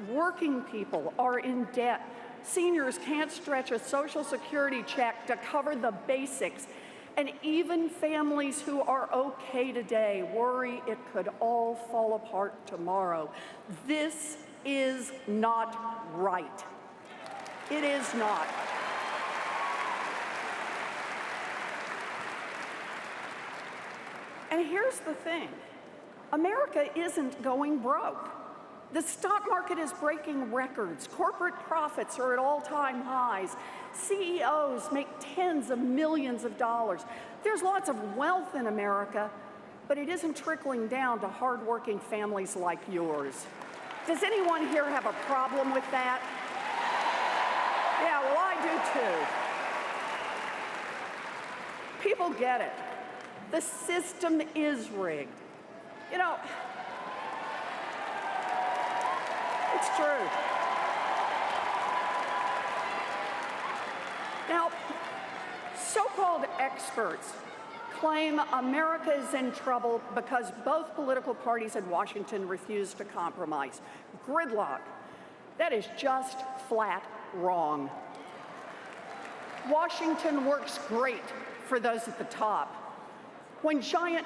Working people are in debt. Seniors can't stretch a Social Security check to cover the basics. And even families who are okay today worry it could all fall apart tomorrow. This is not right. It is not. And here's the thing. America isn't going broke. The stock market is breaking records. Corporate profits are at all-time highs. CEOs make tens of millions of dollars. There's lots of wealth in America, but it isn't trickling down to hardworking families like yours. Does anyone here have a problem with that? Yeah, well, I do too. People get it. The system is rigged. You know, it's true. Now, so-called experts claim America is in trouble because both political parties in Washington refuse to compromise. Gridlock. That is just flat wrong. Washington works great for those at the top. When giant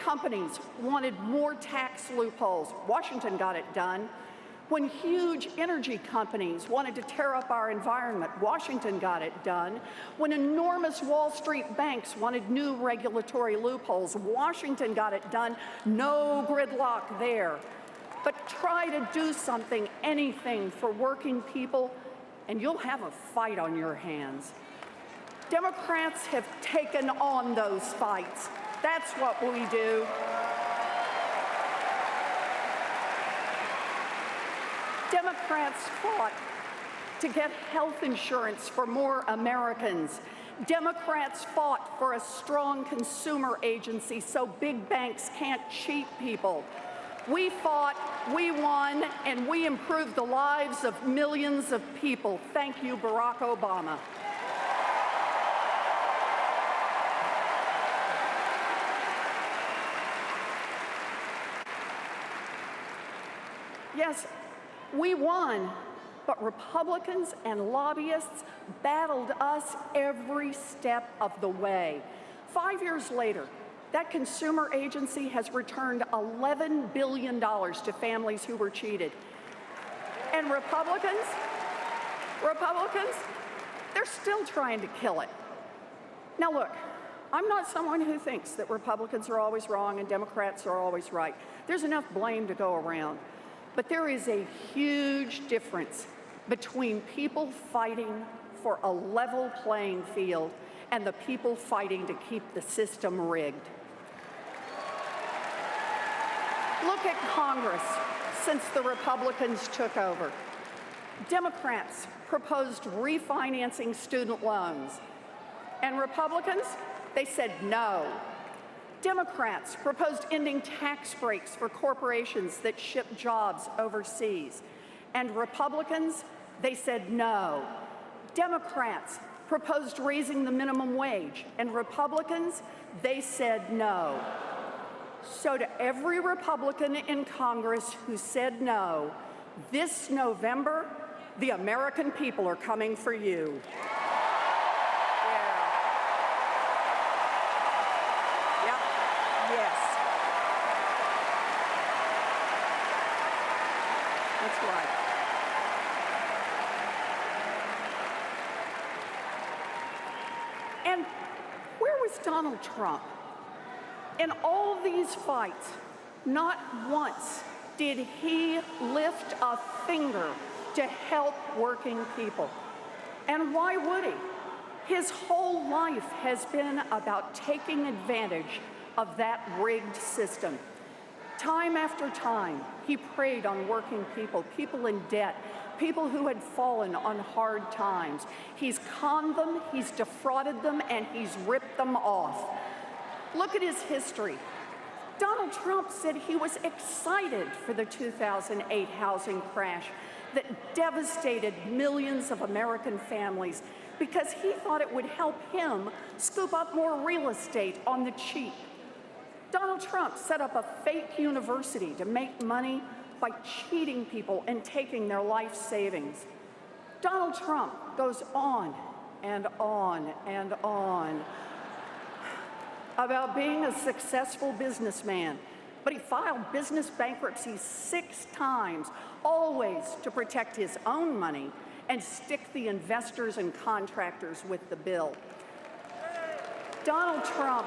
companies wanted more tax loopholes, Washington got it done. When huge energy companies wanted to tear up our environment, Washington got it done. When enormous Wall Street banks wanted new regulatory loopholes, Washington got it done. No gridlock there. But try to do something, anything for working people, and you'll have a fight on your hands. Democrats have taken on those fights. That's what we do. Democrats fought to get health insurance for more Americans. Democrats fought for a strong consumer agency so big banks can't cheat people. We fought, we won, and we improved the lives of millions of people. Thank you, Barack Obama. Yes, we won, but Republicans and lobbyists battled us every step of the way. 5 years later, that consumer agency has returned $11 billion to families who were cheated. And Republicans, they're still trying to kill it. Now look, I'm not someone who thinks that Republicans are always wrong and Democrats are always right. There's enough blame to go around. But there is a huge difference between people fighting for a level playing field and the people fighting to keep the system rigged. Look at Congress since the Republicans took over. Democrats proposed refinancing student loans, and Republicans, they said no. Democrats proposed ending tax breaks for corporations that ship jobs overseas. And Republicans, they said no. Democrats proposed raising the minimum wage. And Republicans, they said no. So to every Republican in Congress who said no, this November, the American people are coming for you. That's right. And where was Donald Trump? In all of these fights, not once did he lift a finger to help working people. And why would he? His whole life has been about taking advantage of that rigged system. Time after time, he preyed on working people, people in debt, people who had fallen on hard times. He's conned them, he's defrauded them, and he's ripped them off. Look at his history. Donald Trump said he was excited for the 2008 housing crash that devastated millions of American families because he thought it would help him scoop up more real estate on the cheap. Donald Trump set up a fake university to make money by cheating people and taking their life savings. Donald Trump goes on and on and on about being a successful businessman, but he filed business bankruptcy 6 times, always to protect his own money and stick the investors and contractors with the bill. Donald Trump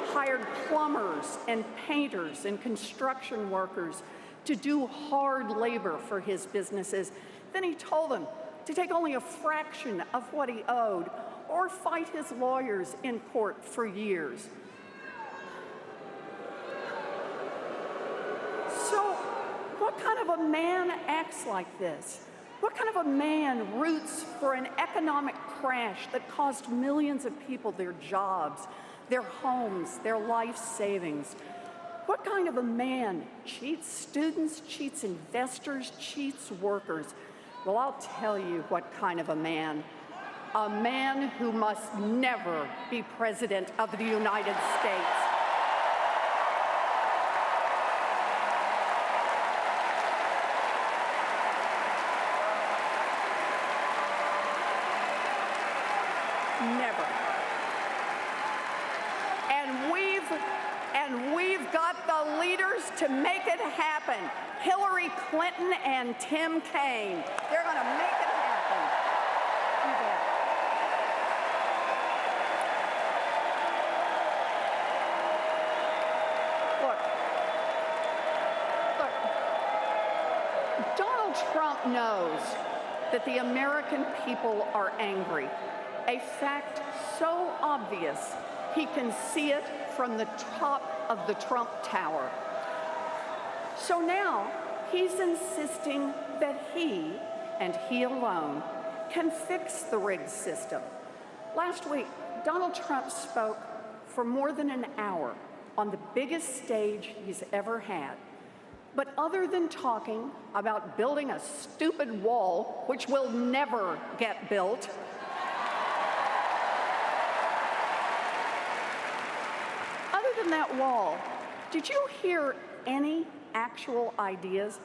hired plumbers and painters and construction workers to do hard labor for his businesses. Then he told them to take only a fraction of what he owed or fight his lawyers in court for years. So what What kind of a man acts like this? What kind of a man roots for an economic crash that cost millions of people their jobs, their homes, their life savings? What kind of a man cheats students, cheats investors, cheats workers? Well, I'll tell you what kind of a man. A man who must never be president of the United States. Never. And we've got the leaders to make it happen. Hillary Clinton and Tim Kaine. They're going to make it happen. You bet. Look, Donald Trump knows that the American people are angry. A fact so obvious, he can see it from the top of the Trump Tower. So now, he's insisting that he, and he alone, can fix the rigged system. Last week, Donald Trump spoke for more than an hour on the biggest stage he's ever had. But other than talking about building a stupid wall, which will never get built, other than that wall, did you hear any actual ideas?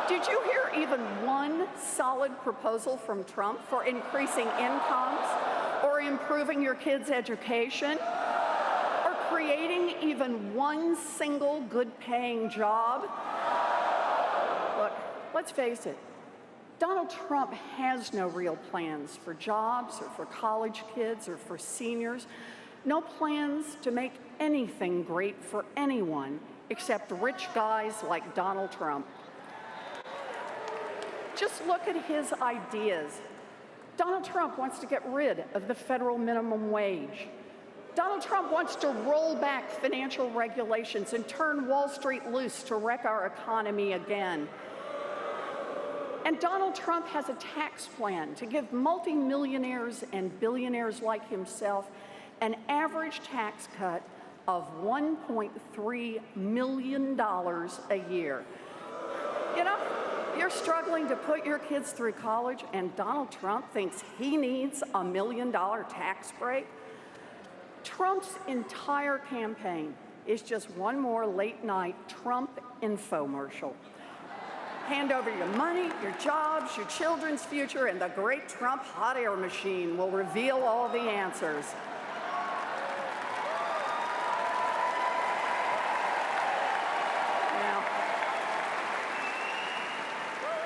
Did you hear even one solid proposal from Trump for increasing incomes or improving your kids' education or creating even one single good-paying job? Look, let's face it. Donald Trump has no real plans for jobs or for college kids or for seniors. No plans to make anything great for anyone except rich guys like Donald Trump. Just look at his ideas. Donald Trump wants to get rid of the federal minimum wage. Donald Trump wants to roll back financial regulations and turn Wall Street loose to wreck our economy again. And Donald Trump has a tax plan to give multimillionaires and billionaires like himself an average tax cut of $1.3 million a year. You know, you're struggling to put your kids through college, and Donald Trump thinks he needs a $1 million tax break? Trump's entire campaign is just one more late-night Trump infomercial. Hand over your money, your jobs, your children's future, and the great Trump hot air machine will reveal all the answers.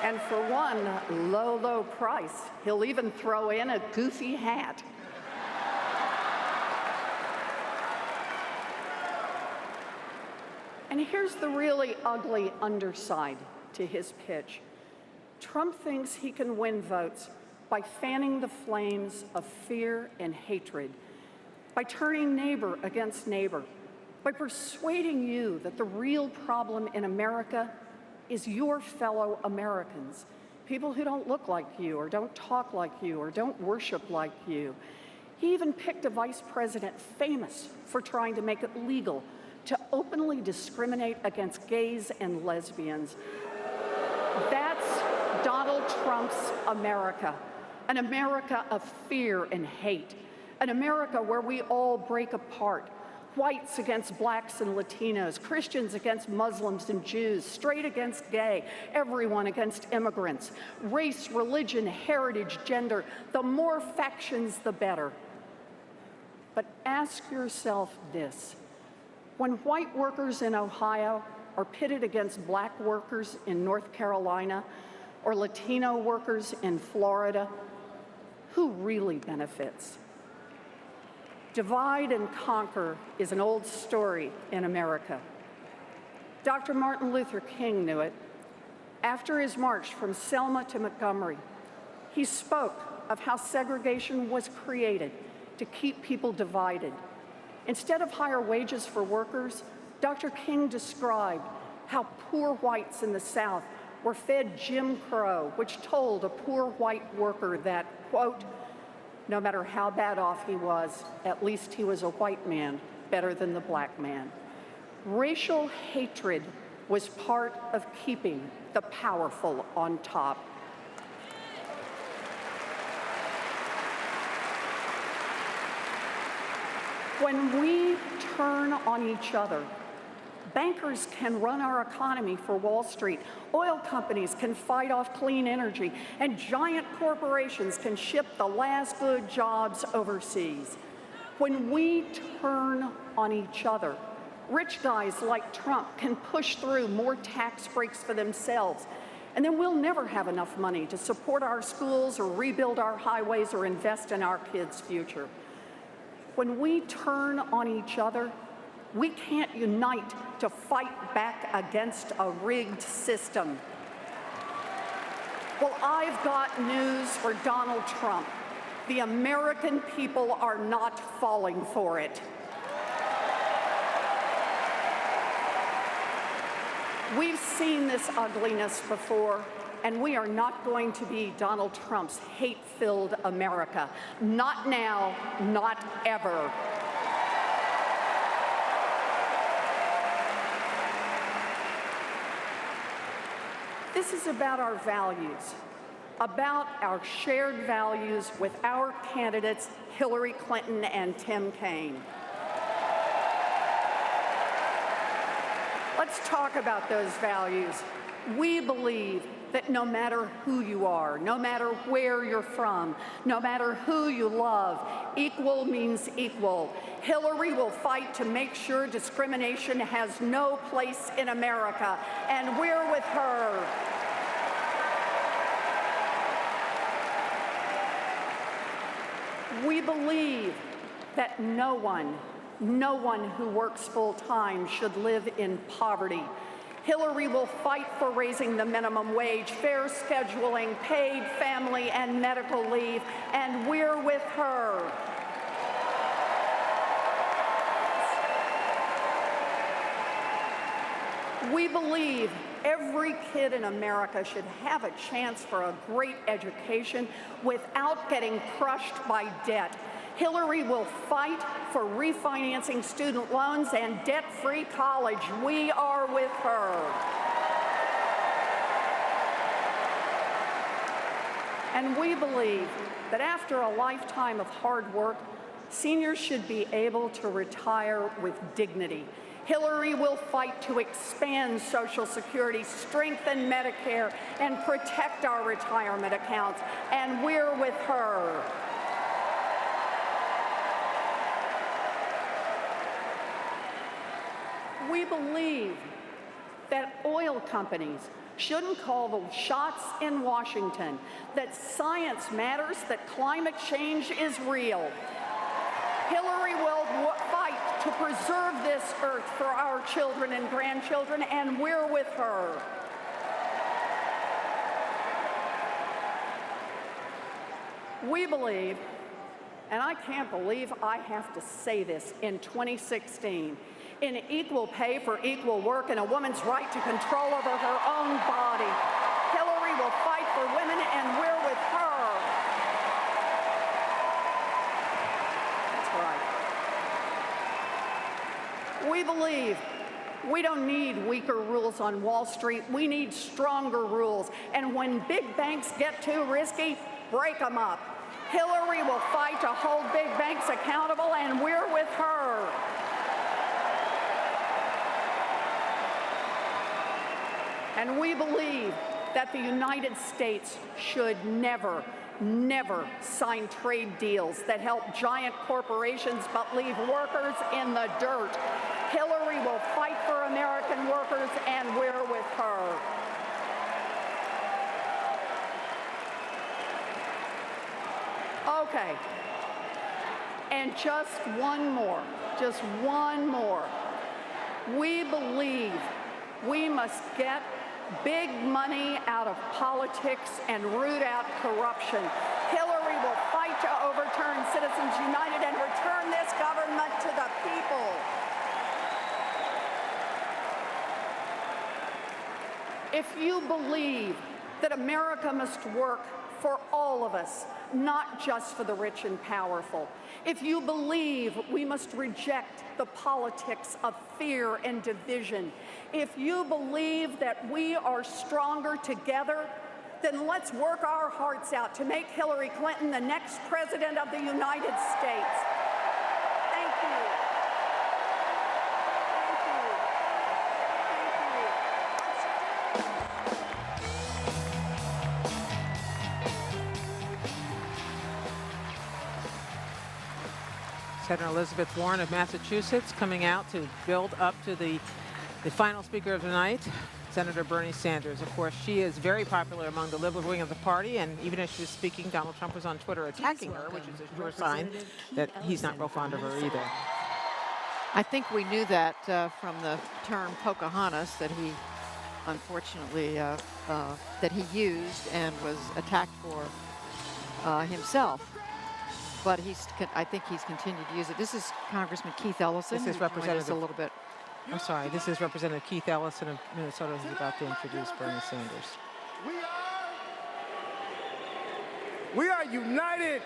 And for one low, low price, he'll even throw in a goofy hat. And here's the really ugly underside to his pitch. Trump thinks he can win votes by fanning the flames of fear and hatred, by turning neighbor against neighbor, by persuading you that the real problem in America is your fellow Americans, people who don't look like you or don't talk like you or don't worship like you. He even picked a vice president famous for trying to make it legal to openly discriminate against gays and lesbians. That's Donald Trump's America, an America of fear and hate, an America where we all break apart. Whites against blacks and Latinos, Christians against Muslims and Jews, straight against gay, everyone against immigrants, race, religion, heritage, gender. The more factions, the better. But ask yourself this. When white workers in Ohio are pitted against black workers in North Carolina or Latino workers in Florida, who really benefits? Divide and conquer is an old story in America. Dr. Martin Luther King knew it. After his march from Selma to Montgomery, he spoke of how segregation was created to keep people divided. Instead of higher wages for workers, Dr. King described how poor whites in the South were fed Jim Crow, which told a poor white worker that, quote, no matter how bad off he was, at least he was a white man, better than the black man. Racial hatred was part of keeping the powerful on top. When we turn on each other, bankers can run our economy for Wall Street, oil companies can fight off clean energy, and giant corporations can ship the last good jobs overseas. When we turn on each other, rich guys like Trump can push through more tax breaks for themselves, and then we'll never have enough money to support our schools or rebuild our highways or invest in our kids' future. When we turn on each other, we can't unite to fight back against a rigged system. Well, I've got news for Donald Trump. The American people are not falling for it. We've seen this ugliness before, and we are not going to be Donald Trump's hate-filled America. Not now, not ever. This is about our values, about our shared values with our candidates, Hillary Clinton and Tim Kaine. Let's talk about those values. We believe that no matter who you are, no matter where you're from, no matter who you love, equal means equal. Hillary will fight to make sure discrimination has no place in America, and we're with her. We believe that no one who works full-time should live in poverty. Hillary will fight for raising the minimum wage, fair scheduling, paid family and medical leave, and we're with her. We believe every kid in America should have a chance for a great education without getting crushed by debt. Hillary will fight for refinancing student loans and debt-free college. We are with her. And we believe that after a lifetime of hard work, seniors should be able to retire with dignity. Hillary will fight to expand Social Security, strengthen Medicare, and protect our retirement accounts. And we're with her. We believe that oil companies shouldn't call the shots in Washington, that science matters, that climate change is real. Hillary will fight to preserve this earth for our children and grandchildren, and we're with her. We believe, and I can't believe I have to say this in 2016, in equal pay for equal work and a woman's right to control over her own body. Hillary will fight for women, and we're with her. That's right. We believe we don't need weaker rules on Wall Street. We need stronger rules. And when big banks get too risky, break them up. Hillary will fight to hold big banks accountable, and we're with her. And we believe that the United States should never sign trade deals that help giant corporations but leave workers in the dirt. Hillary will fight for American workers, and we're with her. Okay. And just one more. We believe we must get big money out of politics and root out corruption. Hillary will fight to overturn Citizens United and return this government to the people. if you believe that America must work for all of us, not just for the rich and powerful, if you believe we must reject the politics of fear and division, if you believe that we are stronger together, then let's work our hearts out to make Hillary Clinton the next president of the United States. Thank you. Senator Elizabeth Warren of Massachusetts coming out to build up to the final speaker of the night, Senator Bernie Sanders. Of course, she is very popular among the liberal wing of the party, and even as she was speaking, Donald Trump was on Twitter attacking her, which is a sure sign that he's not real fond of her either. I think we knew that from the term Pocahontas that he, unfortunately, that he used and was attacked for himself. But I think he's continued to use it. This is Congressman Keith Ellison. This is Representative a little bit. I'm sorry, this is Representative Keith Ellison of Minnesota who's about to introduce Bernie Sanders. We are united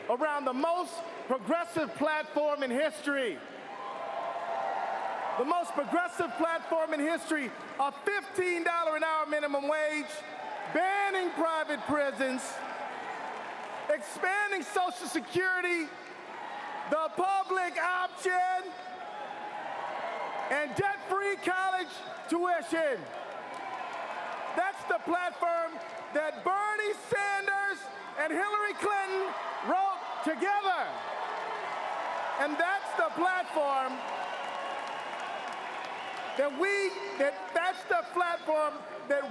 around the most progressive platform in history. The most progressive platform in history, a $15 an hour minimum wage, banning private prisons, expanding Social Security, the public option, and debt-free college tuition. That's the platform that Bernie Sanders and Hillary Clinton wrote together. And that's the platform that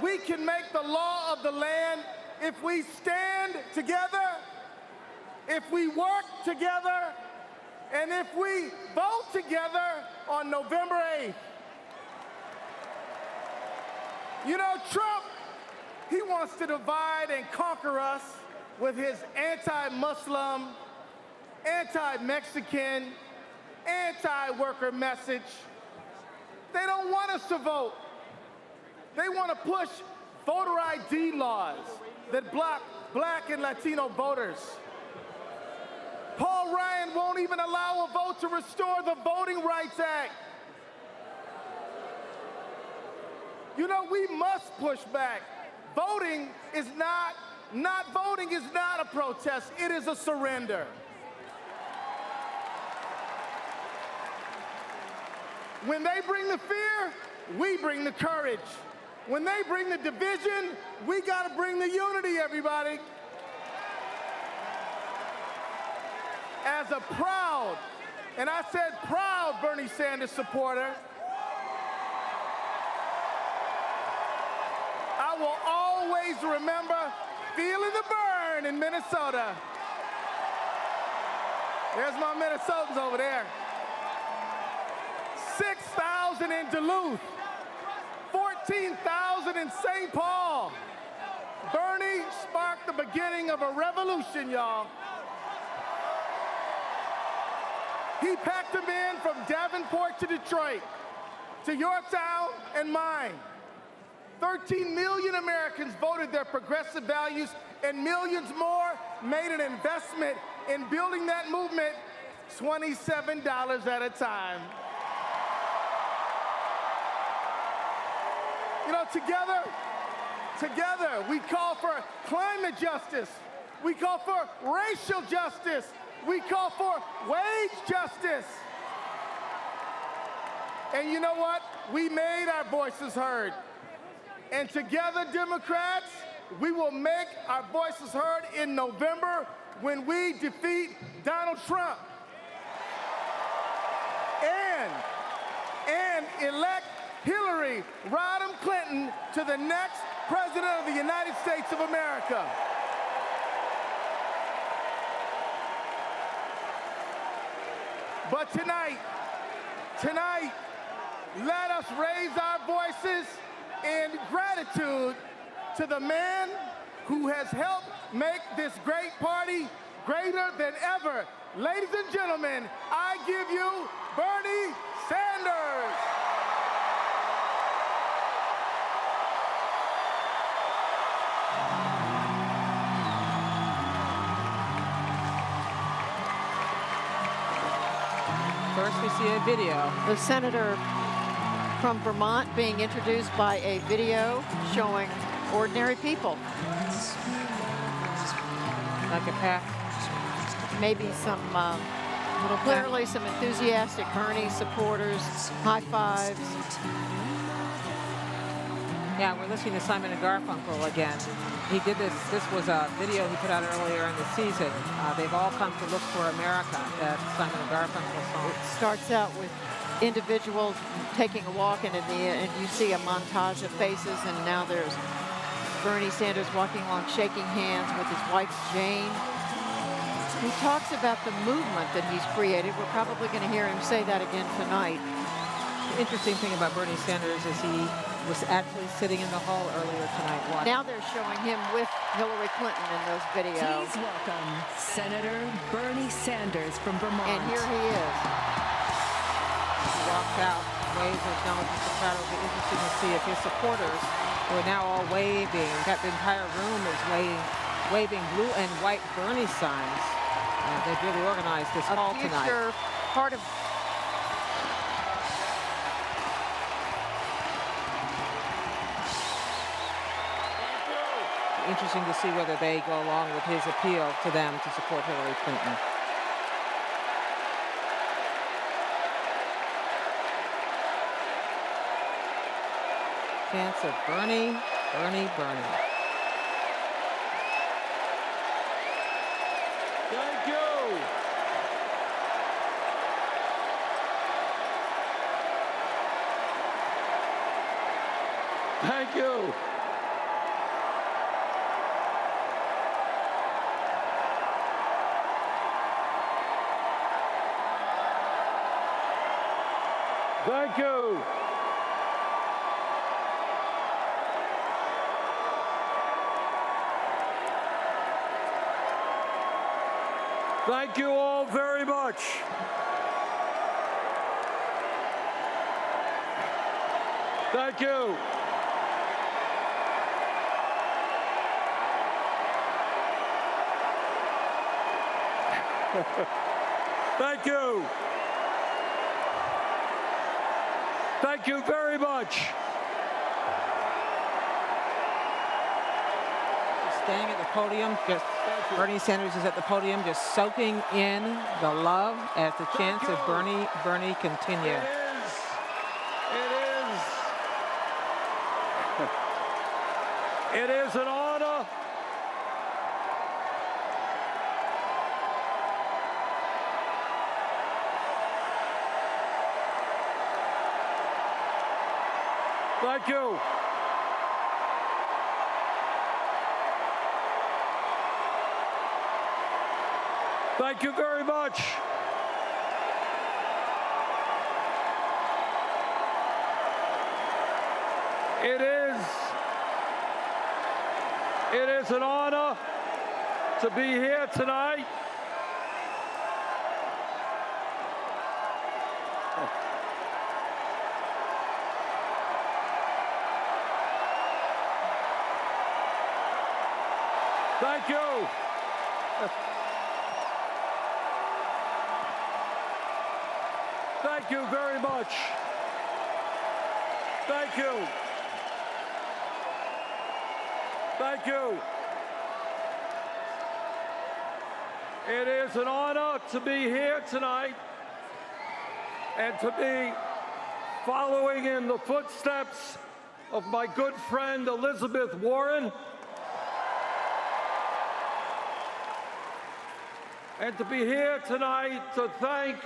we can make the law of the land if we stand together, if we work together, and if we vote together on November 8th. You know, Trump, he wants to divide and conquer us with his anti-Muslim, anti-Mexican, anti-worker message. They don't want us to vote. They want to push voter ID laws that block Black and Latino voters. Paul Ryan won't even allow a vote to restore the Voting Rights Act. You know, we must push back. Voting is not voting is not a protest, it is a surrender. When they bring the fear, we bring the courage. When they bring the division, we got to bring the unity, everybody. As a proud, and I said proud Bernie Sanders supporter, I will always remember feeling the burn in Minnesota. There's my Minnesotans over there. 6,000 in Duluth, 14,000 in St. Paul. Bernie sparked the beginning of a revolution, y'all. He packed them in from Davenport to Detroit, to your town and mine. 13 million Americans voted their progressive values, and millions more made an investment in building that movement $27 at a time. You know, together, we call for climate justice. We call for racial justice. We call for wage justice. And you know what? We made our voices heard. And together, Democrats, we will make our voices heard in November when we defeat Donald Trump and elect Hillary Rodham Clinton to the next president of the United States of America. But tonight, let us raise our voices in gratitude to the man who has helped make this great party greater than ever. Ladies and gentlemen, I give you Bernie Sanders. first we see a video. The senator from Vermont being introduced by a video showing ordinary people. Like a path. Maybe some, clearly some enthusiastic Bernie supporters, high fives. Yeah, we're listening to Simon and Garfunkel again. He did this was a video he put out earlier in the season. They've all come to look for America, that Simon and Garfunkel song. It starts out with individuals taking a walk, and you see a montage of faces, and now there's Bernie Sanders walking along, shaking hands with his wife, Jane. He talks about the movement that he's created. We're probably going to hear him say that again tonight. The interesting thing about Bernie Sanders is he was actually sitting in the hall earlier tonight watching. Now they're showing him with Hillary Clinton in those videos. Please welcome Senator Bernie Sanders from Vermont. And here he is. He walks out, waves and acknowledges the crowd. It'll be interesting to see if his supporters, who are now all waving, got the entire room is waving blue and white Bernie signs. They've really organized this hall tonight. Part of interesting to see whether they go along with his appeal to them to support Hillary Clinton. Chance of Bernie, Bernie, Bernie. Thank you. Thank you. Thank you. Thank you all very much. Thank you. Thank you. Thank you very much. Staying at the podium, Bernie Sanders is at the podium just soaking in the love as the chants of Bernie continue. It is an honor. Thank you. Thank you very much. It is an honor to be here tonight. Thank you. Thank you very much. Thank you. Thank you. It is an honor to be here tonight and to be following in the footsteps of my good friend Elizabeth Warren, and to be here tonight to thank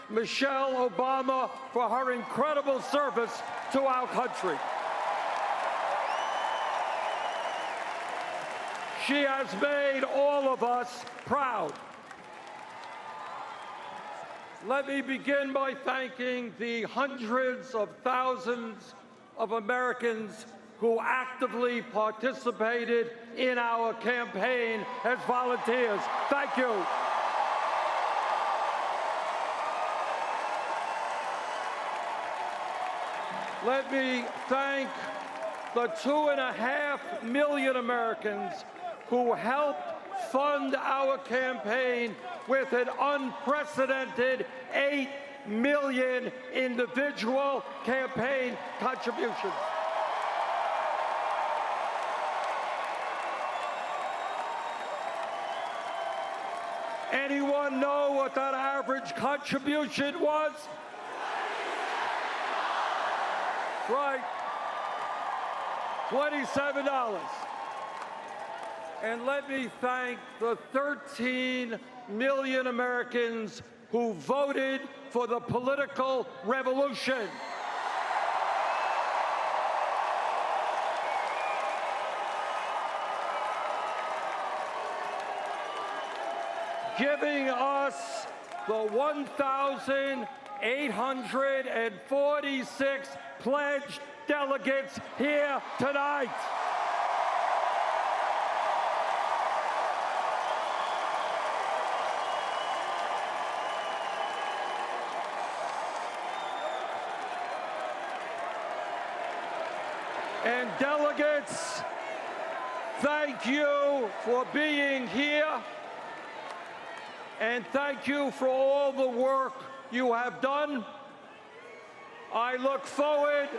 Michelle Obama for her incredible service to our country. She has made all of us proud. Let me begin by thanking the hundreds of thousands of Americans who actively participated in our campaign as volunteers. Thank you. Let me thank the 2.5 million Americans who helped fund our campaign with an unprecedented $8 million individual campaign contributions. Anyone know what that average contribution was? Right. $27. And let me thank the 13 million Americans who voted for the political revolution. Giving us the 1,846 pledged delegates here tonight. And delegates, thank you for being here. And thank you for all the work you have done. I look forward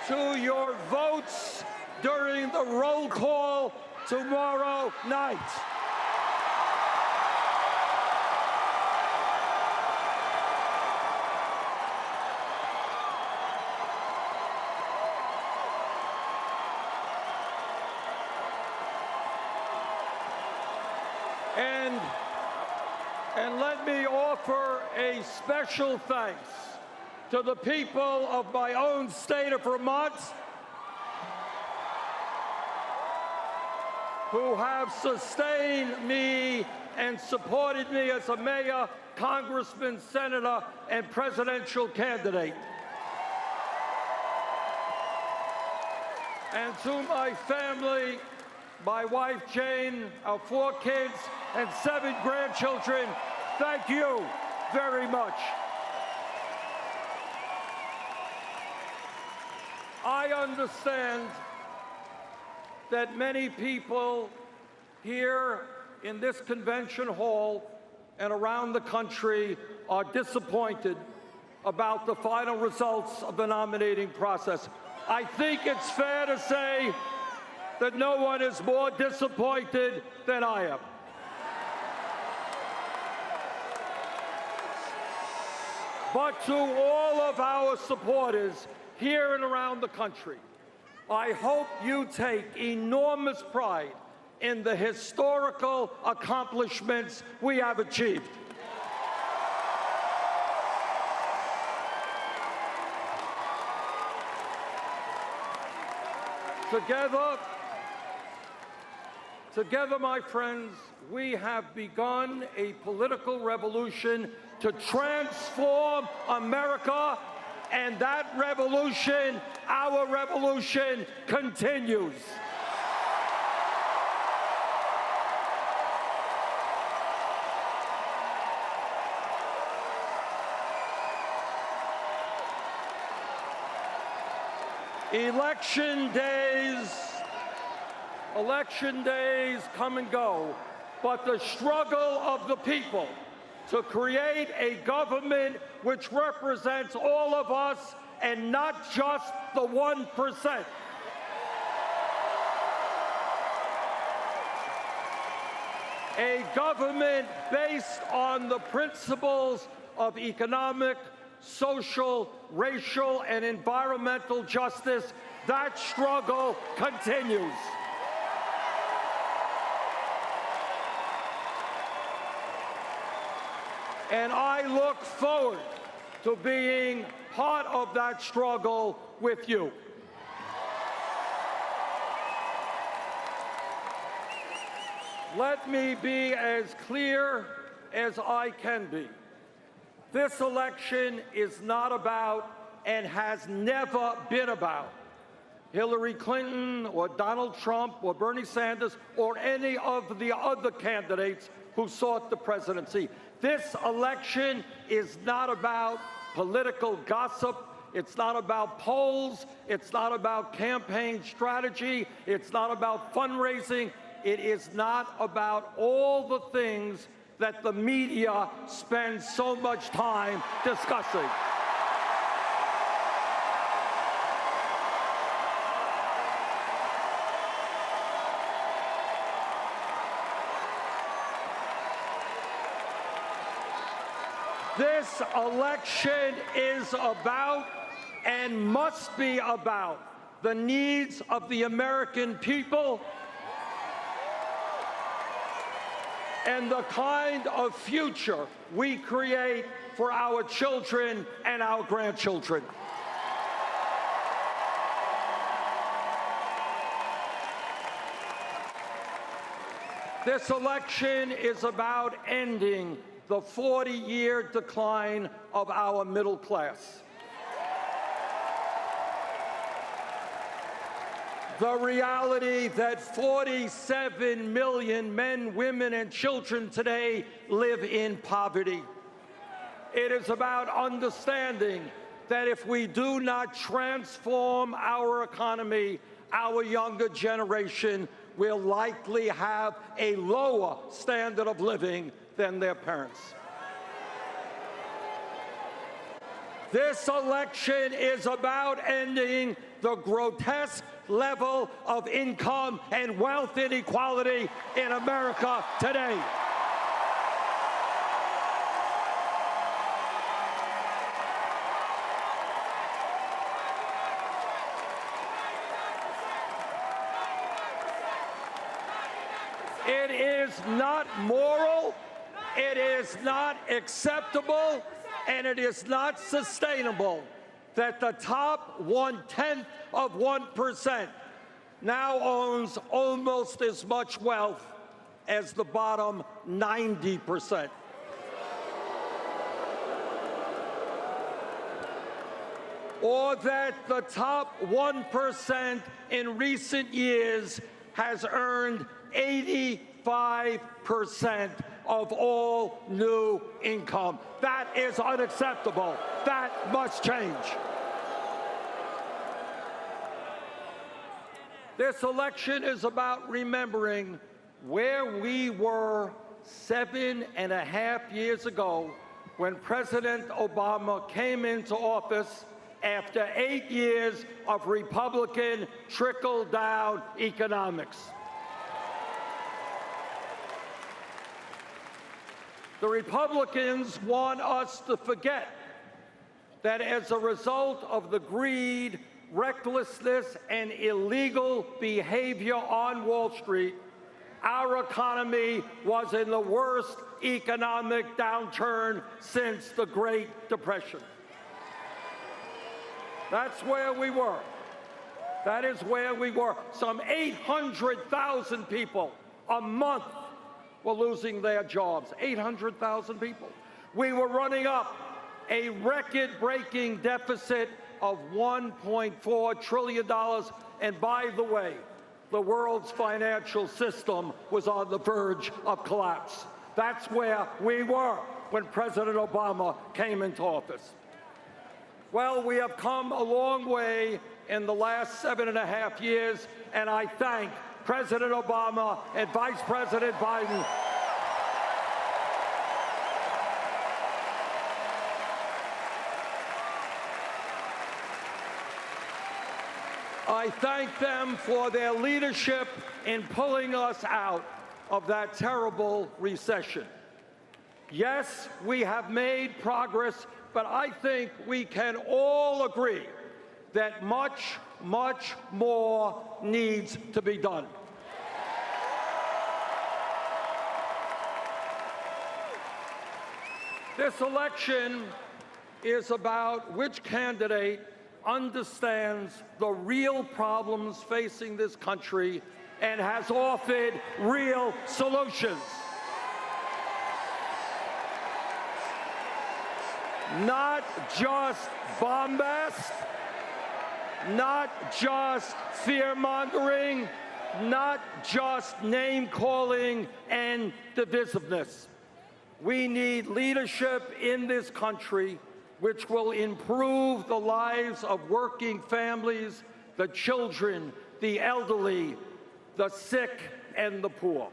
to your votes during the roll call tomorrow night. And let me offer a special thanks to the people of my own state of Vermont who have sustained me and supported me as a mayor, congressman, senator, and presidential candidate. And to my family, my wife Jane, our 4 kids, and 7 grandchildren, thank you very much. I understand that many people here in this convention hall and around the country are disappointed about the final results of the nominating process. I think it's fair to say that no one is more disappointed than I am. But to all of our supporters here and around the country, I hope you take enormous pride in the historical accomplishments we have achieved. Together, my friends, we have begun a political revolution to transform America, and that revolution, our revolution, continues. Election days come and go, but the struggle of the people to create a government which represents all of us and not just the 1%. A government based on the principles of economic, social, racial, and environmental justice. That struggle continues. And I look forward to being part of that struggle with you. Let me be as clear as I can be. This election is not about and has never been about Hillary Clinton or Donald Trump or Bernie Sanders or any of the other candidates who sought the presidency. This election is not about political gossip. It's not about polls. It's not about campaign strategy. It's not about fundraising. It is not about all the things that the media spends so much time discussing. This election is about and must be about the needs of the American people and the kind of future we create for our children and our grandchildren. This election is about ending the 40-year decline of our middle class. The reality that 47 million men, women, and children today live in poverty. It is about understanding that if we do not transform our economy, our younger generation will likely have a lower standard of living than their parents. This election is about ending the grotesque level of income and wealth inequality in America today. It is not moral, it is not acceptable, and it is not sustainable that the top 1/10 of 1% now owns almost as much wealth as the bottom 90%. Or that the top 1% in recent years has earned 85% of all new income. That is unacceptable. That must change. This election is about remembering where we were 7.5 years ago when President Obama came into office after 8 years of Republican trickle-down economics. The Republicans want us to forget that as a result of the greed, recklessness, and illegal behavior on Wall Street, our economy was in the worst economic downturn since the Great Depression. That's where we were. That is where we were. Some 800,000 people a month were losing their jobs. 800,000 people. We were running up a record-breaking deficit of $1.4 trillion. And by the way, the world's financial system was on the verge of collapse. That's where we were when President Obama came into office. Well, we have come a long way in the last 7.5 years, and I thank President Obama and Vice President Biden. I thank them for their leadership in pulling us out of that terrible recession. Yes, we have made progress, but I think we can all agree that much, much more needs to be done. This election is about which candidate understands the real problems facing this country and has offered real solutions. Not just bombast, not just fear-mongering, not just name-calling and divisiveness. We need leadership in this country which will improve the lives of working families, the children, the elderly, the sick, and the poor.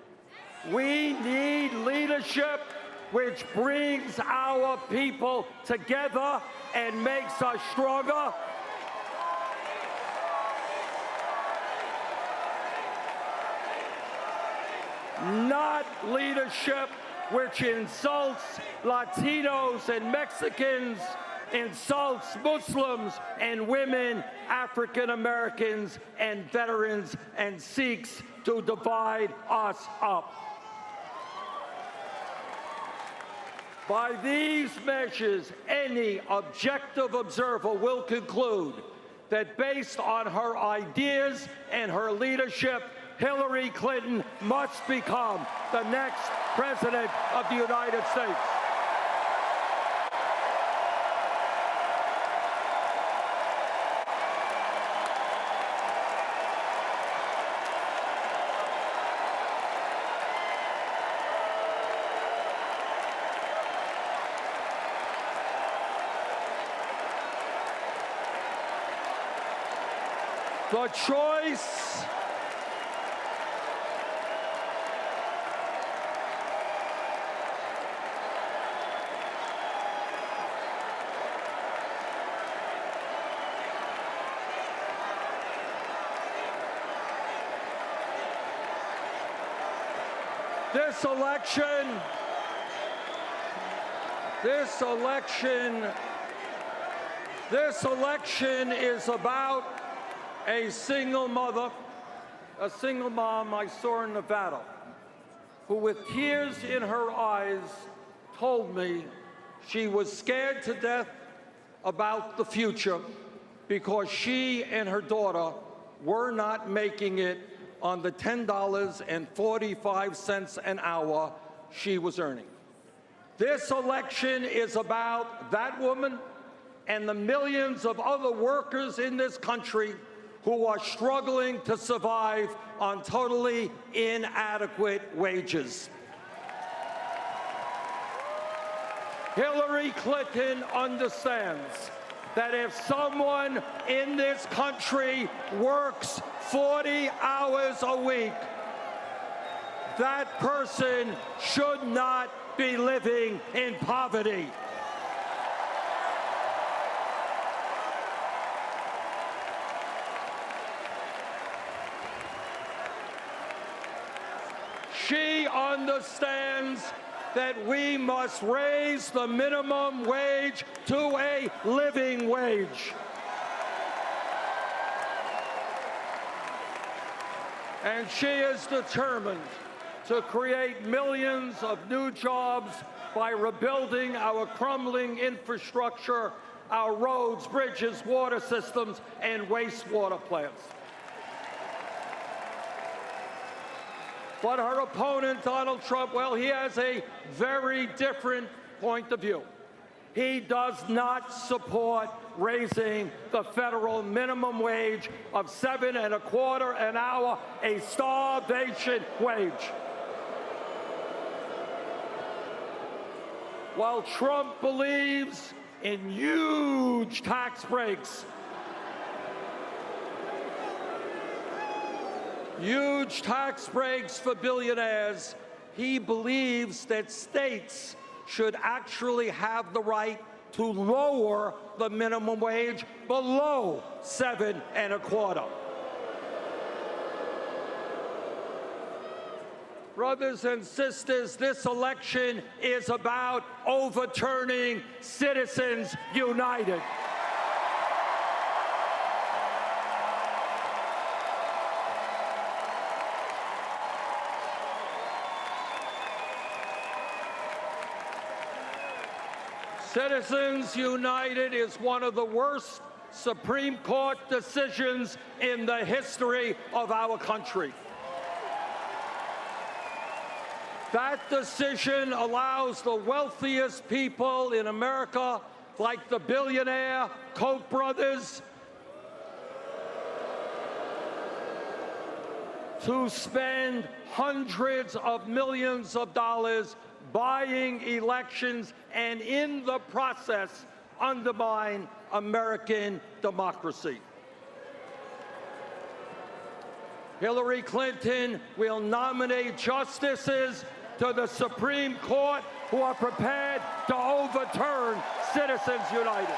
We need leadership which brings our people together and makes us stronger. Not leadership which insults Latinos and Mexicans, insults Muslims and women, African Americans and veterans, and seeks to divide us up. By these measures, any objective observer will conclude that based on her ideas and her leadership, Hillary Clinton must become the next President of the United States. The choice This election is about a single mother, a single mom I saw in Nevada, who with tears in her eyes told me she was scared to death about the future because she and her daughter were not making it on the $10.45 an hour she was earning. This election is about that woman and the millions of other workers in this country who are struggling to survive on totally inadequate wages. Hillary Clinton understands that if someone in this country works 40 hours a week, that person should not be living in poverty. She understands that we must raise the minimum wage to a living wage. And she is determined to create millions of new jobs by rebuilding our crumbling infrastructure, our roads, bridges, water systems, and wastewater plants. But her opponent, Donald Trump, well, he has a very different point of view. He does not support raising the federal minimum wage of $7.25 an hour, a starvation wage. While Trump believes in huge tax breaks, for billionaires, he believes that states should actually have the right to lower the minimum wage below $7.25. Brothers and sisters, this election is about overturning Citizens United. Citizens United is one of the worst Supreme Court decisions in the history of our country. That decision allows the wealthiest people in America, like the billionaire Koch brothers, to spend hundreds of millions of dollars buying elections and in the process undermine American democracy. Hillary Clinton will nominate justices to the Supreme Court who are prepared to overturn Citizens United.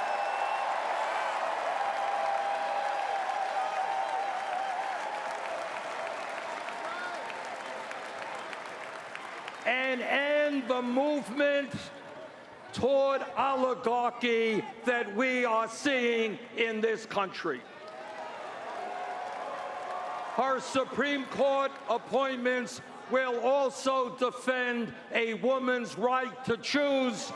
And end the movement toward oligarchy that we are seeing in this country. Her Supreme Court appointments will also defend a woman's right to choose.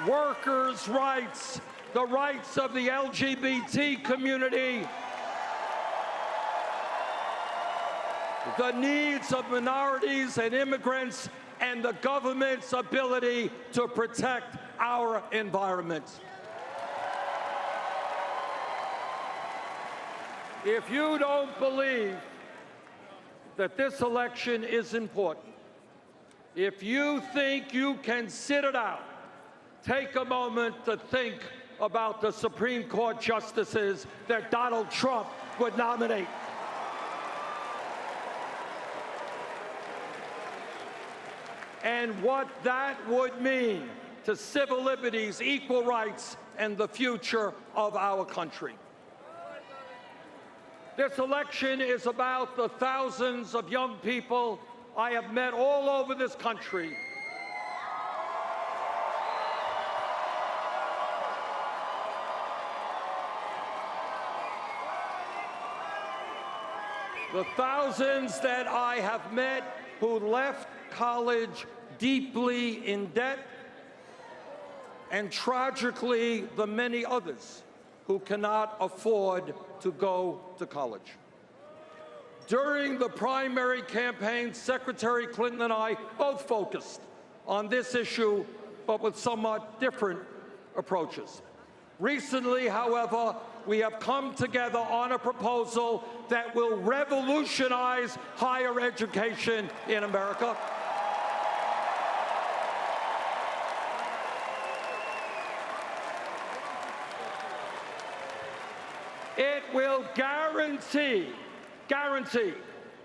Workers' rights, the rights of the LGBT community, the needs of minorities and immigrants, and the government's ability to protect our environment. If you don't believe that this election is important, if you think you can sit it out, take a moment to think about the Supreme Court justices that Donald Trump would nominate. And what that would mean to civil liberties, equal rights, and the future of our country. This election is about the thousands of young people I have met all over this country the thousands that I have met who left college deeply in debt, and tragically, the many others who cannot afford to go to college. During the primary campaign, Secretary Clinton and I both focused on this issue, but with somewhat different approaches. Recently, however, we have come together on a proposal that will revolutionize higher education in America. It will guarantee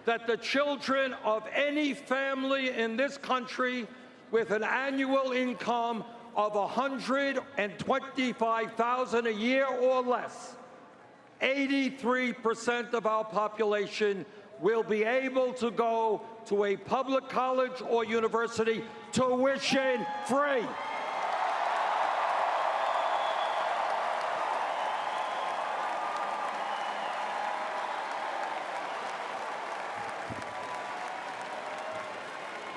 that the children of any family in this country with an annual income of $125,000 a year or less, 83% of our population will be able to go to a public college or university tuition-free.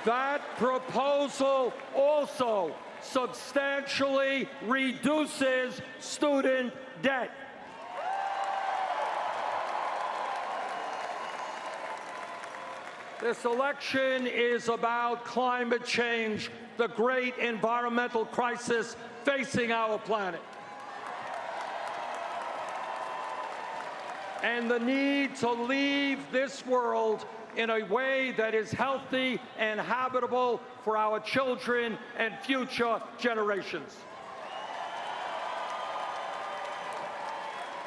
That proposal also substantially reduces student debt. This election is about climate change, the great environmental crisis facing our planet, and the need to leave this world in a way that is healthy and habitable for our children and future generations.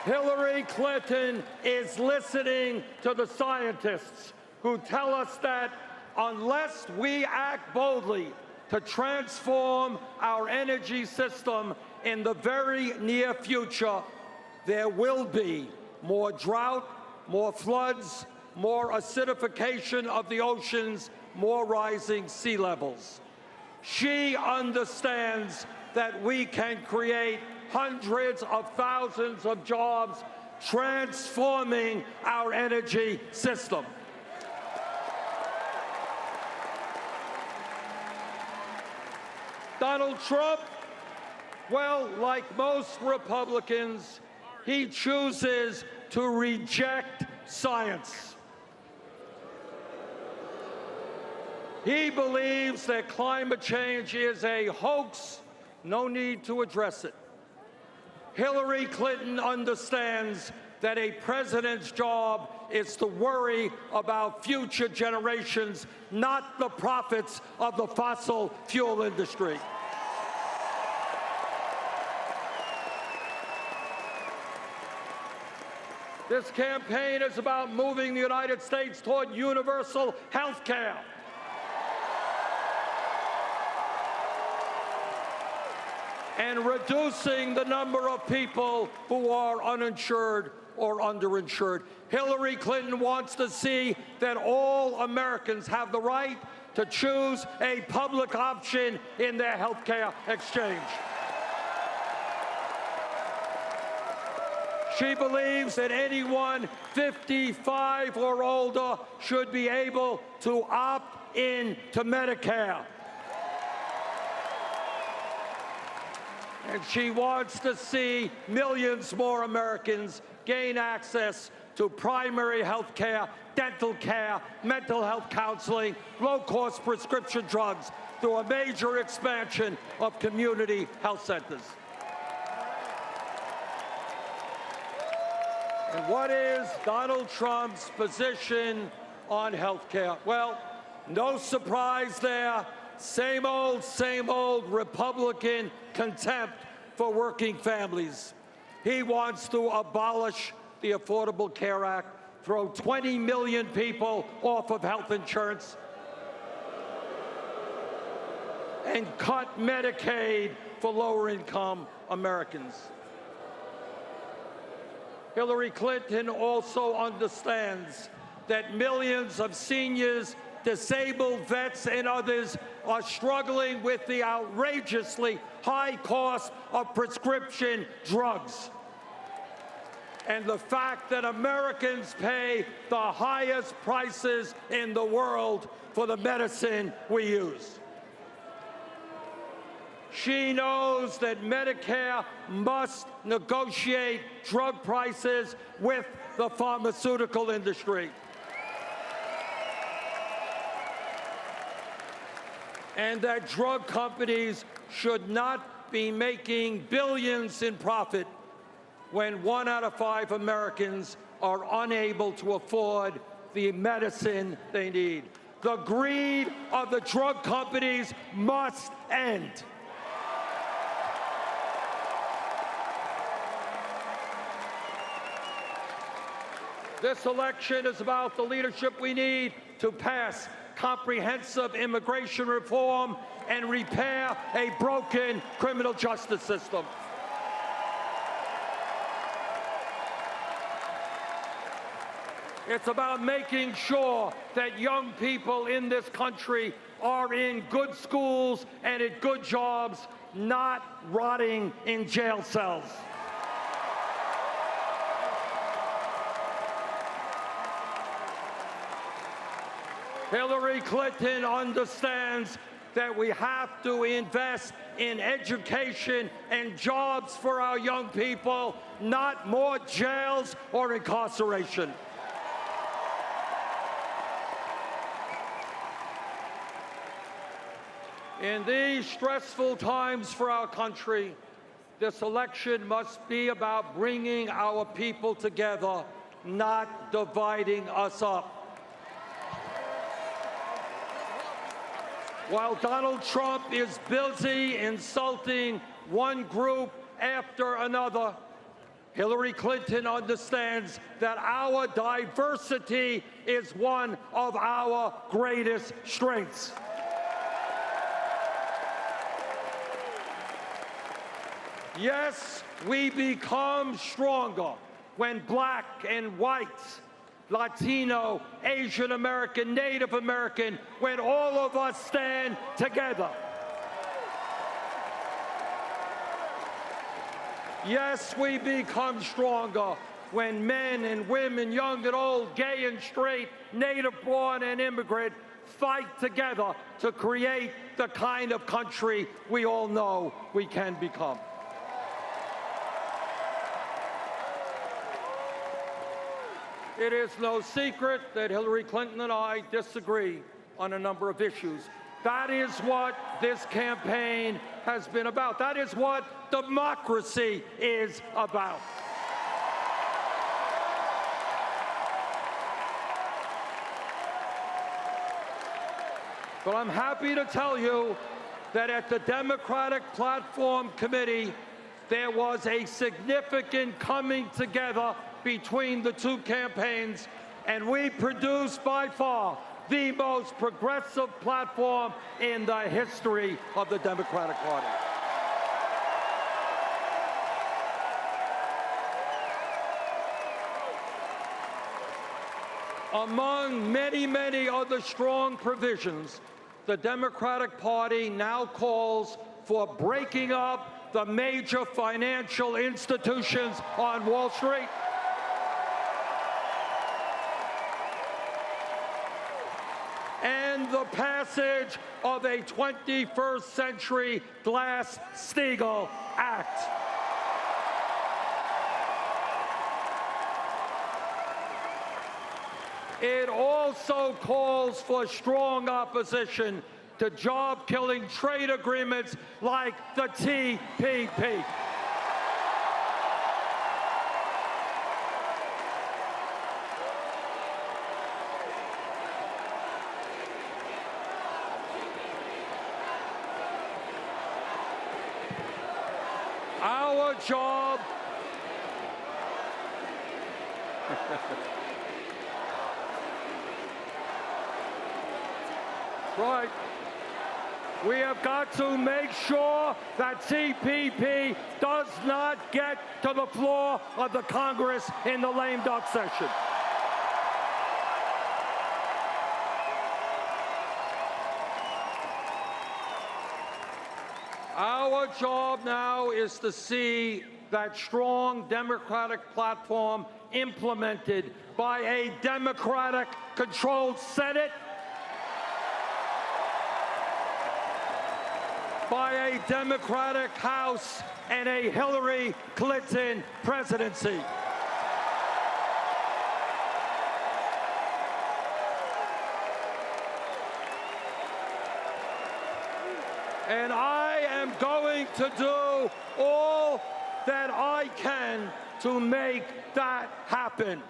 Hillary Clinton is listening to the scientists who tell us that unless we act boldly to transform our energy system in the very near future, there will be more drought, more floods, more acidification of the oceans, more rising sea levels. She understands that we can create hundreds of thousands of jobs transforming our energy system. Donald Trump, well, like most Republicans, he chooses to reject science. He believes that climate change is a hoax, no need to address it. Hillary Clinton understands that a president's job is to worry about future generations, not the profits of the fossil fuel industry. This campaign is about moving the United States toward universal health care. And reducing the number of people who are uninsured or underinsured. Hillary Clinton wants to see that all Americans have the right to choose a public option in their health care exchange. She believes that anyone 55 or older should be able to opt in to Medicare. And she wants to see millions more Americans gain access to primary health care, dental care, mental health counseling, low-cost prescription drugs through a major expansion of community health centers. And what is Donald Trump's position on health care? Well, no surprise there. Same old Republican contempt for working families. He wants to abolish the Affordable Care Act, throw 20 million people off of health insurance, and cut Medicaid for lower-income Americans. Hillary Clinton also understands that millions of seniors, disabled vets, and others are struggling with the outrageously high cost of prescription drugs. And the fact that Americans pay the highest prices in the world for the medicine we use. She knows that Medicare must negotiate drug prices with the pharmaceutical industry. And that drug companies should not be making billions in profit when 1 out of 5 Americans are unable to afford the medicine they need. The greed of the drug companies must end. This election is about the leadership we need to pass comprehensive immigration reform and repair a broken criminal justice system. It's about making sure that young people in this country are in good schools and at good jobs, not rotting in jail cells. Hillary Clinton understands that we have to invest in education and jobs for our young people, not more jails or incarceration. In these stressful times for our country, this election must be about bringing our people together, not dividing us up. While Donald Trump is busy insulting one group after another, Hillary Clinton understands that our diversity is one of our greatest strengths. Yes, we become stronger when black and whites, Latino, Asian American, Native American, when all of us stand together. Yes, we become stronger when men and women, young and old, gay and straight, native-born and immigrant, fight together to create the kind of country we all know we can become. It is no secret that Hillary Clinton and I disagree on a number of issues, That is what this campaign has been about. That is what democracy is about. But I'm happy to tell you that at the Democratic Platform Committee, there was a significant coming together between the two campaigns, and we produced by far the most progressive platform in the history of the Democratic Party. Among many, many other strong provisions, the Democratic Party now calls for breaking up the major financial institutions on Wall Street. And the passage of a 21st century Glass-Steagall Act. It also calls for strong opposition to job-killing trade agreements like the TPP. Our job right. We have got to make sure that TPP does not get to the floor of the Congress in the lame duck session. Our job now is to see that strong Democratic platform implemented by a Democratic-controlled Senate, by a Democratic House, and a Hillary Clinton presidency. And I am going to do all that I can to make that happen.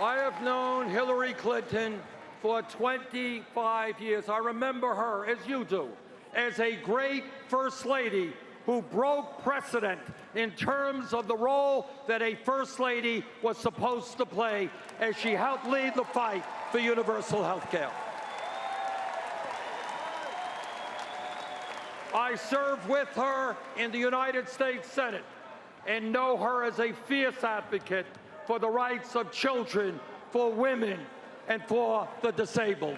I have known Hillary Clinton for 25 years. I remember her, as you do, as a great First Lady who broke precedent in terms of the role that a First Lady was supposed to play as she helped lead the fight for universal health care. I served with her in the United States Senate and know her as a fierce advocate for the rights of children, for women, and for the disabled.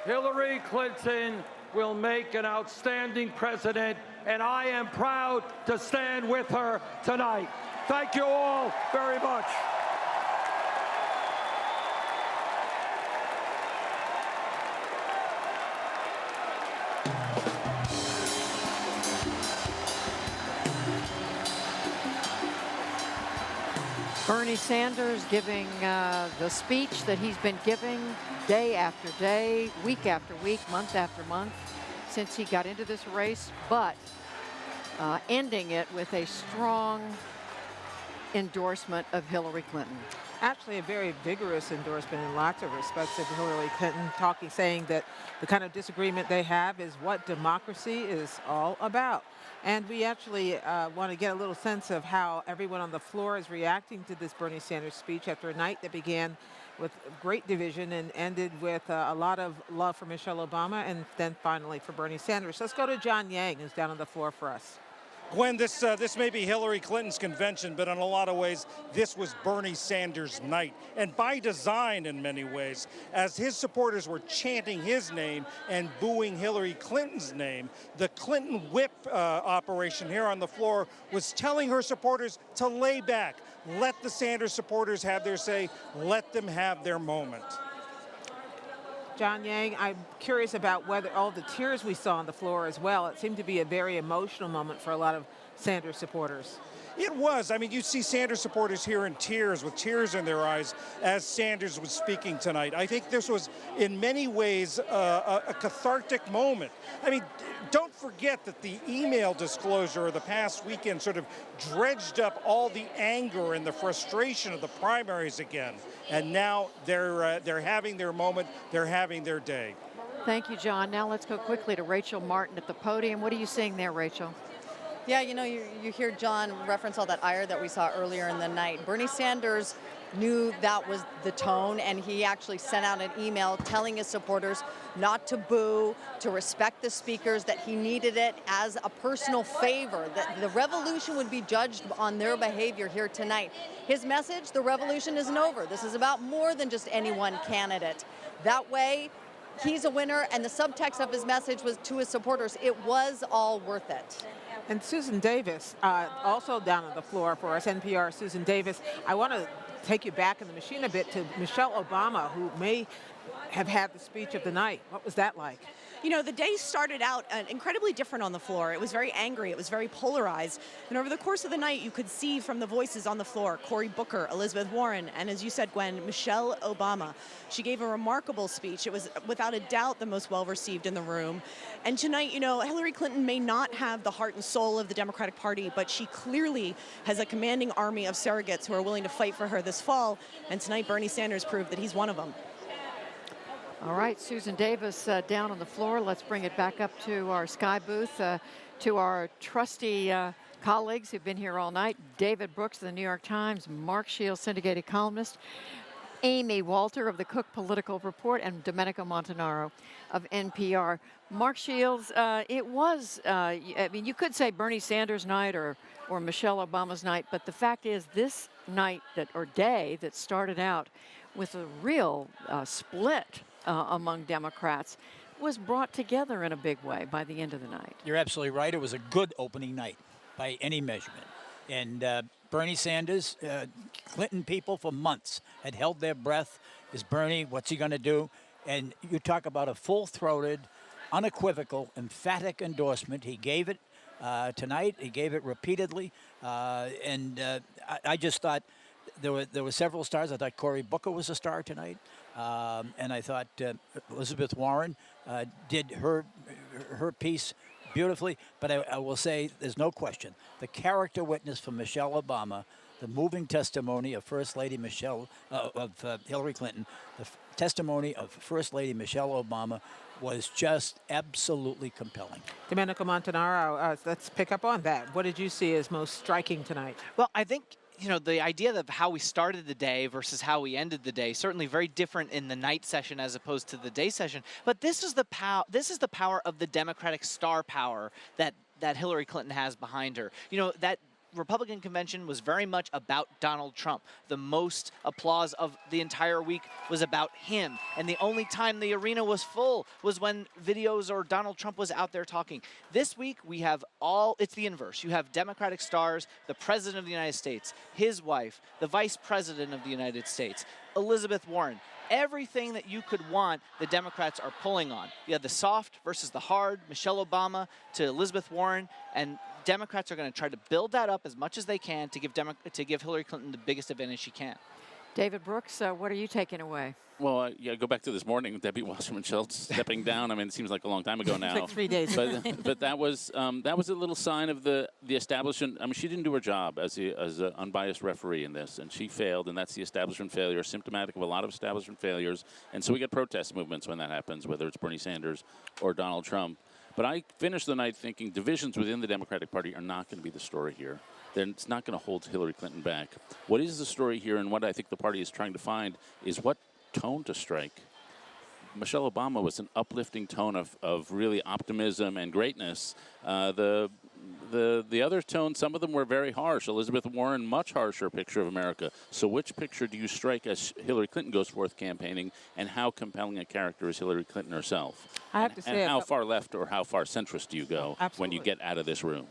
Hillary Clinton will make an outstanding president, and I am proud to stand with her tonight. Thank you all very much. Bernie Sanders giving the speech that he's been giving day after day, week after week, month after month since he got into this race, but ending it with a strong endorsement of Hillary Clinton. Actually, a very vigorous endorsement in lots of respects of Hillary Clinton, saying that the kind of disagreement they have is what democracy is all about. And we actually want to get a little sense of how everyone on the floor is reacting to this Bernie Sanders speech after a night that began with great division and ended with a lot of love for Michelle Obama and then finally for Bernie Sanders. Let's go to John Yang, who's down on the floor for us. Gwen, this may be Hillary Clinton's convention, but in a lot of ways, this was Bernie Sanders' night. And by design, in many ways, as his supporters were chanting his name and booing Hillary Clinton's name, the Clinton whip operation here on the floor was telling her supporters to lay back. Let the Sanders supporters have their say. Let them have their moment. John Yang, I'm curious about whether all the tears we saw on the floor as well. It seemed to be a very emotional moment for a lot of Sanders supporters. It was. I mean, you see Sanders supporters here in tears, with tears in their eyes, as Sanders was speaking tonight. I think this was, in many ways, a cathartic moment. I mean, don't forget that the email disclosure of the past weekend sort of dredged up all the anger and the frustration of the primaries again. And now they're having their moment. They're having their day. Thank you, John. Now let's go quickly to Rachel Martin at the podium. What are you seeing there, Rachel? Yeah, you know, you hear John reference all that ire that we saw earlier in the night. Bernie Sanders knew that was the tone, and he actually sent out an email telling his supporters not to boo, to respect the speakers, that he needed it as a personal favor, that the revolution would be judged on their behavior here tonight. His message, the revolution isn't over. This is about more than just any one candidate. That way, he's a winner, and the subtext of his message was to his supporters, it was all worth it. And Susan Davis, also down on the floor for us, NPR Susan Davis. I want to take you back in the machine a bit to Michelle Obama, who may have had the speech of the night. What was that like? You know, the day started out incredibly different on the floor. It was very angry. It was very polarized. And over the course of the night, you could see from the voices on the floor, Cory Booker, Elizabeth Warren, and as you said, Gwen, Michelle Obama. She gave a remarkable speech. It was without a doubt the most well-received in the room. And tonight, you know, Hillary Clinton may not have the heart and soul of the Democratic Party, but she clearly has a commanding army of surrogates who are willing to fight for her this fall. And tonight, Bernie Sanders proved that he's one of them. All right, Susan Davis down on the floor. Let's bring it back up to our Sky booth, to our trusty colleagues who've been here all night. David Brooks of the New York Times, Mark Shields, syndicated columnist, Amy Walter of the Cook Political Report, and Domenico Montanaro of NPR. Mark Shields, it was, I mean, you could say Bernie Sanders' night or Michelle Obama's night, but the fact is this night or day that started out with a real split among Democrats was brought together in a big way by the end of the night. You're absolutely right. It was a good opening night by any measurement. And Bernie Sanders, Clinton people for months had held their breath. Is Bernie, what's he going to do? And you talk about a full-throated, unequivocal, emphatic endorsement. He gave it tonight. He gave it repeatedly. I just thought there were several stars. I thought Cory Booker was a star tonight. And I thought Elizabeth Warren did her piece beautifully. But I will say there's no question. The character witness for Michelle Obama, the moving testimony of First Lady Hillary Clinton, the testimony of First Lady Michelle Obama was just absolutely compelling. Domenico Montanaro, let's pick up on that. What did you see as most striking tonight? Well, I think, you know, the idea of how we started the day versus how we ended the day, certainly very different in the night session as opposed to the day session. But this is the power of the Democratic star power that Hillary Clinton has behind her. You know, that Republican convention was very much about Donald Trump. The most applause of the entire week was about him. And the only time the arena was full was when videos or Donald Trump was out there talking. This week, we have it's the inverse. You have Democratic stars, the President of the United States, his wife, the Vice President of the United States, Elizabeth Warren. Everything that you could want, the Democrats are pulling on. You have the soft versus the hard, Michelle Obama to Elizabeth Warren, and Democrats are going to try to build that up as much as they can to give Hillary Clinton the biggest advantage she can. David Brooks, what are you taking away? Well, yeah, go back to this morning, Debbie Wasserman Schultz stepping down. I mean, it seems like a long time ago now. It's like 3 days. But that was a little sign of the establishment. I mean, she didn't do her job as an unbiased referee in this, and she failed, and that's the establishment failure, symptomatic of a lot of establishment failures. And so we get protest movements when that happens, whether it's Bernie Sanders or Donald Trump. But I finished the night thinking divisions within the Democratic Party are not going to be the story here. It's not going to hold Hillary Clinton back. What is the story here, and what I think the party is trying to find, is what tone to strike. Michelle Obama was an uplifting tone of really optimism and greatness. The other tones, some of them were very harsh. Elizabeth Warren, much harsher picture of America. So which picture do you strike as Hillary Clinton goes forth campaigning, and how compelling a character is Hillary Clinton herself? I have to say, and how far left or how far centrist do you go when you get out of this room?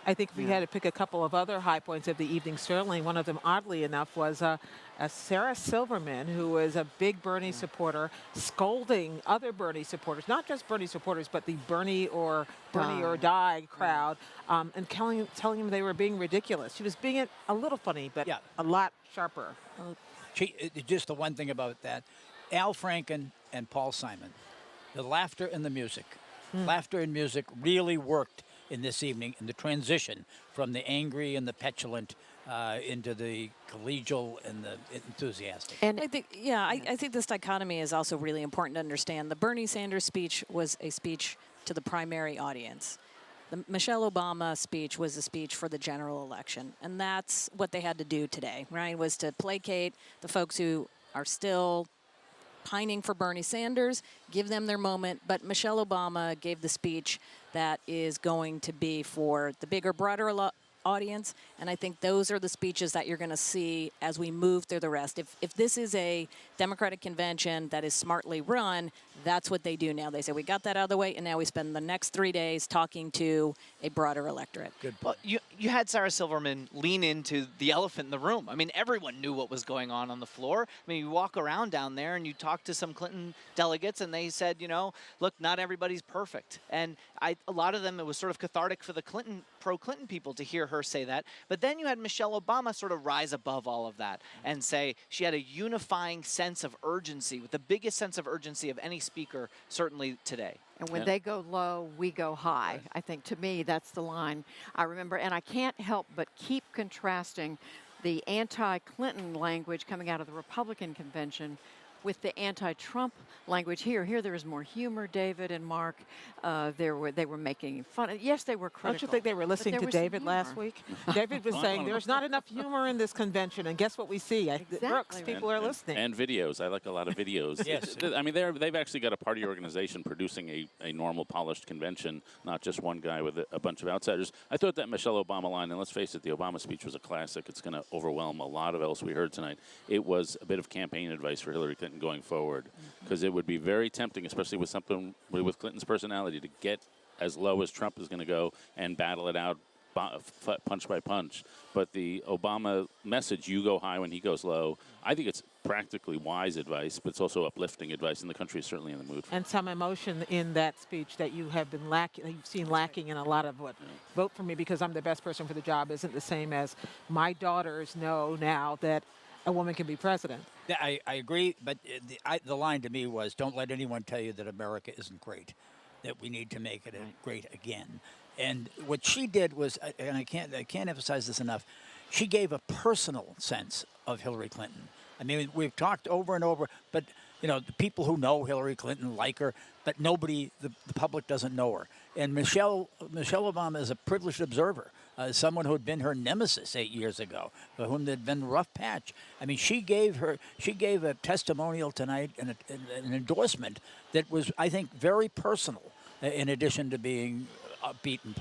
I think if we had to pick a couple of other high points of the evening, certainly one of them, oddly enough, was Sarah Silverman, who was a big Bernie supporter, scolding other Bernie supporters, not just Bernie supporters, but the Bernie or die crowd, and telling them they were being ridiculous. She was being a little funny, but a lot sharper. Just the one thing about that, Al Franken and Paul Simon, the laughter and the music. Laughter and music really worked in this evening in the transition from the angry and the petulant into the collegial and the enthusiastic. And I think, I think this dichotomy is also really important to understand. The Bernie Sanders speech was a speech to the primary audience. The Michelle Obama speech was a speech for the general election. And that's what they had to do today, right, was to placate the folks who are still pining for Bernie Sanders, give them their moment. But Michelle Obama gave the speech that is going to be for the bigger, broader audience. And I think those are the speeches that you're going to see as we move through the rest. If this is a Democratic convention that is smartly run, that's what they do now. They say, we got that out of the way, and now we spend the next 3 days talking to a broader electorate. Good. Well, you had Sarah Silverman lean into the elephant in the room. I mean, everyone knew what was going on the floor. I mean, you walk around down there and you talk to some Clinton delegates, and they said, look, not everybody's perfect. And a lot of them, it was sort of cathartic for the pro-Clinton people to hear her say that. But then you had Michelle Obama sort of rise above all of that and say she had a unifying sense of urgency, with the biggest sense of urgency of any speaker, certainly today. And when they go low, we go high. I think, to me, that's the line I remember. And I can't help but keep contrasting the anti-Clinton language coming out of the Republican convention with the anti-Trump language here. Here there was more humor, David and Mark. They were making fun. Yes, they were critical. Don't you think they were listening to David last week? David was saying there's not enough humor in this convention, and guess what we see? Brooks, people are listening. And videos. I like a lot of videos. Yes. I mean, they've actually got a party organization producing a normal, polished convention, not just one guy with a bunch of outsiders. I thought that Michelle Obama line, and let's face it, the Obama speech was a classic. It's going to overwhelm a lot of else we heard tonight. It was a bit of campaign advice for Hillary Clinton going forward, because it would be very tempting, especially with something with Clinton's personality, to get as low as Trump is going to go and battle it out punch by punch. But the Obama message, you go high when he goes low, I think it's practically wise advice, but it's also uplifting advice, and the country is certainly in the mood for it. And some emotion in that speech that you have been you've seen lacking in a lot of what vote for me because I'm the best person for the job isn't the same as my daughters know now that a woman can be president. Yeah, I agree, but the line to me was, don't let anyone tell you that America isn't great, that we need to make it great again. And what she did was, and I can't emphasize this enough, she gave a personal sense of Hillary Clinton. I mean, we've talked over and over, but the people who know Hillary Clinton like her, but nobody, the public doesn't know her. And Michelle Obama is a privileged observer. Someone who had been her nemesis 8 years ago, for whom there had been a rough patch. I mean, she gave a testimonial tonight and an endorsement that was, I think, very personal, in addition to being upbeat and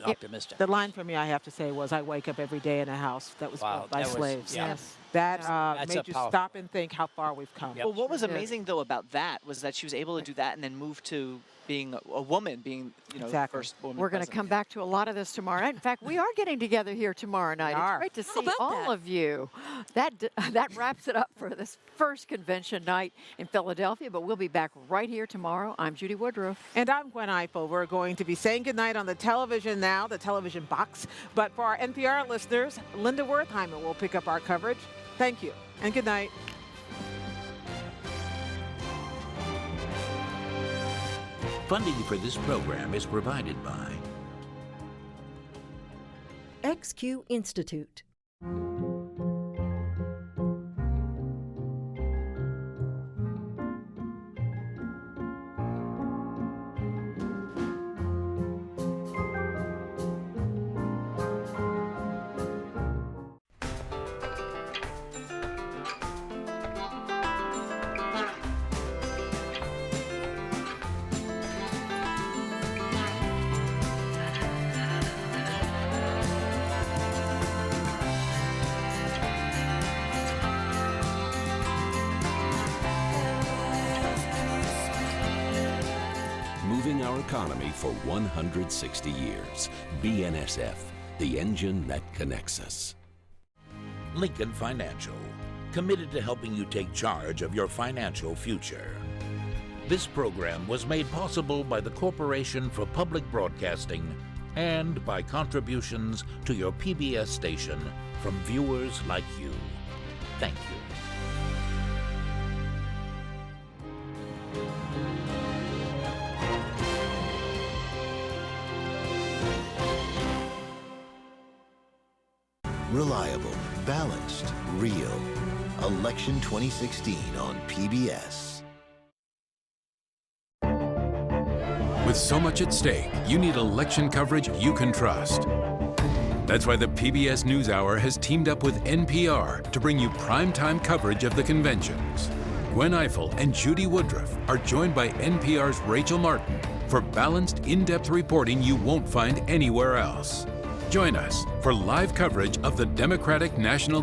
optimistic. The line for me, I have to say, was, I wake up every day in a house that was built by slaves. Yes. That made you stop and think how far we've come. Well, what was amazing, though, about that was that she was able to do that and then move to being a woman, being the first woman We're going to come back to a lot of this tomorrow night. In fact, we are getting together here tomorrow night. It's great to see all of you. That wraps it up for this first convention night in Philadelphia, but we'll be back right here tomorrow. I'm Judy Woodruff. And I'm Gwen Ifill. We're going to be saying goodnight on the television now, the television box. But for our NPR listeners, Linda Wertheimer will pick up our coverage. Thank you, and good night. Funding for this program is provided by XQ Institute. moving our economy for 160 years. BNSF, the engine that connects us. Lincoln Financial, committed to helping you take charge of your financial future. This program was made possible by the Corporation for Public Broadcasting and by contributions to your PBS station from viewers like you. Thank you. Reliable, balanced, real. Election 2016 on PBS. With so much at stake, you need election coverage you can trust. That's why the PBS NewsHour has teamed up with NPR to bring you primetime coverage of the conventions. Gwen Ifill and Judy Woodruff are joined by NPR's Rachel Martin for balanced, in-depth reporting you won't find anywhere else. Join us for live coverage of the Democratic National